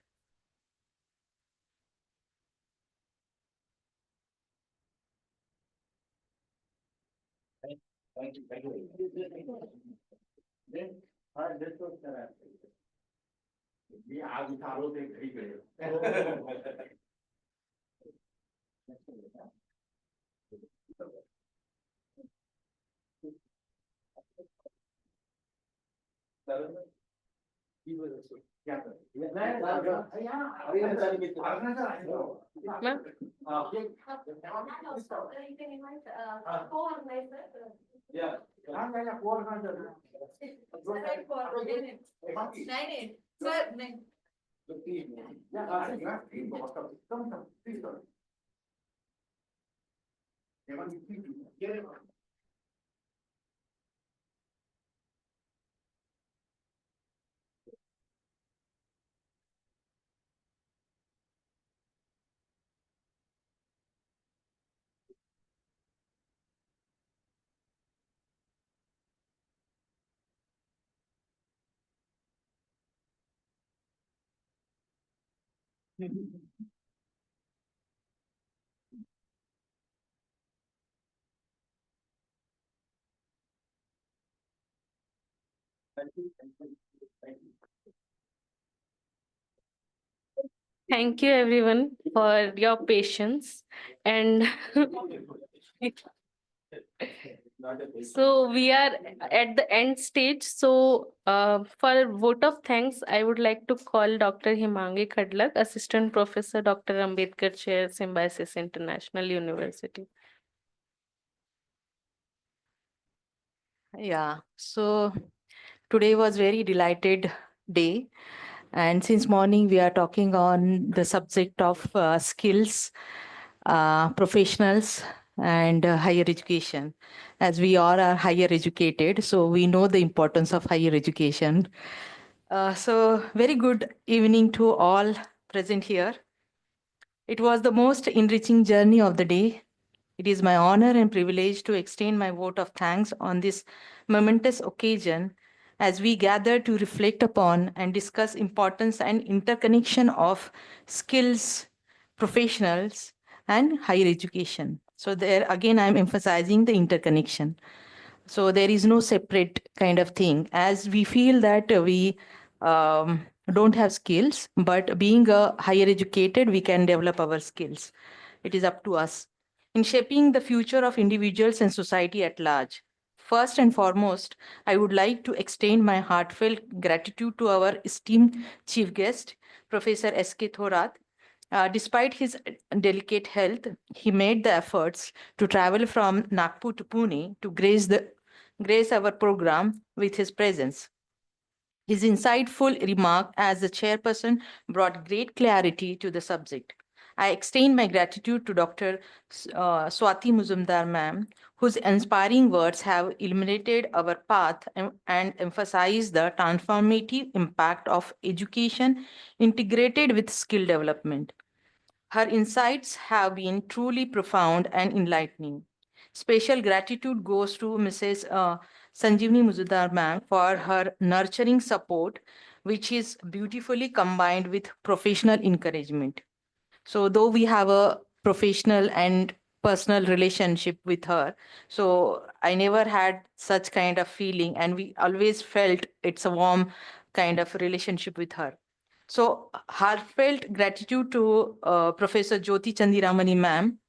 Thank you. मी आज इथं आलो ते घरी गेलो. Thank you everyone for your patience and so we are at the end stage. So for vote of thanks, I would like to call Dr. Himangi Khadlak, Assistant Professor, Dr. Ambedkar Chair, Symbiosis International University. Yeah, so today was very delighted day. And since morning, we are talking on the subject of skills, professionals, and higher education. As we all are higher educated, so we know the importance of higher education. So very good evening to all present here. It was the most enriching journey of the day. It is my honor and privilege to extend my vote of thanks on this momentous occasion as we gather to reflect upon and discuss importance and interconnection of skills, professionals, and higher education. So there again, I'm emphasizing the interconnection. So there is no separate kind of thing, as we feel that we don't have skills, but being a higher educated, we can develop our skills. It is up to us in shaping the future of individuals and society at large. First and foremost, I would like to extend my heartfelt gratitude to our esteemed chief guest, Professor S.K. Thorat. Despite his delicate health, he made the efforts to travel from Nagpur to Pune to grace our program with his presence. His insightful remark as the chairperson brought great clarity to the subject. I extend my gratitude to Dr. Swati Muzumdar ma'am, whose inspiring words have illuminated our path and emphasized the transformative impact of education integrated with skill development. Her insights have been truly profound and enlightening. Special gratitude goes to Mrs. Sanjeevani Muzumdar ma'am for her nurturing support, which is beautifully combined with professional encouragement. So though we have a professional and personal relationship with her, so I never had such kind of feeling, and we always felt it's a warm kind of relationship with her. So heartfelt gratitude to Professor Jyoti Chandiramani ma'am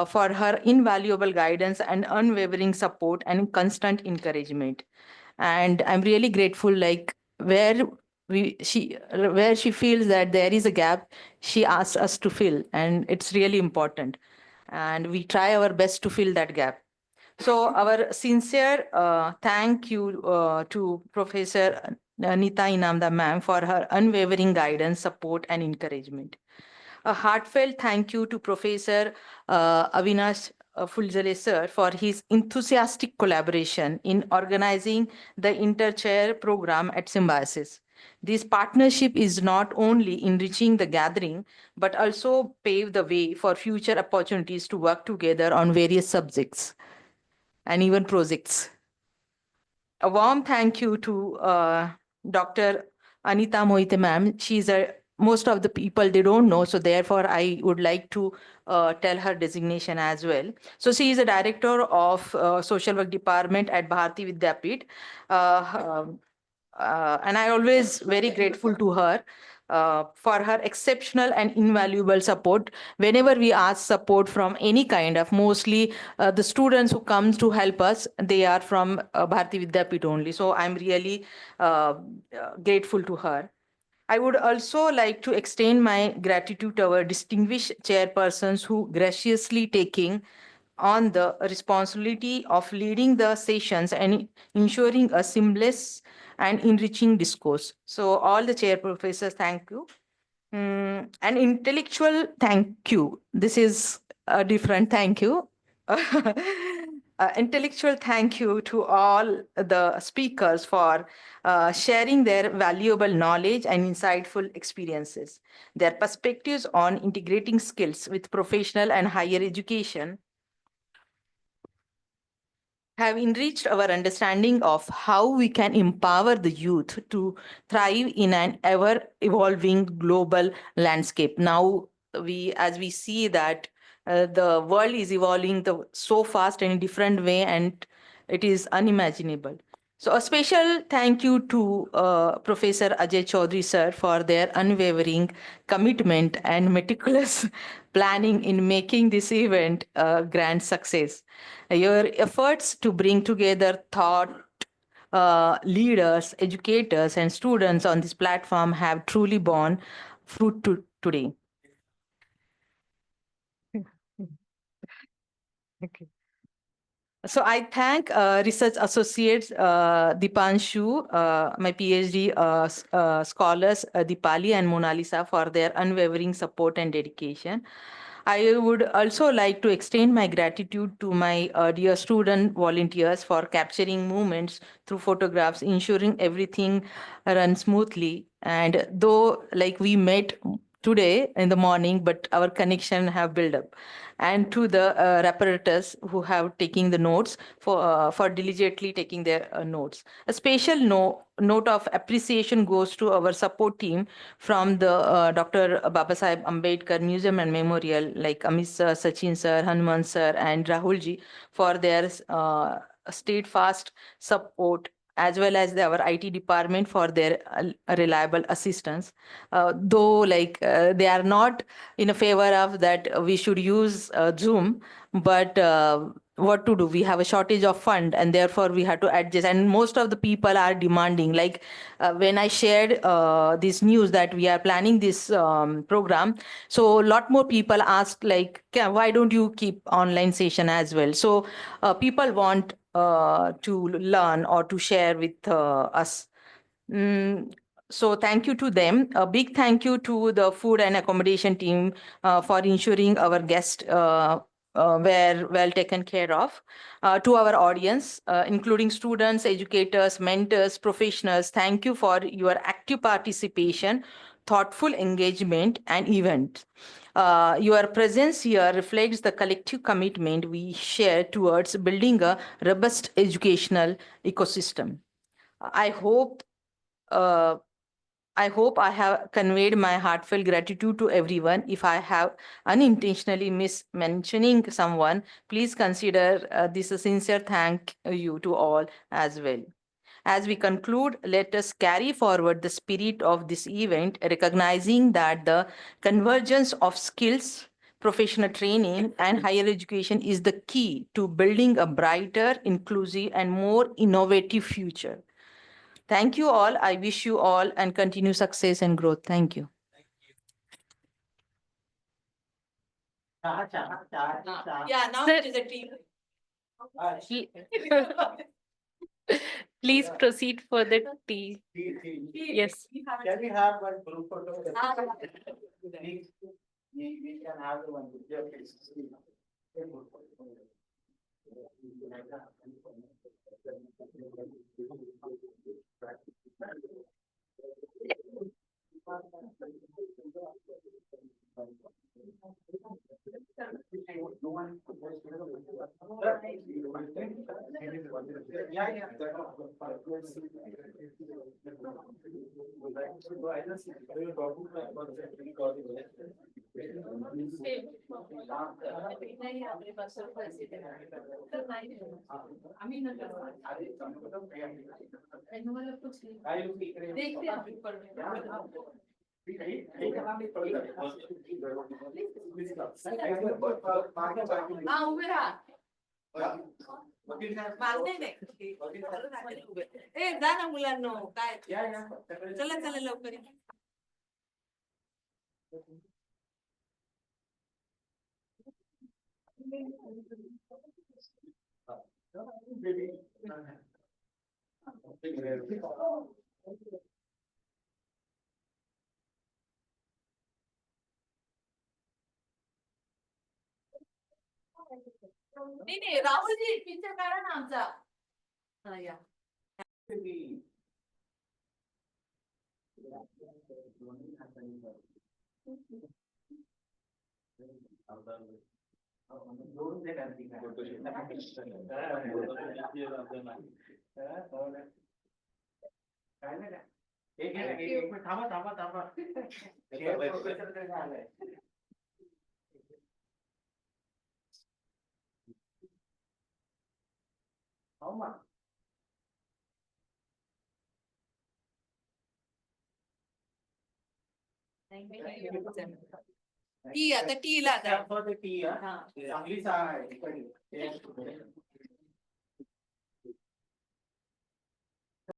for her invaluable guidance and unwavering support and constant encouragement. And I'm really grateful, like where where she feels that there is a gap, she asks us to fill, and it's really important. And we try our best to fill that gap. So our sincere thank you to Professor Neeta Inamdar ma'am for her unwavering guidance, support, and encouragement. A heartfelt thank you to Professor Avinash Fulzale sir for his enthusiastic collaboration in organizing the Interchair program at Symbiosis. This partnership is not only enriching the gathering, but also pave the way for future opportunities to work together on various subjects and even projects. A warm thank you to Dr. Anita Mohite ma'am. She's a most of the people they don't know, so therefore I would like to tell her designation as well. So she is a director of social work department at Bharati Vidyapeeth, and I always very grateful to her. for her exceptional and invaluable support. Whenever we ask support from any kind of, mostly the students who comes to help us, they are from Bharati Vidyapith only. So I'm really grateful to her. I would also like to extend my gratitude to our distinguished chairpersons who graciously taking on the responsibility of leading the sessions and ensuring a seamless and enriching discourse. So all the chair professors, thank you. An intellectual thank you. This is a different thank you. Intellectual thank you to all the speakers for sharing their valuable knowledge and insightful experiences. Their perspectives on integrating skills with professional and higher education have enriched our understanding of how we can empower the youth to thrive in an ever evolving global landscape. Now, as we see that the world is evolving so fast in a different way, and it is unimaginable. So a special thank you to Professor Ajay Chaudhary sir for their unwavering commitment and meticulous planning in making this event a grand success. Your efforts to bring together thought leaders, educators, and students on this platform have truly borne fruit today. Okay. So I thank research associates Dipanshu, my PhD scholars Dipali and Mona Lisa for their unwavering support and dedication. I would also like to extend my gratitude to my dear student volunteers for capturing moments through photographs, ensuring everything runs smoothly. And though like we met today in the morning, but our connection have built up. And to the reparators who have taken the notes for diligently taking their notes. A special note of appreciation goes to our support team from the Dr. Babasaheb Ambedkar Museum and Memorial, like Amit sir, Sachin sir, Hanuman sir, and Rahulji for their steadfast support, as well as our IT department for their reliable assistance. Though they are not in a favor of that we should use Zoom, but what to do? We have a shortage of fund, and therefore we have to adjust. And most of the people are demanding. When I shared this news that we are planning this program, so a lot more people asked why don't you keep online session as well? So people want to learn or to share with us. So thank you to them. A big thank you to the food and accommodation team for ensuring our guests were well taken care of. To our audience, including students, educators, mentors, professionals, thank you for your active participation, thoughtful engagement, and event. Your presence here reflects the collective commitment we share towards building a robust educational ecosystem. I hope I have conveyed my heartfelt gratitude to everyone. If I have unintentionally mentioning someone, please consider this a sincere thank you to all as well. As we conclude, let us carry forward the spirit of this event, recognizing that the convergence of skills, professional training, and higher education is the key to building a brighter, inclusive, and more innovative future. Thank you all. I wish you all and continue success and growth. Thank you. Yeah, now it is a team. Please proceed for the tea. Yes. Can we have one group photo? We can have the one. Yeah, please. हा उभे राहा. मारते नाही. ए जा ना मुलांनो काय चला चला लवकर या. नाही नाही राहुलजी पिक्चर काढा ना आमचा. हा या. थांबा थांबा थांबा. हो मग. टी आता टी ला आता. टी चांगलीच आहे.